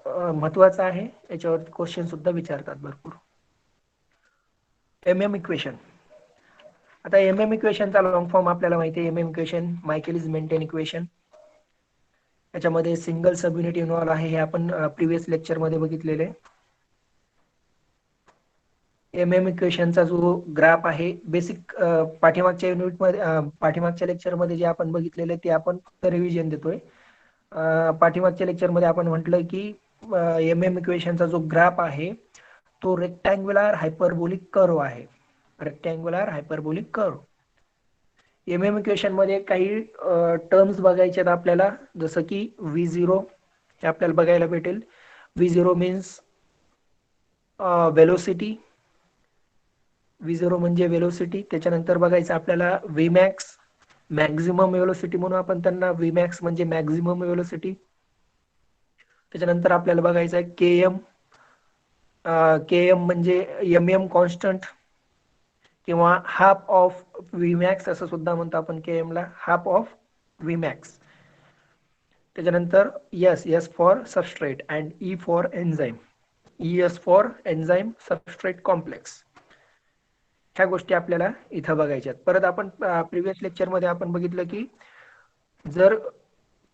महत्वाचं आहे, याच्यावरती क्वेश्चन सुद्धा विचारतात भरपूर. MM equation. आता MM इक्वेशनचा लॉंग फॉर्म आपल्याला माहिती आहे. MM equation Michaelis Menten equation. याच्यामध्ये सिंगल सब युनिट इन्व्हॉल्व आहे, हे आपण प्रिव्हियस लेक्चर मध्ये बघितलेले. MM इक्वेशनचा जो ग्राफ आहे बेसिक पाठीमागच्या युनिटमध्ये पाठीमागच्या लेक्चरमध्ये जे आपण बघितलेले ते आपण फक्त रिव्हिजन देतोय. पाठीमागच्या लेक्चरमध्ये आपण म्हटलं की MM इक्वेशनचा जो ग्राफ आहे तो रेक्टँग्युलर हायपरबोलिक कर्व आहे. Rectangular hyperbolic curve. MM equation मध्ये काही टर्म्स बघायचे आहेत आपल्याला, जसं की V0 हे आपल्याला बघायला भेटेल. V0 मीन्स वेलोसिटी, V0 म्हणजे वेलोसिटी. त्याच्यानंतर बघायचं आपल्याला Vmax, मॅक्झिमम वेलोसिटी म्हणून आपण त्यांना, Vmax म्हणजे मॅक्झिमम वेलोसिटी. त्याच्यानंतर आपल्याला बघायचं आहे Km, Km म्हणजे MM कॉन्स्टंट किंवा हाफ ऑफ Vmax असं सुद्धा म्हणतो आपण Km ला, हाफ ऑफ Vmax. त्याच्यानंतर S for substrate and E for enzyme, ES for enzyme substrate complex. ह्या गोष्टी आपल्याला इथं बघायच्या आहेत. परत आपण प्रिव्हियस लेक्चरमध्ये आपण बघितलं की जर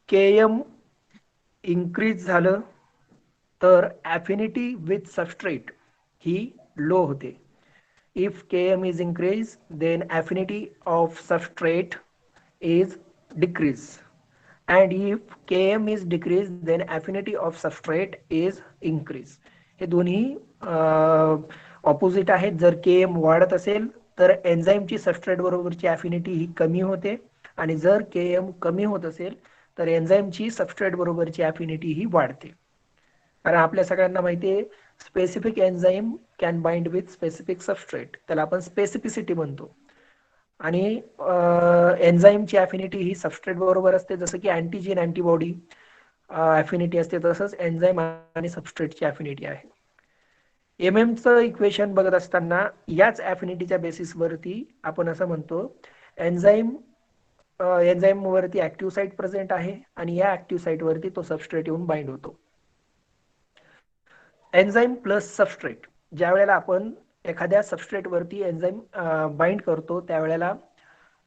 Km इन्क्रीज झालं तर ॲफिनिटी विथ सबस्ट्रेट ही लो होते. If Km is increased, then affinity of substrate is decreased. And if Km is decreased, then affinity of substrate is increased. हे दोन्ही ऑपोजिट आहेत. जर Km वाढत असेल तर एन्झाईमची सबस्ट्रेट बरोबरची अफिनिटी ही कमी होते, आणि जर Km कमी होत असेल तर एन्झाईमची सबस्ट्रेट बरोबरची अफिनिटी ही वाढते. कारण आपल्या सगळ्यांना माहिती आहे specific enzyme can bind with specific substrate, त्याला आपण स्पेसिफिसिटी म्हणतो. आणि एन्झाईमची अफिनिटी ही सबस्ट्रेट बरोबर असते, जसं की अँटीजेन अँटीबॉडी अफिनिटी असते, तसंच एन्झाईम आणि सबस्ट्रेटची अफिनिटी आहे. MM इक्वेशन बघत असताना याच अफिनिटीच्या बेसिसवरती आपण असं म्हणतो एन्झाईम वरती ऍक्टिव्ह साईट प्रेझेंट आहे आणि या ऍक्टिव्ह साईट वरती तो सबस्ट्रेट येऊन बाइंड होतो. एन्झाईम प्लस सबस्ट्रेट, ज्या वेळेला आपण एखाद्या सबस्ट्रेट वरती एन्झाईम बाइंड करतो त्यावेळेला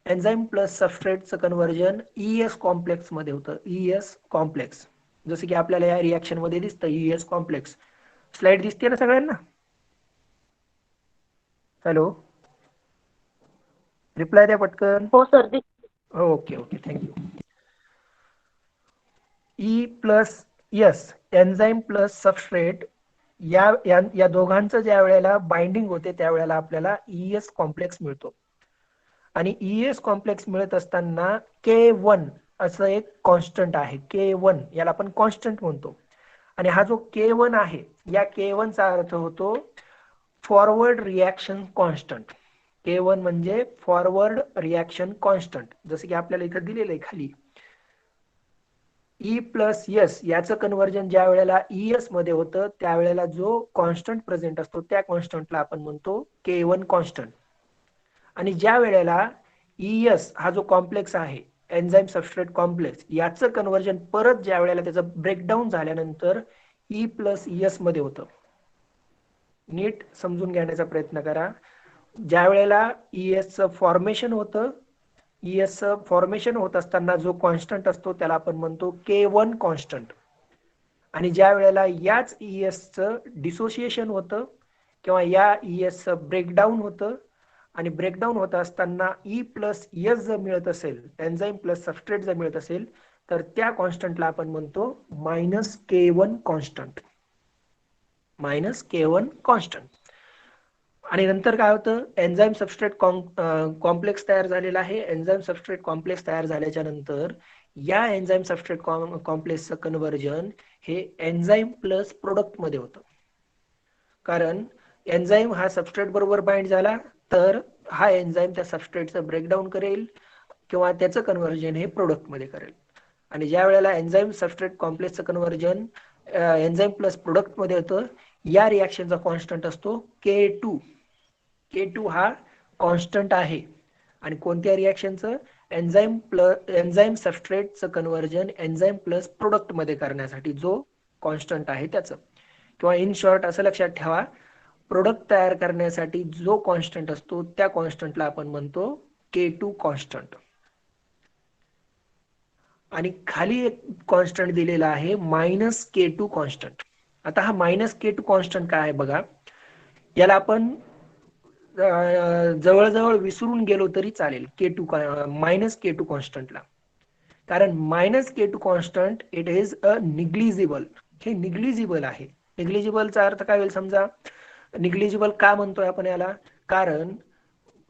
एन्झाईम प्लस सबस्ट्रेटचं कन्व्हर्जन ES कॉम्प्लेक्स मध्ये होतं. ES कॉम्प्लेक्स, जसं की आपल्याला या रिॲक्शन मध्ये दिसतं ES कॉम्प्लेक्स. स्लाइड दिसते ना सगळ्यांना? हॅलो, रिप्लाय द्या पटकन. हो sir. Okay okay, thank you. E plus S, enzyme plus substrate, या दोघांचं ज्या वेळेला बाइंडिंग होते त्यावेळेला आपल्याला ES कॉम्प्लेक्स मिळतो. आणि ES कॉम्प्लेक्स मिळत असताना K1 असं एक कॉन्स्टंट आहे. K1 याला आपण कॉन्स्टंट म्हणतो. आणि हा जो K1 आहे, या K1 चा अर्थ होतो फॉरवर्ड रिॲक्शन कॉन्स्टंट. K1 म्हणजे फॉरवर्ड रिॲक्शन कॉन्स्टंट, जसं की आपल्याला इथं दिलेलं आहे खाली. E प्लस S याचं कन्व्हर्जन ज्या वेळेला ES मध्ये होतं त्यावेळेला जो कॉन्स्टंट प्रेझेंट असतो त्या कॉन्स्टंटला आपण म्हणतो K1 कॉन्स्टंट. आणि ज्या वेळेला ES हा जो कॉम्प्लेक्स आहे एन्झाईम सबस्ट्रेट कॉम्प्लेक्स, याचं कन्व्हर्जन परत ज्या वेळेला त्याचं ब्रेकडाऊन झाल्यानंतर E प्लस ES मध्ये होतं. नीट समजून घेण्याचा प्रयत्न करा. ज्या वेळेला ES चं फॉर्मेशन होतं, ES चं फॉर्मेशन होत असताना जो कॉन्स्टंट असतो त्याला आपण म्हणतो K1 कॉन्स्टंट. आणि ज्या वेळेला याच ES चं डिसोसिएशन होतं किंवा या ES चं ब्रेकडाऊन होतं, आणि ब्रेकडाऊन होत असताना E प्लस S जर मिळत असेल, एन्झाईम प्लस सबस्ट्रेट जर मिळत असेल, तर त्या कॉन्स्टंटला आपण म्हणतो minus K1 constant. Minus K1 constant. आणि नंतर काय होतं, एन्झाईम सबस्ट्रेट कॉम्प्लेक्स तयार झालेला आहे. एन्झाईम सबस्ट्रेट कॉम्प्लेक्स तयार झाल्याच्या नंतर या एन्झाईम सबस्ट्रेट कॉम्प्लेक्सचं कन्व्हर्जन हे एन्झाईम प्लस प्रोडक्ट मध्ये होतं. कारण एन्झाईम हा सबस्ट्रेट बरोबर बाइंड झाला तर हा एन्झाईम त्या सबस्ट्रेटचं ब्रेकडाऊन करेल किंवा त्याचं कन्व्हर्जन हे प्रोडक्ट मध्ये करेल. आणि ज्या वेळेला एन्झाईम सबस्ट्रेट कॉम्प्लेक्सचं कन्व्हर्जन एन्झाईम प्लस प्रोडक्ट मध्ये होतं, या रिॲक्शनचा कॉन्स्टंट असतो K2. K2 हा कॉन्स्टंट आहे. आणि कोणत्या रिॲक्शनचं? एन्झाईम सबस्ट्रेटचं कन्व्हर्जन एन्झाईम प्लस प्रोडक्ट मध्ये करण्यासाठी जो कॉन्स्टंट आहे त्याचं. किंवा इन शॉर्ट असं लक्षात ठेवा, प्रोडक्ट तयार करण्यासाठी जो कॉन्स्टंट असतो त्या कॉन्स्टंटला आपण म्हणतो K2 कॉन्स्टंट. आणि खाली एक कॉन्स्टंट दिलेला आहे मायनस K2 कॉन्स्टंट. आता हा मायनस K2 कॉन्स्टंट काय आहे बघा, याला आपण जवळजवळ विसरून गेलो तरी चालेल मायनस K2 कॉन्स्टंटला. कारण minus K2 constant it is a negligible. हे निग्लिजिबल आहे. निग्लिजिबलचा अर्थ काय होईल समजा. निग्लिजिबल का म्हणतोय आपण याला? कारण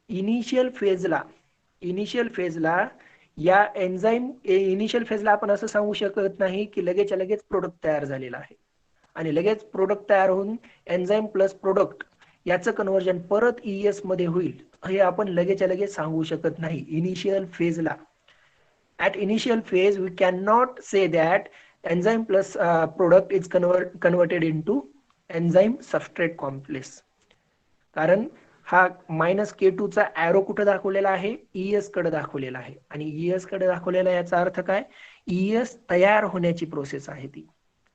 इनिशियल फेजला इनिशियल फेजला या एन्झाईम इनिशियल फेजला आपण असं सांगू शकत नाही की लगेच लगेच प्रोडक्ट तयार झालेला आहे आणि लगेच प्रोडक्ट तयार होऊन एन्झाईम प्लस प्रोडक्ट याचं कन्व्हर्जन परत ES मध्ये होईल हे आपण लगेच सांगू शकत नाही इनिशियल फेजला. At initial phase, we cannot say that enzyme plus product is converted into enzyme substrate complex. कारण हा -K2 चा ॲरो कुठे दाखवलेला आहे, ES कडे दाखवलेला आहे आणि ES कडे दाखवलेला याचा अर्थ काय, ES तयार होण्याची प्रोसेस आहे ती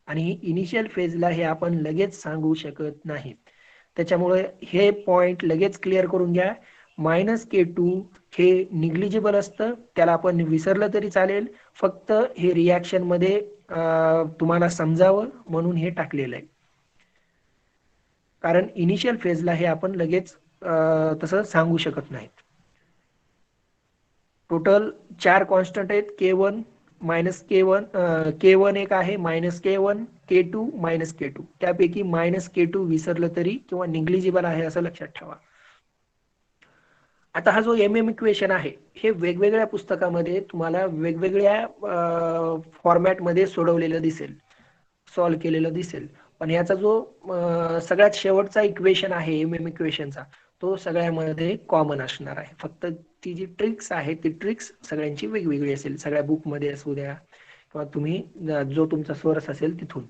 आणि इनिशियल फेजला हे आपण लगेच सांगू शकत नाही. त्याच्यामुळे हे पॉइंट लगेच क्लिअर करून घ्या. -K2 हे निग्लिजिबल असतं, त्याला आपण विसरलं तरी चालेल, फक्त हे रिॲक्शन मध्ये तुम्हाला समजावं म्हणून हे टाकलेलं आहे. कारण इनिशियल फेजला हे आपण लगेच तसं सांगू शकत नाहीत. टोटल 4 कॉन्स्टंट आहेत, K1 -K1 K1 एक आहे, -K1 K2 -K2. त्यापैकी -K2 विसरलं तरी किंवा निग्लिजिबल आहे असं लक्षात ठेवा. आता हा जो MM इक्वेशन आहे हे वेगवेगळ्या पुस्तकामध्ये तुम्हाला वेगवेगळ्या फॉर्मॅटमध्ये सोडवलेलं दिसेल, सॉल्व्ह केलेलं दिसेल, पण याचा जो सगळ्यात शेवटचा इक्वेशन आहे MM इक्वेशनचा तो सगळ्यामध्ये कॉमन असणार आहे. फक्त ती जी ट्रिक्स आहे ती ट्रिक्स सगळ्यांची वेगवेगळी असेल, सगळ्या बुकमध्ये असू द्या किंवा तुम्ही जो तुमचा सोर्स असेल तिथून.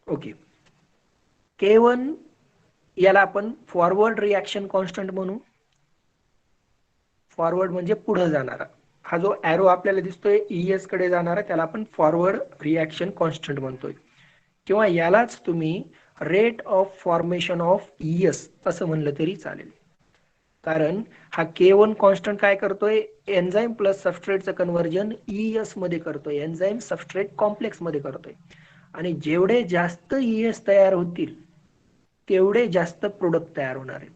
ओके, K1 याला आपण फॉरवर्ड रिॲक्शन कॉन्स्टंट म्हणू. फॉरवर्ड म्हणजे पुढे जाणारा. हा जो ॲरो आपल्याला दिसतोय ES कडे जाणारा त्याला आपण फॉरवर्ड रिॲक्शन कॉन्स्टंट म्हणतोय, किंवा यालाच तुम्ही rate of formation of ES असं म्हणलं तरी चालेल. कारण हा K1 कॉन्स्टंट काय करतोय, एन्झाईम प्लस सबस्ट्रेटचं कन्व्हर्जन ES मध्ये करतोय, एन्झाईम सबस्ट्रेट कॉम्प्लेक्स मध्ये करतोय आणि जेवढे जास्त ES तयार होतील तेवढे जास्त प्रोडक्ट तयार होणार आहेत.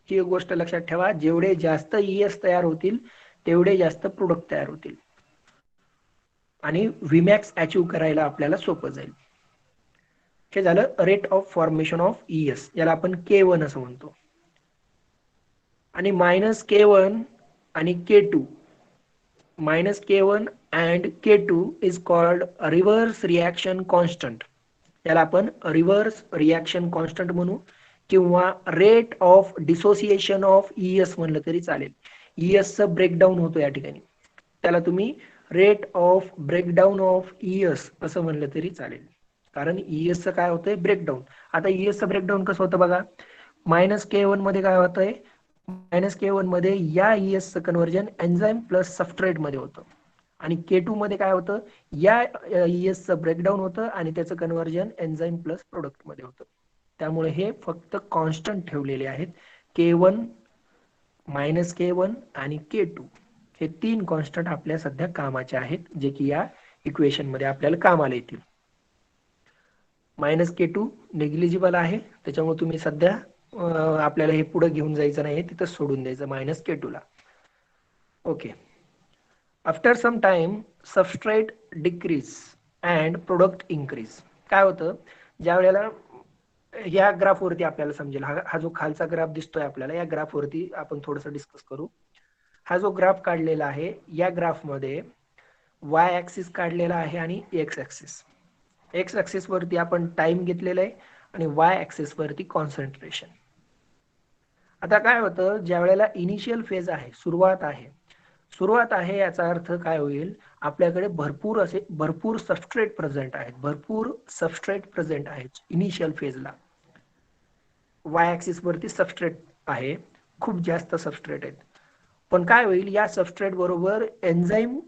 ही एक गोष्ट लक्षात ठेवा, जेवढे जास्त ES तयार होतील तेवढे जास्त प्रोडक्ट तयार होतील आणि Vmax अचीव्ह करायला आपल्याला सोपं जाईल. हे झालं rate of formation of ES, याला आपण K1 असं म्हणतो. आणि -K1 आणि K2, -K1 and K2 is called reverse reaction constant. याला आपण रिव्हर्स रिॲक्शन कॉन्स्टंट म्हणू किंवा rate of dissociation of ES म्हणलं तरी चालेल. ES चं ब्रेकडाऊन होतो या ठिकाणी, त्याला तुम्ही rate of breakdown of ES असं म्हणलं तरी चालेल. कारण ES चं काय होतंय, ब्रेकडाऊन. आता ES चं ब्रेकडाऊन कसं होतं बघा, -K1 मध्ये काय होतंय, -K1 मध्ये या ES चं कन्व्हर्जन एन्झाईम प्लस सबस्ट्रेट मध्ये होतं आणि K2 मध्ये काय होतं, या ES चं ब्रेकडाऊन होतं आणि त्याचं कन्व्हर्जन एन्झाईम प्लस प्रोडक्ट मध्ये होतं. त्यामुळे हे फक्त कॉन्स्टंट ठेवलेले आहेत. K1, -K1 आणि K2 हे 3 कॉन्स्टंट आपल्या सध्या कामाचे आहेत, जे की या इक्वेशन मध्ये आपल्याला कामाला येतील. -K2 नेग्लिजिबल आहे, त्याच्यामुळे तुम्ही सध्या आपल्याला हे पुढे घेऊन जायचं नाही, तिथं सोडून द्यायचं -K2 ला. Okay, after some time substrate decrease and product increase. काय होतं, ज्या वेळेला या ग्राफवरती आपल्याला समजेल, हा जो खालचा ग्राफ दिसतोय आपल्याला, या ग्राफवरती आपण थोडंसं डिस्कस करू. हा जो ग्राफ काढलेला आहे या ग्राफमध्ये Y ऍक्सिस काढलेला आहे आणि X ऍक्सिस. X ऍक्सिस वरती आपण टाइम घेतलेला आहे आणि Y ऍक्सिस वरती कॉन्सन्ट्रेशन. आता काय होतं, ज्या वेळेला इनिशियल फेज आहे, सुरुवात आहे याचा अर्थ काय होईल, आपल्याकडे भरपूर सबस्ट्रेट प्रेझेंट आहेत इनिशियल फेजला. Y ऍक्सिस वरती सबस्ट्रेट आहे, खूप जास्त सबस्ट्रेट आहेत. पण काय होईल, या सबस्ट्रेट बरोबर एन्झाईम,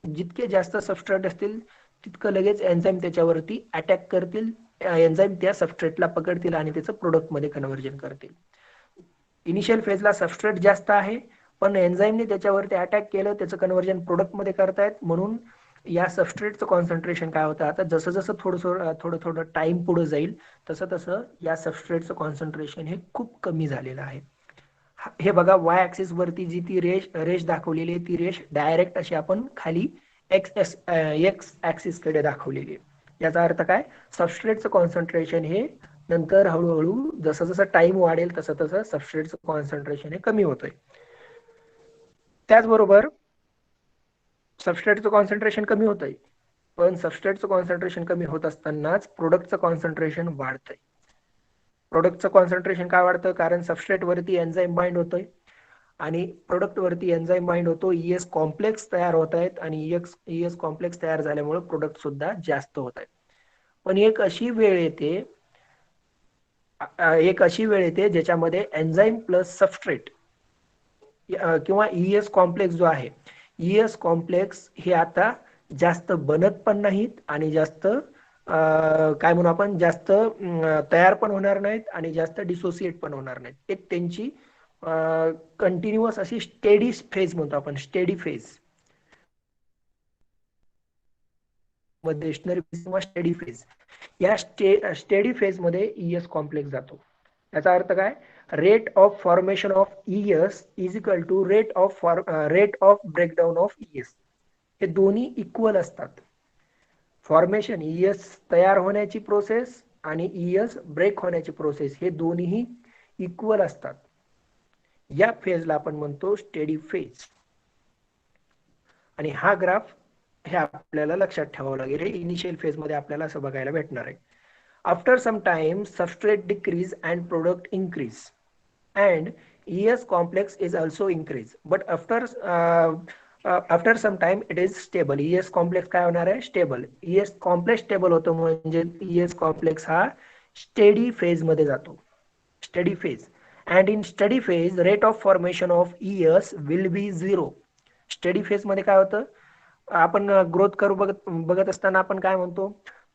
जितके जास्त सबस्ट्रेट असतील तितकं लगेच एन्झाईम त्याच्यावरती अटॅक करतील, एन्झाईम त्या सबस्ट्रेटला पकडतील आणि त्याचं प्रोडक्ट मध्ये कन्व्हर्जन करतील. इनिशियल फेजला सबस्ट्रेट जास्त आहे पण एन्झाईमने त्याच्यावरती अटॅक केलं, त्याचं कन्व्हर्जन प्रोडक्ट मध्ये करतायत, म्हणून या सबस्ट्रेटचं कॉन्सन्ट्रेशन काय होतं, आता जसं थोडं टाइम पुढे जाईल तसं या सबस्ट्रेटचं कॉन्सन्ट्रेशन हे खूप कमी झालेलं आहे. हे बघा, Y ऍक्सिस वरती जी ती रेष दाखवलेली आहे, ती रेष डायरेक्ट अशी आपण खाली X ऍक्सिस कडे दाखवलेली आहे. याचा अर्थ काय, सबस्ट्रेटचं कॉन्सन्ट्रेशन हे नंतर हळूहळू जसं जसं टाइम वाढेल तसं तसं सबस्ट्रेटचं कॉन्सन्ट्रेशन हे कमी होतंय. त्याचबरोबर सबस्ट्रेटचं कॉन्सन्ट्रेशन कमी होतंय, पण सबस्ट्रेटचं कॉन्सन्ट्रेशन कमी होत असतानाच प्रोडक्टचं कॉन्सन्ट्रेशन वाढतंय. प्रोडक्टचं कॉन्सन्ट्रेशन का वाढतं? कारण सबस्ट्रेट वरती एन्झाईम बाइंड होतोय आणि प्रोडक्ट वरती एन्झाईम बाइंड होतो, ES कॉम्प्लेक्स तयार होत आहेत आणि ES कॉम्प्लेक्स तयार झाल्यामुळे प्रोडक्ट सुद्धा जास्त होत आहेत. पण एक अशी वेळ येते ज्याच्यामध्ये एन्झाईम प्लस सबस्ट्रेट किंवा ES कॉम्प्लेक्स जो आहे, ES कॉम्प्लेक्स हे आता जास्त बनत पण नाहीत आणि जास्त काय म्हणू आपण, जास्त तयार पण होणार नाहीत आणि जास्त डिसोसिएट पण होणार नाहीत. एक त्यांची कंटिन्युअस अशी स्टेडी फेज म्हणतो आपण, स्टेडी फेज मध्ये किंवा स्टेडी फेज, या स्टेडी फेज मध्ये ES कॉम्प्लेक्स जातो. याचा अर्थ काय? Rate of formation of ES is equal to rate of breakdown of ES. हे दोन्ही इक्वल असतात. फॉर्मेशन ES तयार होण्याची प्रोसेस आणि ES ब्रेक होण्याची प्रोसेस हे दोन्ही इक्वल असतात. या फेजला आपण म्हणतो स्टेडी फेज. आणि हा ग्राफ हे आपल्याला लक्षात ठेवावं लागेल. इनिशियल फेज मध्ये आपल्याला असं बघायला भेटणार आहे. After some time substrate decrease and product increase and ES complex is also increase, but after some time it is stable. ES complex काय होणार आहे? स्टेबल. ES कॉम्प्लेक्स स्टेबल होतो म्हणजे ES कॉम्प्लेक्स हा स्टेडी फेज मध्ये जातो. Steady phase. And in study phase rate of formation of ES will be 0. Study phase मध्ये काय होतं? आपण ग्रोथ कर्व बघत असताना आपण काय म्हणतो?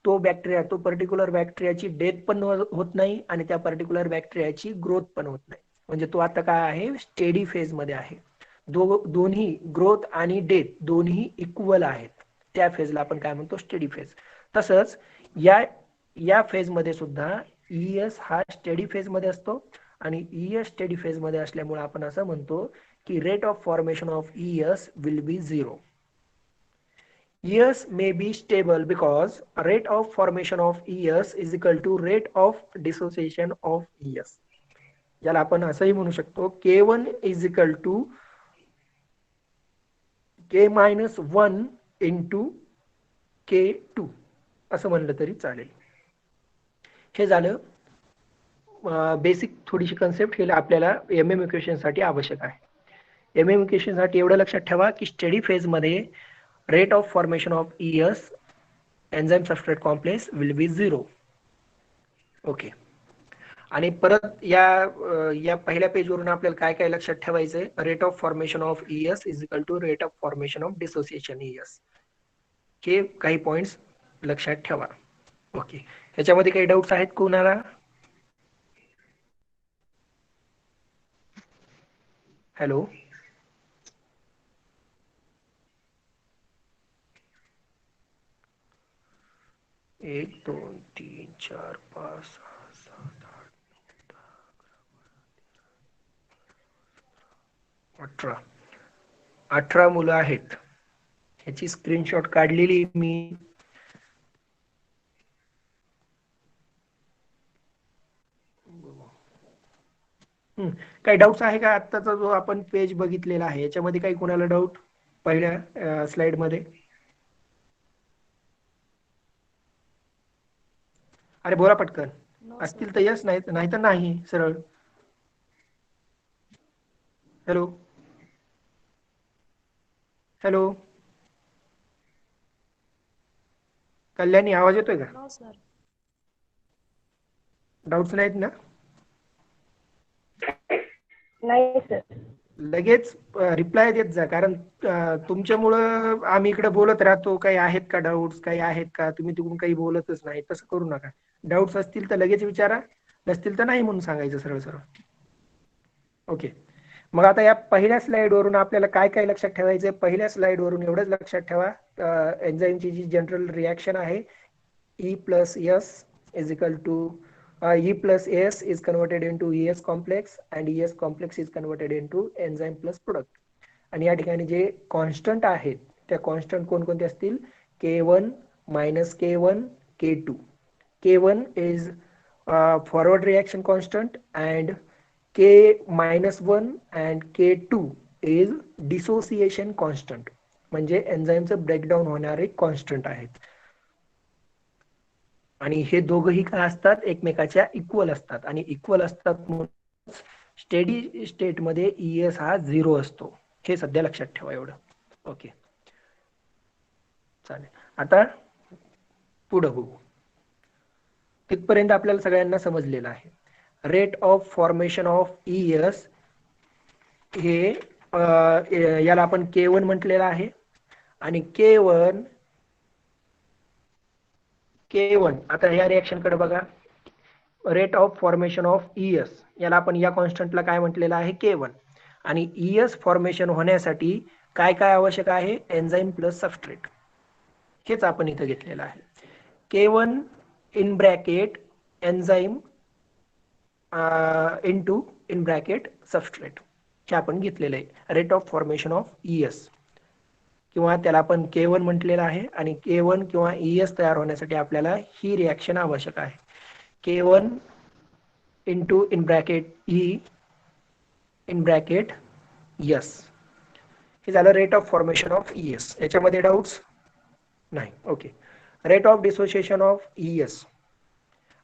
तो बॅक्टेरिया, तो पर्टिक्युलर बॅक्टेरियाची डेथ पण होत नाही आणि त्या पर्टिक्युलर बॅक्टेरियाची ग्रोथ पण होत नाही. म्हणजे तो आता काय आहे? स्टेडी फेज मध्ये आहे. दोन्ही ग्रोथ आणि डेथ दोन्ही इक्वल आहेत. त्या फेजला आपण काय म्हणतो? Steady phase. तसंच या फेज मध्ये सुद्धा ES हा स्टेडी फेज मध्ये असतो आणि ES स्टेडी फेज मध्ये असल्यामुळे आपण असं म्हणतो की rate of formation of ES will be 0. ES may be stable because rate of formation of ES is equal to rate of dissociation of ES. याला आपण असंही म्हणू शकतो K1 is equal to K minus 1 into K2 असं म्हणलं तरी चालेल. हे झालं बेसिक थोडीशी कन्सेप्ट. हे आपल्याला MM इक्वेशन साठी आवश्यक आहे. MM इक्वेशन साठी एवढं लक्षात ठेवा की स्टेडी फेज मध्ये rate of formation of ES enzyme substrate complex will be 0. Okay. आणि परत या पहिल्या पेजवरून आपल्याला काय काय लक्षात ठेवायचंय? Rate of formation of ES is equal to rate of formation of dissociation ES. हे काही पॉइंट्स लक्षात ठेवा. ओके. ह्याच्यामध्ये काही डाऊट्स आहेत कोणाला? हॅलो. 1 2 3 4 5 6 7 8 18 मुलं आहेत. ह्याची स्क्रीनशॉट काढलेली मी. काही डाऊट्स आहे का? आत्ताचा जो आपण पेज बघितलेला आहे याच्यामध्ये काही कोणाला डाऊट पहिल्या स्लाइड मध्ये? अरे बोला पटकन. असतील तर यस, नाही तर नाही सरळ. Hello hello. कल्याणी आवाज येतोय का? डाऊट्स नाहीत ना? नाही सर. लगेच रिप्लाय देत जा, कारण तुमच्यामुळं आम्ही इकडे बोलत राहतो. काही आहेत का डाऊट्स, काही आहेत का? तुम्ही तिकडून काही बोलतच नाही. तसं करू नका. डाऊट्स असतील तर लगेच विचारा, नसतील तर नाही म्हणून सांगायचं सरळ सरळ. ओके. मग आता या पहिल्या स्लाइड वरून आपल्याला काय काय लक्षात ठेवायचं? पहिल्या स्लाइड वरून एवढंच लक्षात ठेवा, एन्झाईमची जी जनरल रिॲक्शन आहे E plus S is equal to E plus S is converted into ES complex and ES complex is converted into enzyme plus product. आणि या ठिकाणी जे कॉन्स्टंट आहेत त्या कॉन्स्टंट कोणकोणते असतील? K1 minus K1 K2. K1 is forward reaction constant, and K-1 and K2 is dissociation constant, म्हणजे एन्झाईमचं ब्रेकडाऊन होणारे कॉन्स्टंट आहेत. आणि हे दोघंही काय असतात, एकमेकाच्या इक्वल असतात, आणि इक्वल असतात म्हणून स्टेडी स्टेट मध्ये ES हा 0 असतो. हे सध्या लक्षात ठेवा एवढं. ओके, चालेल. आता पुढे बघू. तिथपर्यंत आपल्याला सगळ्यांना समजलेलं आहे. Rate of formation of ES हे याला आपण K1 म्हटलेलं आहे. आणि K1 आता या रिएक्शन कडे बघा. Rate of formation of ES याला आपण या कॉन्स्टंटला काय म्हटलेलं आहे, K1. आणि ES फॉर्मेशन होण्यासाठी काय काय आवश्यक आहे, एन्झाईम प्लस सबस्ट्रेट. हेच आपण इथं घेतलेलं आहे. K1 in bracket enzyme into in bracket substrate, हे आपण घेतलेलं आहे rate of formation of ES, किंवा त्याला आपण K1 म्हटलेलं आहे. आणि K1 किंवा ES तयार होण्यासाठी आपल्याला ही रिॲक्शन आवश्यक आहे. K1 into in bracket E in bracket S, हे झालं rate of formation of ES. याच्यामध्ये डाऊट्स नाही? Okay. Rate of dissociation of ES.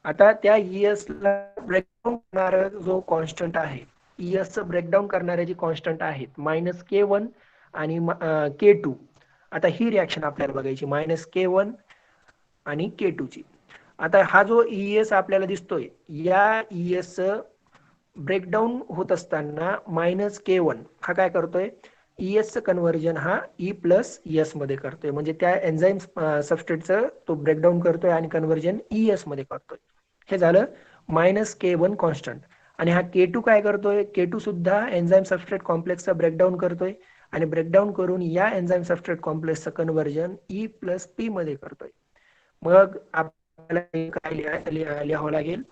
आता त्या ES ला ब्रेकडाऊन करणारा जो कॉन्स्टंट आहे, ES चं ब्रेकडाऊन करणारे जे कॉन्स्टंट आहेत -K1 आणि K2. आता ही रिॲक्शन आपल्याला बघायची -K1 आणि K2 ची. आता हा जो ES आपल्याला दिसतोय, या ES चं ब्रेकडाऊन होत असताना -K1 हा काय करतोय, ES चं कन्व्हर्जन हा E प्लस ES मध्ये करतोय. म्हणजे त्या एन्झाईम सबस्ट्रेटचं तो ब्रेकडाऊन करतोय आणि कन्व्हर्जन ES मध्ये करतोय. हे झालं -K1 कॉन्स्टंट. आणि हा K2 काय करतोय, K2 सुद्धा एन्झाईम सबस्ट्रेट कॉम्प्लेक्सचा ब्रेकडाऊन करतोय आणि ब्रेकडाऊन करून या एन्झाईम सबस्ट्रेट कॉम्प्लेक्सचं कन्व्हर्जन E प्लस P मध्ये करतोय. मग आपल्याला काय लिहावं लागेल,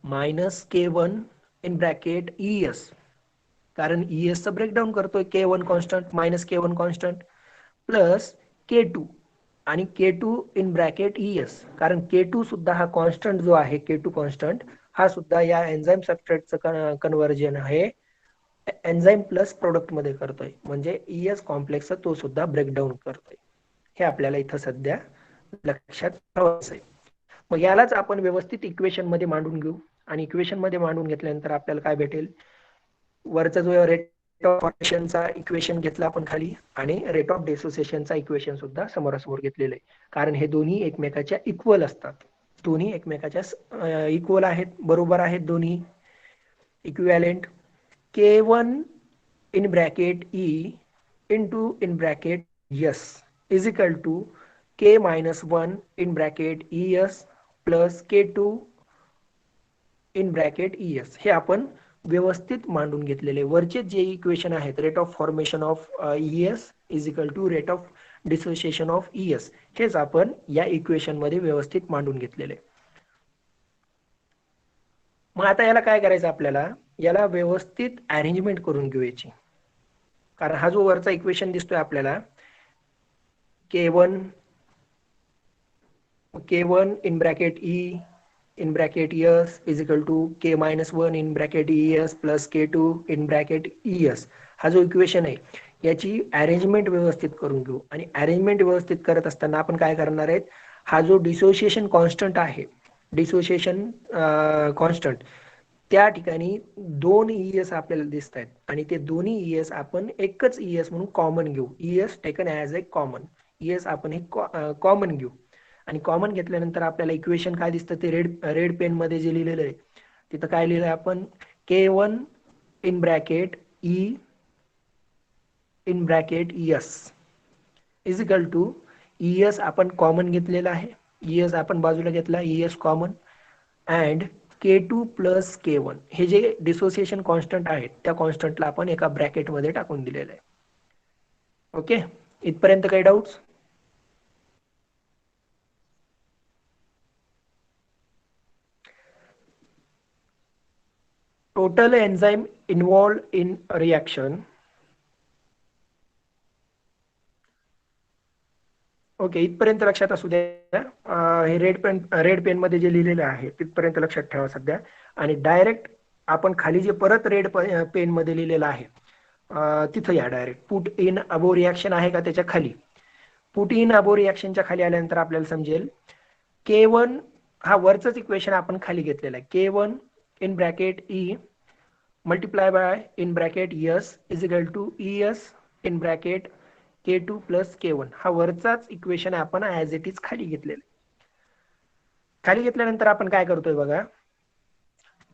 -K1 इन ब्रॅकेट ES, कारण ES चं ब्रेकडाऊन करतोय K1 constant, -K1 constant, plus K2 आणि K2 इन ब्रॅकेट ES, कारण K2 सुद्धा हा कॉन्स्टंट जो आहे, K2 कॉन्स्टंट हा सुद्धा या एन्झाईम सबस्ट्रेटचं कन्व्हर्जन आहे एन्झाईम प्लस प्रोडक्ट मध्ये करतोय. म्हणजे ES कॉम्प्लेक्स तो सुद्धा ब्रेकडाऊन करतोय. हे आपल्याला इथं सध्या लक्षात ठेवायचं आहे. मग यालाच आपण व्यवस्थित इक्वेशन मध्ये मांडून घेऊ. आणि इक्वेशन मध्ये मांडून घेतल्यानंतर आपल्याला काय भेटेल, वरचा जो रेट ऑफ फॉर्मेशनचा इक्वेशन घेतला आपण खाली, आणि रेट ऑफ डिसोसिएशनचा इक्वेशन सुद्धा समोरासमोर घेतलेलं आहे. कारण हे दोन्ही एकमेकाच्या इक्वल असतात. दोन्ही एकमेकाच्या इक्वल आहेत, बरोबर आहेत दोन्ही, equivalent. K1 in bracket E into in bracket S is equal to K-1 in bracket ES plus K2 in bracket ES. हे आपण व्यवस्थित मांडून घेतलेले. वरचे जे इक्वेशन आहेत, rate of formation of ES is equal to rate of dissociation of ES, हेच आपण या इक्वेशन मध्ये व्यवस्थित मांडून घेतलेले. मग आता याला काय करायचं, आपल्याला याला व्यवस्थित अरेंजमेंट करून घेऊयाची. कारण हा जो वरचा इक्वेशन दिसतोय आपल्याला, K1 in bracket E in bracket ES is equal to K-1 in bracket ES plus K2 in bracket ES, हा जो इक्वेशन आहे याची अरेंजमेंट व्यवस्थित करून घेऊ. आणि अरेंजमेंट व्यवस्थित करत असताना आपण काय करणार आहेत, हा जो डिसोसिएशन कॉन्स्टंट आहे, डिसोसिएशन कॉन्स्टंट, त्या ठिकाणी दोन ES आपल्याला दिसत आहेत आणि ते दोन्ही ES आपण एकच ES म्हणून कॉमन घेऊ. ES टेकन ॲज ए कॉमन, ES आपण हे कॉमन घेऊ. आणि कॉमन घेतल्यानंतर आपल्याला इक्वेशन काय दिसतं, ते रेड पेन मध्ये जे लिहिलेलं आहे तिथं काय लिहिलंय आपण, K1 in bracket E in bracket ES is equal to ES आपण कॉमन घेतलेला आहे, ES आपण बाजूला घेतला, ES common, and K2 plus K1 हे जे डिसोसिएशन कॉन्स्टंट आहेत त्या कॉन्स्टंटला आपण एका ब्रॅकेट मध्ये टाकून दिलेलं आहे. ओके, इथपर्यंत काही doubts? Total enzyme involved in reaction okay, इथपर्यंत लक्षात असू द्या. हे रेड पेन मध्ये जे लिहिलेलं आहे तिथपर्यंत लक्षात ठेवा सध्या. आणि डायरेक्ट आपण खाली जे परत रेड पेन मध्ये लिहिलेलं आहे तिथं या direct. Put in above reaction आहे का त्याच्या खाली. पुट इन अबो रिॲक्शनच्या खाली आल्यानंतर आपल्याला समजेल K1 हा वरचंच इक्वेशन आपण खाली घेतलेला आहे. K1 in bracket E multiply by in bracket S is equal to ES in bracket K2 plus K1 हा वरचाच इक्वेशन आपण ऍज इट इज खाली घेतलेला. खाली घेतल्यानंतर आपण काय करतोय बघा,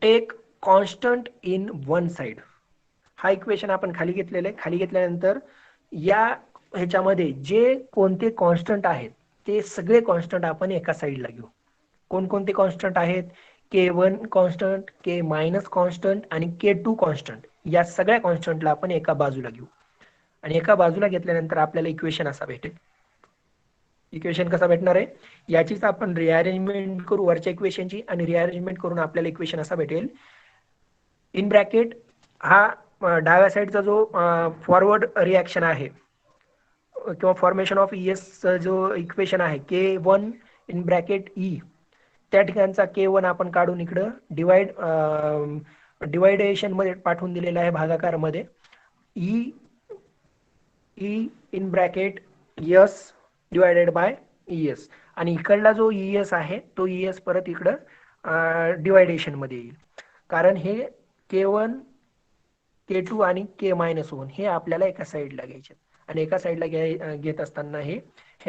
take constant in one side. हा इक्वेशन आपण खाली घेतलेला आहे. खाली घेतल्यानंतर या ह्याच्यामध्ये जे कोणते कॉन्स्टंट आहेत ते सगळे कॉन्स्टंट आपण एका साईडला घेऊ. कोणकोणते कॉन्स्टंट आहेत? K1 constant, K minus constant आणि K2 कॉन्स्टंट. या सगळ्या कॉन्स्टंटला आपण एका बाजूला घेऊ आणि एका बाजूला घेतल्यानंतर आपल्याला इक्वेशन असा भेटेल. इक्वेशन कसा भेटणार आहे? याचीच आपण रिअरेंजमेंट करू वरच्या इक्वेशनची आणि रिअरेंजमेंट करून आपल्याला इक्वेशन असा भेटेल. इन ब्रॅकेट हा डाव्या साईडचा जो फॉरवर्ड रिॲक्शन आहे किंवा फॉर्मेशन ऑफ ES जो इक्वेशन आहे K1 इन ब्रॅकेट E, त्या ठिकाणचा K1 आपण काढून इकडं डिवायडेशन मध्ये पाठवून दिलेला आहे भागाकार मध्ये. E in bracket S divided by ES आणि इकडला जो ES आहे तो ES परत इकडं डिवायडेशन मध्ये येईल. कारण हे K1 K2 आणि K-1 हे आपल्याला एका साईडला घ्यायचे आणि एका साईडला घेत असताना हे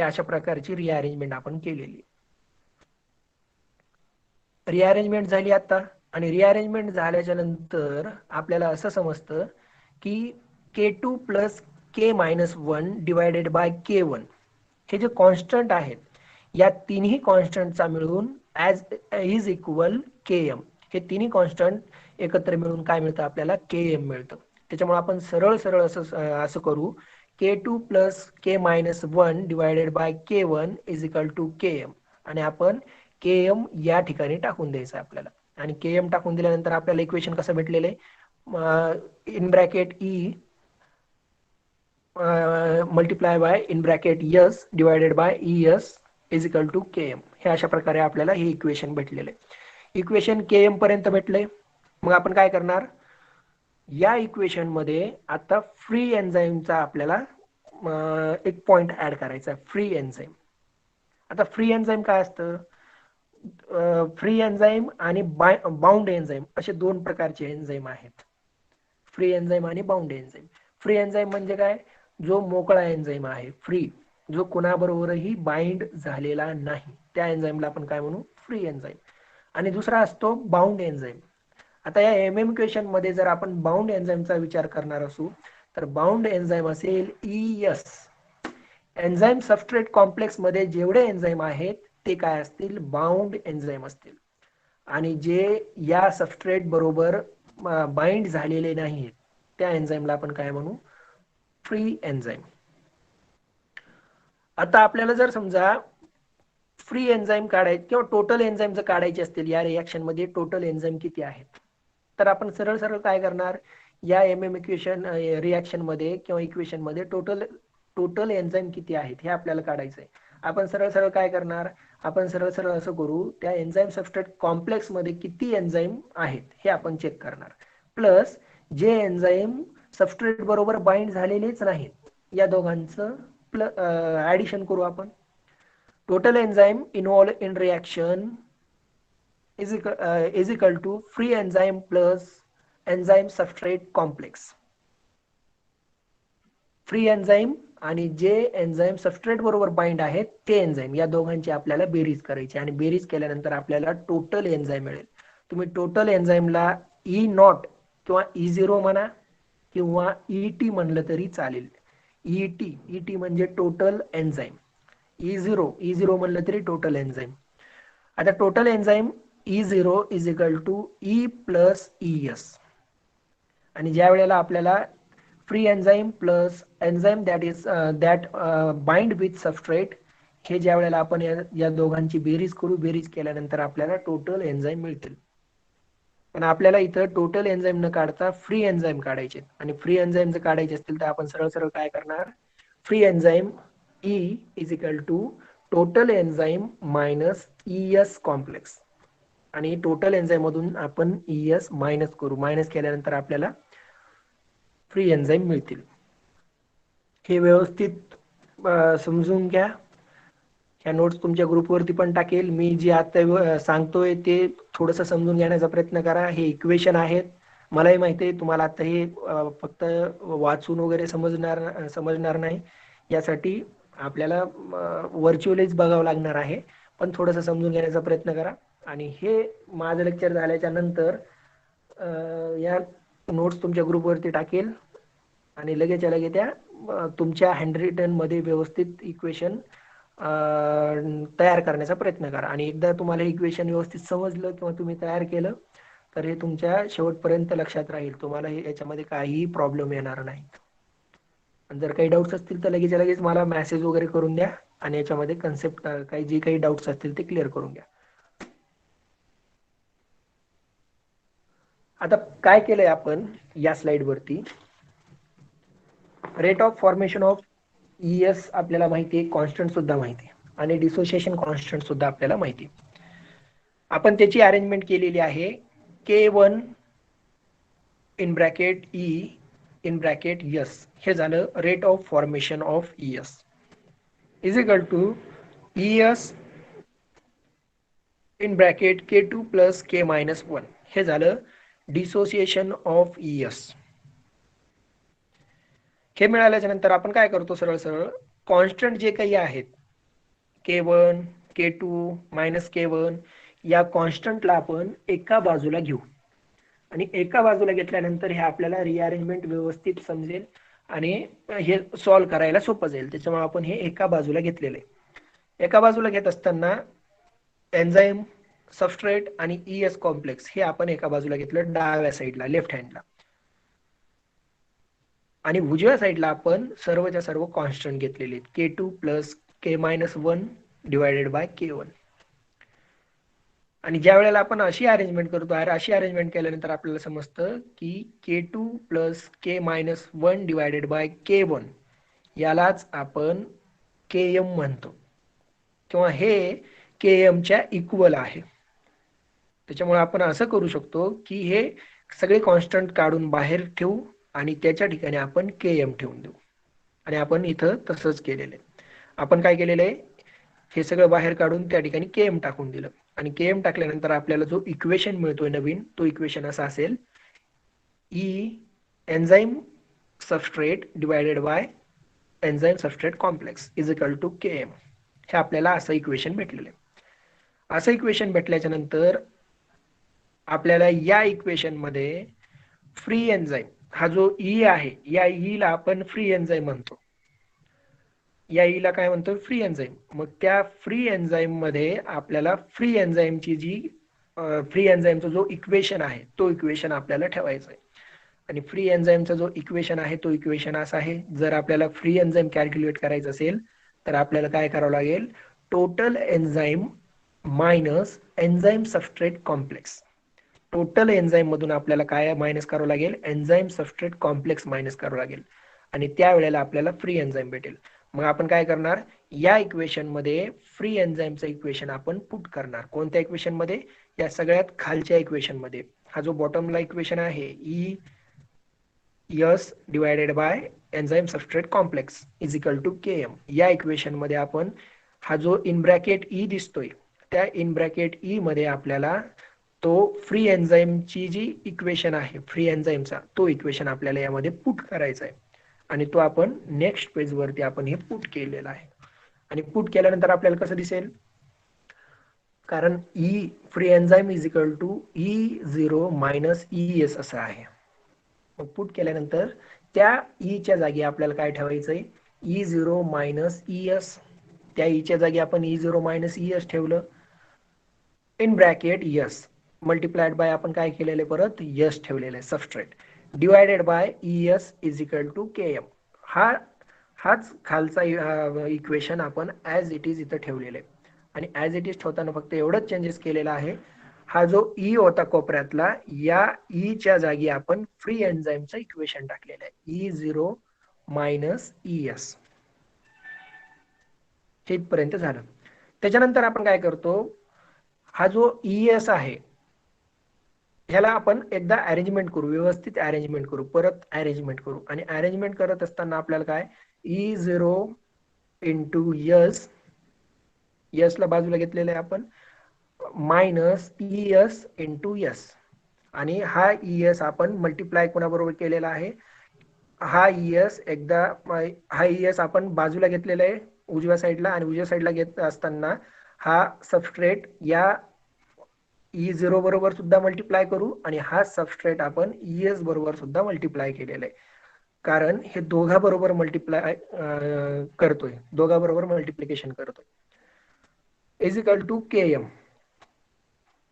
अशा प्रकारची रिअरेंजमेंट आपण केलेली. रिअरेंजमेंट झाली आता आणि रिअरेंजमेंट झाल्याच्या नंतर आपल्याला असं समजतं की K2 plus K-1 divided by K1 हे जे कॉन्स्टंट आहेत या तिन्ही कॉन्स्टंटचा मिळून ऍज इज इक्वल Km. हे तिन्ही कॉन्स्टंट एकत्र मिळून काय मिळतं आपल्याला? Km मिळतं. त्याच्यामुळे आपण सरळ सरळ असं करू K2 plus K-1 divided by K1 is equal to Km आणि आपण Km या ठिकाणी टाकून द्यायचं आपल्याला. आणि Km टाकून दिल्यानंतर आपल्याला इक्वेशन कसं भेटलेलं आहे? In bracket E multiply by in bracket S divided by ES is equal to Km. हे अशा प्रकारे आपल्याला हे इक्वेशन भेटलेलं आहे. इक्वेशन Km पर्यंत भेटलंय. मग आपण काय करणार? या इक्वेशन मध्ये आता फ्री एन्झाईमचा आपल्याला एक पॉइंट ऍड करायचा आहे, फ्री एन्झाईम. आता फ्री एन्झाईम काय असतं? फ्री एन्झाईम आणि बाउंड एन्झाईम असे दोन प्रकारचे एन्झाईम आहेत. फ्री एन्झाईम आणि बाउंड एन्झाईम. फ्री एन्झाईम म्हणजे काय? जो मोकळा एन्झाईम आहे, फ्री, जो कुणाबरोबरही बाइंड झालेला नाही, त्या एन्झाईमला आपण काय म्हणू? Free enzyme. आणि दुसरा असतो बाउंड एन्झाईम. आता या MM क्वेश्चन मध्ये जर आपण बाउंड एन्झाईमचा विचार करणार असू तर बाउंड एन्झाईम असेल ES. एन्झाईम सबस्ट्रेट कॉम्प्लेक्स मध्ये जेवढे एन्झाईम आहेत ते काय असतील? बाउंड एन्झाईम असतील. आणि जे या सबस्ट्रेट बरोबर बाइंड झालेले नाहीत त्या एन्झाईमला आपण काय म्हणू? Free enzyme. आता आपल्याला जर समजा फ्री एन्झाईम काढायचे किंवा टोटल एन्झाईम जर काढायचे असतील या रिॲक्शन मध्ये टोटल एन्झाईम किती आहेत तर आपण सरळ सरळ काय करणार? या MM इक्वेशन रिॲक्शन मध्ये किंवा इक्वेशन मध्ये टोटल एन्झाईम किती आहेत हे आपल्याला काढायचं आहे. आपण सरळ सरळ काय करणार? आपण सरळ सरळ असं करू, त्या एन्झाईम सबस्ट्रेट कॉम्प्लेक्स मध्ये किती एन्झाईम आहेत हे आपण चेक करणार. प्लस जे एन्झाईम सबस्ट्रेट बरोबर बाइंड झालेलेच नाहीत या दोघांचं ऍडिशन करू आपण. Total enzyme involve in reaction is equal to free enzyme plus enzyme substrate complex. Free enzyme आणि जे एन्झाईम सबस्ट्रेट बरोबर बाइंड आहेत ते एन्झाईम या दोघांची आपल्याला बेरीज करायची आणि बेरीज केल्यानंतर आपल्याला टोटल एन्झाईम मिळेल. तुम्ही टोटल एन्झाईमला E0 किंवा E0 म्हणा किंवा ET म्हणलं तरी चालेल. ET म्हणजे टोटल एन्झाईम. E0 म्हणलं तरी टोटल एन्झाईम. आता total enzyme E0 is equal to E plus ES. आणि ज्या वेळेला आपल्याला free enzyme plus enzyme that bind with substrate हे ज्या वेळेला आपण या दोघांची बेरीज करू, बेरीज केल्यानंतर आपल्याला टोटल एन्झाईम मिळतील. पण आपल्याला इथं टोटल एन्झाईम न काढता फ्री एन्झाईम काढायचे आणि फ्री एन्झाईम जर काढायचे असतील तर आपण सरळ सरळ काय करणार? Free enzyme E is equal to total enzyme minus ES complex. आणि टोटल एन्झाईम मधून आपण ES मायनस करू. मायनस केल्यानंतर आपल्याला फ्री एन्झाईम मिळतील. हे व्यवस्थित समजून घ्या. ह्या नोट्स तुमच्या ग्रुपवरती पण टाकेल. मी जे आता सांगतोय ते थोडंसं समजून घेण्याचा प्रयत्न करा. हे इक्वेशन आहेत. मलाही माहिती आहे तुम्हाला आता हे फक्त वाचून वगैरे समजणार नाही. यासाठी आपल्याला व्हर्च्युअलीच बघावं लागणार आहे. पण थोडंसं समजून घेण्याचा प्रयत्न करा. आणि हे माझं लेक्चर झाल्याच्या नंतर या नोट्स तुमच्या ग्रुपवरती टाकेल आणि लगेचच्या लगे त्या तुमच्या हँडरिटन मध्ये व्यवस्थित इक्वेशन तयार करण्याचा प्रयत्न करा. आणि एकदा तुम्हाला इक्वेशन व्यवस्थित समजलं किंवा तुम्ही तयार केलं तर हे तुमच्या शेवटपर्यंत लक्षात राहील. तुम्हाला याच्यामध्ये काहीही प्रॉब्लेम येणार नाही. जर काही डाऊट्स असतील तर लगेच लगेच मला मेसेज वगैरे करून द्या आणि याच्यामध्ये कन्सेप्ट जे काही डाऊट्स असतील ते क्लिअर करून घ्या. आता काय केलंय आपण या स्लाइड वरती, rate of formation of ES आपल्याला माहिती आहे, कॉन्स्टंट सुद्धा माहिती आहे आणि डिसोसिएशन कॉन्स्टंट सुद्धा आपल्याला माहिती आहे. आपण त्याची अरेंजमेंट केलेली आहे. K1 in bracket E in bracket S हे झालं rate of formation of ES is equal to ES in bracket K2 plus K minus 1 हे झालं डिसोसिएशन ऑफ ES. हे मिळाल्याच्या नंतर आपण काय करतो, सरळ सरळ कॉन्स्टंट जे काही आहेत K1 K2 मायनस K1 या कॉन्स्टंटला आपण एका बाजूला घेऊ आणि एका बाजूला घेतल्यानंतर हे आपल्याला रिअरेंजमेंट व्यवस्थित समजेल आणि हे सॉल्व्ह करायला सोपं जाईल. त्याच्यामुळे आपण हे एका बाजूला घेतलेलं आहे. एका बाजूला घेत असताना एन्झाईम, सबस्ट्रेट आणि ES कॉम्प्लेक्स हे आपण एका बाजूला घेतलं डाव्या साईडला, लेफ्ट हँडला. आणि उजव्या साईडला आपण सर्वच्या सर्व कॉन्स्टंट घेतलेले K2 plus K minus 1 divided by K1. आणि ज्या वेळेला आपण अशी अरेंजमेंट करतो, अशी अरेंजमेंट केल्यानंतर आपल्याला समजतं की K2 plus K minus 1 divided by K1 यालाच आपण Km म्हणतो किंवा हे Km च्या इक्वल आहे. त्याच्यामुळे आपण असं करू शकतो की हे सगळे कॉन्स्टंट काढून बाहेर ठेवू आणि त्याच्या ठिकाणी आपण Km ठेवून देऊ. आणि आपण इथं तसंच केलेलं आहे. आपण काय केलेलं आहे, हे सगळं बाहेर काढून त्या ठिकाणी Km टाकून दिलं आणि Km टाकल्यानंतर आपल्याला जो इक्वेशन मिळतोय नवीन, तो इक्वेशन असा असेल E enzyme substrate divided by enzyme substrate complex is equal to Km. हे आपल्याला असं इक्वेशन भेटलेलं आहे. असं इक्वेशन भेटल्याच्या नंतर आपल्याला या इक्वेशन मध्ये फ्री एन्झाईम हा जो E आहे, या E ला आपण फ्री एन्झाईम म्हणतो. या E ला काय म्हणतो, फ्री एन्झाईम. मग त्या फ्री एन्झाईम मध्ये आपल्याला फ्री एन्झाईमची जी फ्री एन्झाईमचा जो इक्वेशन आहे तो इक्वेशन आपल्याला ठेवायचा आहे. आणि फ्री एन्झाईमचा जो इक्वेशन आहे तो इक्वेशन असा आहे, जर आपल्याला फ्री एन्झाईम कॅल्क्युलेट करायचं असेल तर आपल्याला काय करावं लागेल, total enzyme minus enzyme substrate complex. Total enzyme मधून आपल्याला काय मायनस करावं लागेल, एन्झाईम सबस्ट्रेट कॉम्प्लेक्स मायनस करावं लागेल आणि त्यावेळेला आपल्याला फ्री एन्झाईम भेटेल. मग आपण काय करणार, या इक्वेशन मध्ये फ्री एन्झाईमचं इक्वेशन आपण पुट करणार. कोणत्या इक्वेशन मध्ये, या सगळ्यात खालच्या इक्वेशन मध्ये. हा जो बॉटमला इक्वेशन आहे ES divided by enzyme substrate complex is equal to Km, या इक्वेशन मध्ये आपण हा जो इन ब्रॅकेट E दिसतोय त्या इन ब्रॅकेट E मध्ये आपल्याला तो फ्री एन्झाईमची जी इक्वेशन आहे, फ्री एन्झाईमचा तो इक्वेशन आपल्याला यामध्ये पुट करायचा आहे आणि तो आपण नेक्स्ट पेज वरती आपण हे पुट केलेला आहे. आणि पुट केल्यानंतर आपल्याला कसं दिसेल, कारण E free enzyme is equal to E0 minus ES असं आहे. मग पुट केल्यानंतर त्या E च्या जागी आपल्याला काय ठेवायचंय, E0 मायनस ES. त्या E च्या जागी आपण E0 मायनस ES ठेवलं in bracket S multiplied by आपण काय केलेलं आहे, परत S ठेवलेलं आहे substrate divided by ES is equal to Km. हाच खालचा इक्वेशन आपण ऍज इट इज इथं ठेवलेलं आहे. आणि ऍज इट इज ठेवताना फक्त एवढंच चेंजेस केलेला आहे, हा जो E होता कोपऱ्यातला, या E च्या जागी आपण फ्री एन्झाईमचं इक्वेशन टाकलेलं आहे E0 मायनस ES. हे इथपर्यंत झालं. त्याच्यानंतर आपण काय करतो, हा जो ES आहे ह्याला आपण एकदा अरेंजमेंट करू, व्यवस्थित अरेंजमेंट करू, परत अरेंजमेंट करू. आणि अरेंजमेंट करत असताना आपल्याला काय E0 इंटू एस ला बाजूला घेतलेलं आहे आपण, मायनस ES इंटू एस. आणि हा ES आपण मल्टिप्लाय कोणाबरोबर केलेला आहे, हा ES एकदा हा ES आपण बाजूला घेतलेला आहे उजव्या साईडला, आणि उजव्या साईडला घेत असताना हा सबस्ट्रेट या E0 बरोबर सुद्धा मल्टिप्लाय करू, आणि हा सबस्ट्रेट आपण ES बरोबर सुद्धा मल्टिप्लाय केलेला आहे, कारण हे दोघा बरोबर मल्टिप्लाय करतोय, दोघा बरोबर मल्टिप्लिकेशन करतोय, इज इक्वल टू KM.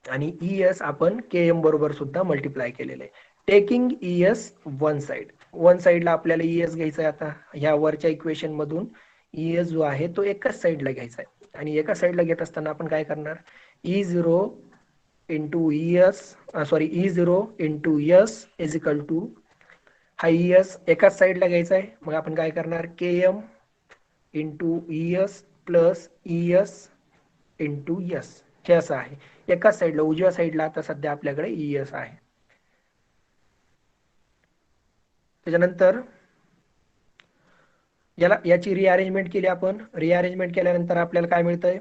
आणि ES आपण KM बरोबर सुद्धा मल्टिप्लाय केलेलं आहे. टेकिंग ES वन साइडला आपल्याला ES घ्यायचा आहे. आता ह्या वरच्या इक्वेशन मधून ES जो आहे तो एकाच साईडला घ्यायचा आहे, आणि एका साईडला घेत असताना आपण काय करणार, E0 into S is equal to, हा ES एकाच साईडला घ्यायचा आहे, मग आपण काय करणार, KM into ES plus ES into S. हे असं आहे, एकाच साईडला उजव्या साईडला आता सध्या आपल्याकडे ES आहे. त्याच्यानंतर याची रिअरेंजमेंट केली आपण, रिअरेंजमेंट केल्यानंतर आपल्याला काय मिळतंय,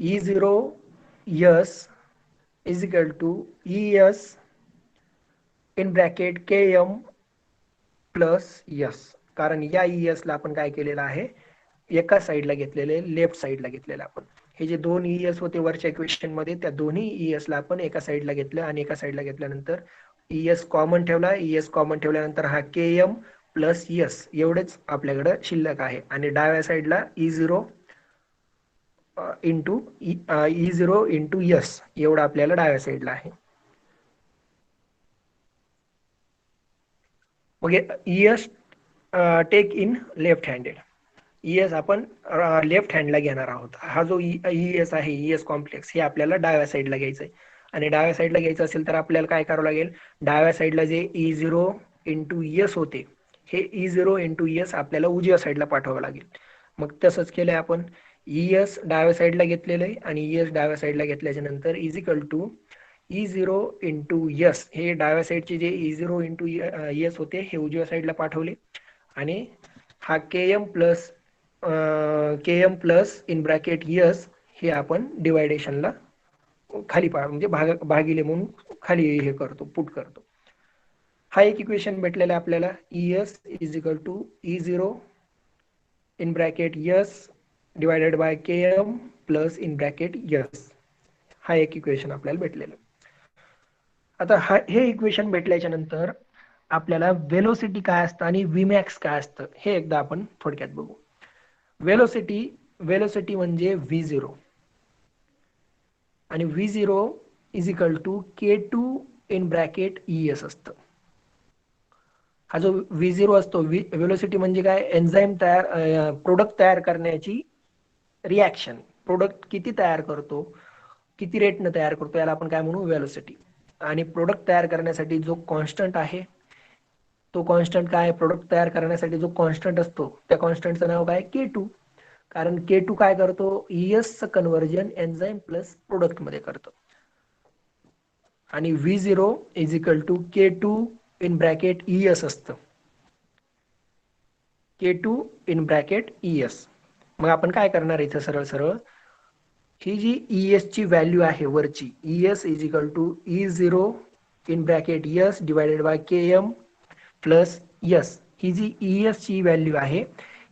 E0 S is equal to ES in bracket KM plus S. कारण या ES ला आपण काय केलेलं आहे, एका साईडला घेतलेले, लेफ्ट साईडला घेतलेलं आपण. हे जे दोन ES होते वरच्या इक्वेशन मध्ये, त्या दोन्ही ES ला आपण एका साईडला घेतलं, आणि एका साईडला घेतल्यानंतर ES कॉमन ठेवला. ES कॉमन ठेवल्यानंतर हा KM प्लस एस एवढेच आपल्याकडे शिल्लक आहे, आणि डाव्या साईडला E0 इंटू एस एवढं आपल्याला डाव्या साईडला आहे. मग ES take in left handed, ES आपण लेफ्ट हँडला घेणार आहोत. हा जो ES आहे, ES कॉम्प्लेक्स, हे आपल्याला डाव्या साईडला घ्यायचं आहे. आणि डाव्या साईडला घ्यायचं असेल तर आपल्याला काय करावं लागेल, डाव्या साईडला जे E0 इंटू एस होते, हे E0 इंटू एस आपल्याला उजव्या साईडला पाठवावं लागेल. मग तसंच केलंय आपण, ES डाव्या साईडला घेतलेलं आहे, आणि ES डाव्या साईडला घेतल्याच्या नंतर is equal to E0 into S, हे डाव्या साईडचे जे E0 इंटू एस होते हे उजव्या साईडला पाठवले, आणि हा KM plus in bracket S हे आपण डिवायडेशनला खाली म्हणजे भागिले म्हणून खाली हे करतो, पुट करतो. हा एक इक्वेशन भेटलेला आहे आपल्याला, ES is equal to E0 in bracket S divided by KM plus in bracket S. हा एक इक्वेशन आपल्याला भेटलेलं. आता हे इक्वेशन भेटल्याच्या नंतर आपल्याला वेलोसिटी काय असतं आणि Vmax काय असतं हे एकदा आपण थोडक्यात बघू. वेलोसिटी म्हणजे V0, आणि V0 is equal to K2 in bracket ES असतं. हा जो V0 असतो, वेलोसिटी म्हणजे काय, एन्झाईम प्रोडक्ट तयार करण्याची रिॲक्शन, प्रोडक्ट किती तयार करतो, किती रेटनं तयार करतो, याला आपण काय म्हणू, वेलोसिटी. आणि प्रोडक्ट तयार करण्यासाठी जो कॉन्स्टंट आहे, तो कॉन्स्टंट काय, प्रोडक्ट तयार करण्यासाठी जो कॉन्स्टंट असतो त्या कॉन्स्टंटचं नाव काय, K2. कारण K2 काय करतो, ES चं कन्व्हर्जन एन्झाईम प्लस प्रोडक्ट मध्ये करतो. आणि V0 is equal to K2 in bracket ES असतं, K2 इन ब्रॅकेट ES. मग आपण काय करणार इथं, सरळ सरळ ही जी ES ची व्हॅल्यू आहे वरची, ES is equal to E0 in bracket ES divided by KM plus S, ही जी ES ची व्हॅल्यू आहे,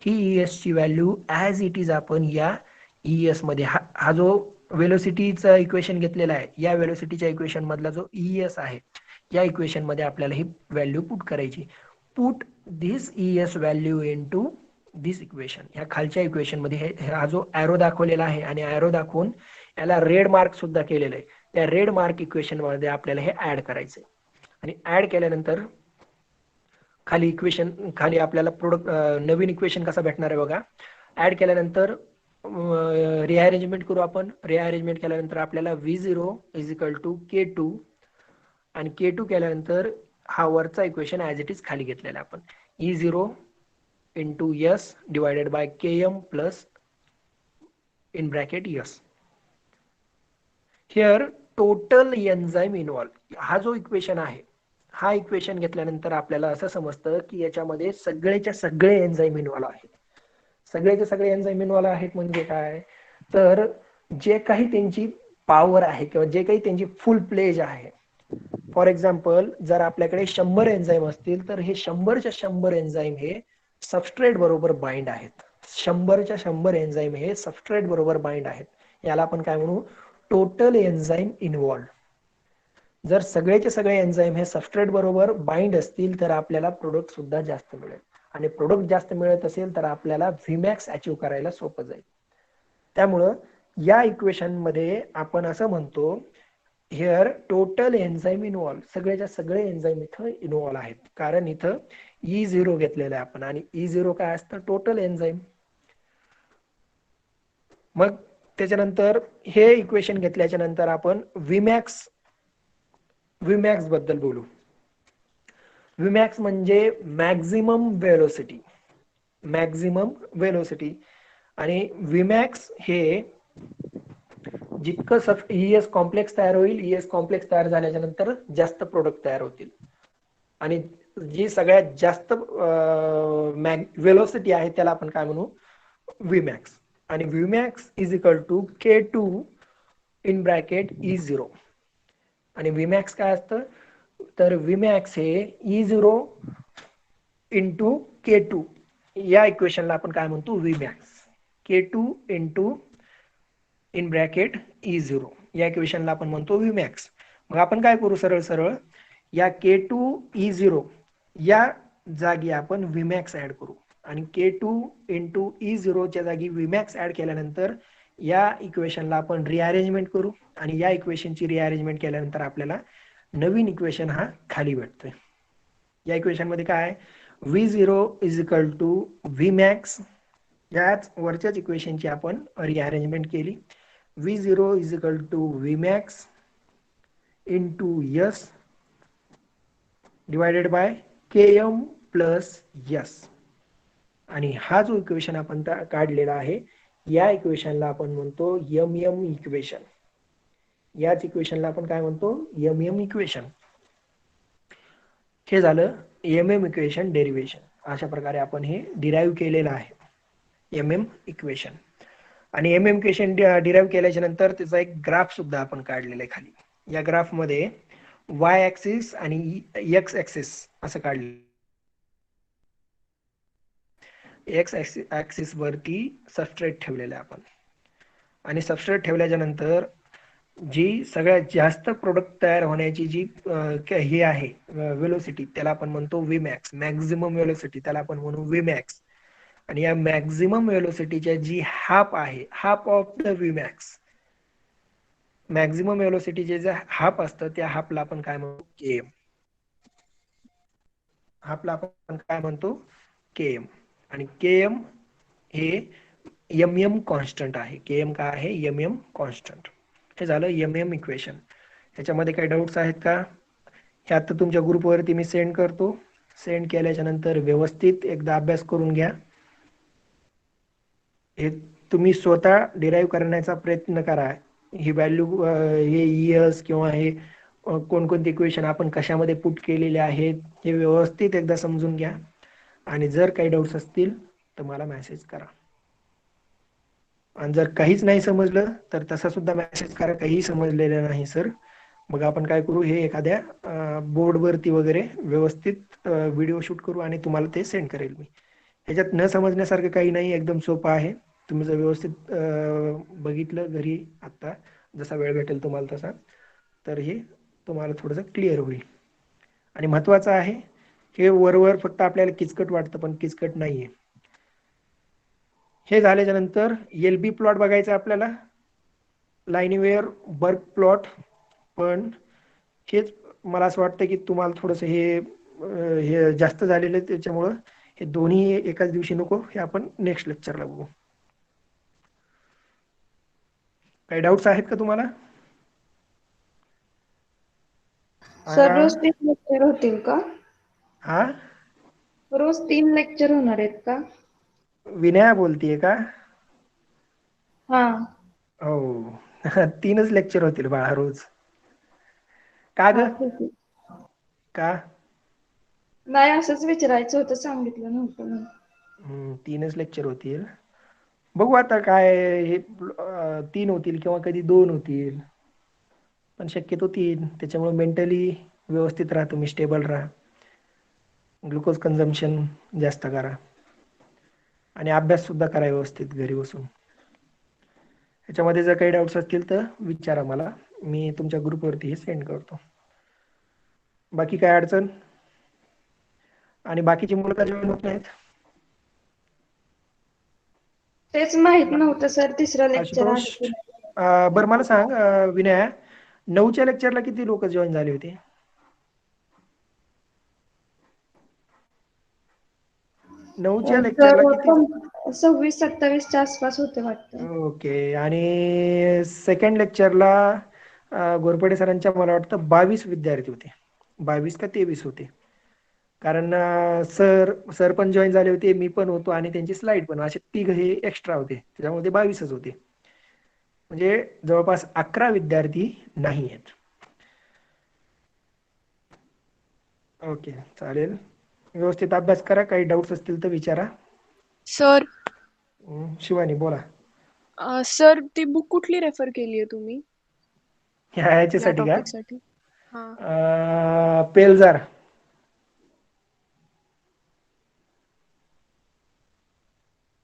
ही ES ची व्हॅल्यू ॲज इट इज आपण या ES मध्ये, हा जो वेलोसिटीचा इक्वेशन घेतलेला आहे, या वेलोसिटीच्या इक्वेशन मधला जो ES आहे, या इक्वेशन मध्ये आपल्याला ही व्हॅल्यू पुट करायची. पुट दिस ES व्हॅल्यू इनटू दिस इक्वेशन, ह्या खालच्या इक्वेशन मध्ये हा जो ॲरो दाखवलेला आहे, आणि ॲरो दाखवून याला रेड मार्क सुद्धा केलेला आहे, त्या रेड मार्क इक्वेशन मध्ये आपल्याला हे ऍड करायचंय. आणि ऍड केल्यानंतर खाली इक्वेशन, खाली आपल्याला प्रोडक्ट नवीन इक्वेशन कसा भेटणार आहे बघा. ऍड केल्यानंतर रिअरेंजमेंट करू आपण. रिअरेंजमेंट केल्यानंतर आपल्याला V0 is equal to K2, आणि K2 केल्यानंतर हा वरचा इक्वेशन ॲज इट इज खाली घेतलेला आपण, E0 into S divided by KM plus in bracket yes. Here total enzyme involved हा जो इक्वेशन आहे, हा इक्वेशन घेतल्यानंतर आपल्याला असं समजतं की याच्यामध्ये सगळेच्या सगळे एन्झाईम इन्व्हॉल्व आहेत. सगळेचे सगळे एन्झाईम इन्व्हॉल्व आहेत म्हणजे काय, तर जे काही त्यांची पॉवर आहे किंवा जे काही त्यांची फुल प्लेज आहे. फॉर एक्झाम्पल जर आपल्याकडे 100 एन्झाईम असतील तर हे 100च्या 100 एन्झाईम हे सबस्ट्रेट बरोबर बाइंड आहेत. 100च्या 100 एन्झाईम हे सबस्ट्रेट बरोबर बाइंड आहेत. याला आपण काय म्हणू, टोटल एन्झाईम इन्व्हॉल्व. जर सगळेचे सगळे एन्झाईम हे सबस्ट्रेट बरोबर बाइंड असतील तर आपल्याला प्रोडक्ट सुद्धा जास्त मिळेल, आणि प्रोडक्ट जास्त मिळत असेल तर आपल्याला Vmax अचीव्ह करायला सोपं जाईल. त्यामुळं या इक्वेशन मध्ये आपण असं म्हणतो, हिअर टोटल एन्झाईम इन्व्हॉल्व, सगळेच्या सगळे एन्झाईम इथं इन्व्हॉल्व आहेत. कारण इथं E0 घेतलेलं आहे आपण, आणि E0 काय असतं, टोटल एन्झाईम. मग त्याच्यानंतर हे इक्वेशन घेतल्याच्या नंतर आपण Vmax बद्दल बोलू. Vmax म्हणजे मॅक्झिमम वेलोसिटी, मॅक्झिमम वेलोसिटी. आणि Vmax हे जितकं ES कॉम्प्लेक्स तयार होईल, ES कॉम्प्लेक्स तयार झाल्याच्या नंतर जास्त प्रोडक्ट तयार होतील, आणि जी सगळ्यात जास्त वेलोसिटी आहे त्याला आपण काय म्हणू, Vmax. आणि Vmax is equal to K2 in bracket E0. आणि Vmax काय असतं, तर Vmax हे E0 इंटू K2, या इक्वेशनला आपण काय म्हणतो, Vmax. K2 into in bracket E0, या इक्वेशनला आपण म्हणतो Vmax. मग आपण काय करू, सरळ सरळ या K2 E0 या जागी आपण Vmax ऍड करू, आणि K2 इंटू E0 च्या जागी Vmax ऍड केल्यानंतर या इक्वेशनला आपण रिअरेंजमेंट करू, आणि या इक्वेशनची रिअरेंजमेंट केल्यानंतर आपल्याला नवीन इक्वेशन हा खाली भेटतोय. या इक्वेशन मध्ये काय, V0 is equal to Vmax. याच वरच्याच इक्वेशनची आपण रिअरेंजमेंट केली. V0 is equal to Vmax into S divided by Km plus S. आणि हा जो इक्वेशन आपण काढलेला आहे, या इक्वेशनला आपण म्हणतो MM इक्वेशन. याच इक्वेशनला आपण काय म्हणतो, MM इक्वेशन. हे झालं MM इक्वेशन डेरिव्हेशन. अशा प्रकारे आपण हे डिराईव्ह केलेलं आहे MM इक्वेशन. आणि MM इक्वेशन डिराईव्ह केल्याच्या नंतर त्याचा एक ग्राफ सुद्धा आपण काढलेला आहे खाली. या ग्राफ मध्ये y ऍक्सिस आणि x ऍक्सिस असं काढले. x ऍक्सिस वरती सबस्ट्रेट ठेवलेलं आहे आपण, आणि सबस्ट्रेट ठेवल्याच्या नंतर जी सगळ्यात जास्त प्रोडक्ट तयार होण्याची जी हे आहे वेलोसिटी, त्याला आपण म्हणतो Vmax. मॅक्झिमम वेलोसिटी त्याला आपण म्हणू Vmax. आणि या मॅक्झिमम वेलोसिटीच्या जी हाफ आहे, half of the Vmax, maximum वेलोसिटीचे जे हाफ असतं त्या हाफला आपण काय म्हणतो, Km. हाफला आपण काय म्हणतो, Km. आणि Km हे MM कॉन्स्टंट आहे. Km काय आहे, MM कॉन्स्टंट. हे झालं MM इक्वेशन. ह्याच्यामध्ये काही डाऊट्स आहेत का? हे आता तुमच्या ग्रुपवरती मी सेंड करतो. सेंड केल्याच्या नंतर व्यवस्थित एकदा अभ्यास करून घ्या. हे तुम्ही स्वतः डिराईव्ह करण्याचा प्रयत्न करा. ही व्हॅल्यू, हे इयर्स किंवा हे कोणकोणते इक्वेशन आपण कशामध्ये पुट केलेले आहेत हे व्यवस्थित एकदा समजून घ्या. आणि जर काही डाऊट्स असतील तर मला मेसेज करा. आणि जर काहीच नाही समजलं तर तसा सुद्धा मेसेज करा, काही समजलेलं नाही सर. मग आपण काय करू, हे एखाद्या बोर्डवरती वगैरे व्यवस्थित व्हिडिओ शूट करू आणि तुम्हाला ते सेंड करेल मी. ह्याच्यात न समजण्यासारखं काही नाही, एकदम सोपं आहे. तुम्ही जर व्यवस्थित बघितलं घरी आत्ता, जसा वेळ भेटेल तुम्हाला तसा, तर हे तुम्हाला थोडंसं क्लिअर होईल. आणि महत्त्वाचं आहे, हे वरवर फक्त आपल्याला किचकट वाटतं पण किचकट नाही आहे. हे झाल्याच्या नंतर LB प्लॉट बघायचा आपल्याला, लाईनवेअर बर्ग प्लॉट. पण हेच मला असं वाटतं की तुम्हाला थोडंसं हे जास्त झालेलं आहे, त्याच्यामुळं हे दोन्ही एकाच दिवशी नको, हे आपण नेक्स्ट लेक्चरला बघू. काही डाऊट्स आहेत का तुम्हाला? सर रोज 3 लेक्चर होतील का? हा, रोज 3 लेक्चर होणार आहेत का? विनया बोलतीये का? हा. हो. 3च लेक्चर होतील बाळा रोज. का ग? हा ठीक आहे. का? नाही असंच विचारायचं होतं, सांगितलं नव्हतं म्हणून. 3च लेक्चर होतील. बघू आता काय हे 3 होतील किंवा कधी 2 होतील. पण शक्यतो 3. त्याच्यामुळे मेंटली व्यवस्थित राहा, तुम्ही स्टेबल राहा. ग्लुकोज कन्झम्पशन जास्त करा आणि अभ्यास सुद्धा करा व्यवस्थित घरी बसून. ह्याच्यामध्ये जर काही डाऊट्स असतील तर विचारा मला, मी तुमच्या ग्रुपवरती हे सेंड करतो. बाकी काय अडचण? आणि बाकीची मुलं का जॉईन होत नाहीत? तेच माहित नव्हतं सर, तिसरं लेक्चर आशुतोष, आहे की नाही. बरं मला सांग विनया, 9च्या लेक्चरला किती लोक जॉईन झाले होते? 9च्या लेक्चरला किती? 26-27च्या आसपास होते वाटतं. ओके. आणि सेकंड लेक्चरला घोरपडे सरांच्या मला वाटतं 22 विद्यार्थी होते. 22 का 23 होते. कारण सर पण जॉईन झाले होते, मी पण होतो आणि त्यांची स्लाईड पण, असे 3 हे एक्स्ट्रा होते. त्याच्यामुळे ते 22च होते. म्हणजे जवळपास 11 विद्यार्थी नाही आहेत. ओके चालेल. व्यवस्थित अभ्यास करा, काही डाऊट्स असतील तर विचारा. सर शिवानी बोला. सर ती बुक कुठली रेफर केली आहे तुम्ही या ह्याच्यासाठी का? टॉपिक साठी? हा. पेलजार.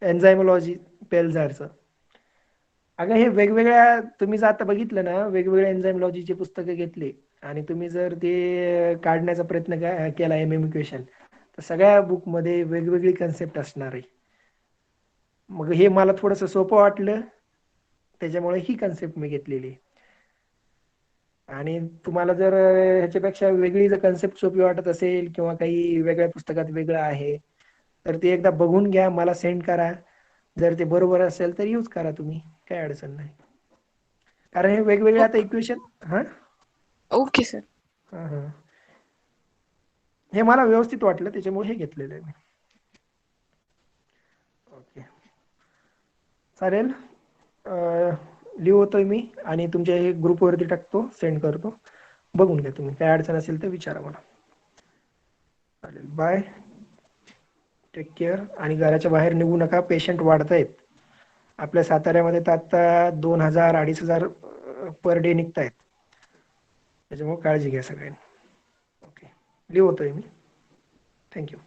एन्झायमोलॉजी पेलझारचं. अगं हे वेगवेगळ्या, तुम्ही जर आता बघितलं ना, वेगवेगळ्या एन्झायमोलॉजीचे पुस्तकं घेतले आणि तुम्ही जर ते काढण्याचा प्रयत्न केला MM इक्वेशन, तर सगळ्या बुकमध्ये वेगवेगळी कन्सेप्ट असणार आहे. मग हे मला थोडंसं सोपं वाटलं, त्याच्यामुळे ही कन्सेप्ट मी घेतलेली आहे. आणि तुम्हाला जर ह्याच्यापेक्षा वेगळी जर कन्सेप्ट सोपी वाटत असेल किंवा काही वेगळ्या पुस्तकात वेगळं आहे, तर ते एकदा बघून घ्या, मला सेंड करा. जर ते बरोबर असेल तर यूज करा तुम्ही, काही अडचण नाही. कारण हे वेगवेगळे आता इक्वेशन. हां ओके सर. हां हां हे मला व्यवस्थित वाटलं, त्याच्यामुळे हे घेतलेलं आहे मी. ओके चालेल. लिहतोय मी आणि तुमच्या हे ग्रुपवरती टाकतो, सेंड करतो. बघून घ्या तुम्ही, काय अडचण असेल तर विचारा मला. चालेल, बाय, टेक केअर. आणि घराच्या बाहेर निघू नका, पेशंट वाढत आहेत आपल्या साताऱ्यामध्ये. तर आता 2000-2500 पर डे निघत आहेत, त्याच्यामुळे काळजी घ्या सगळ्यांनी. ओके लिहतोय मी. थँक्यू.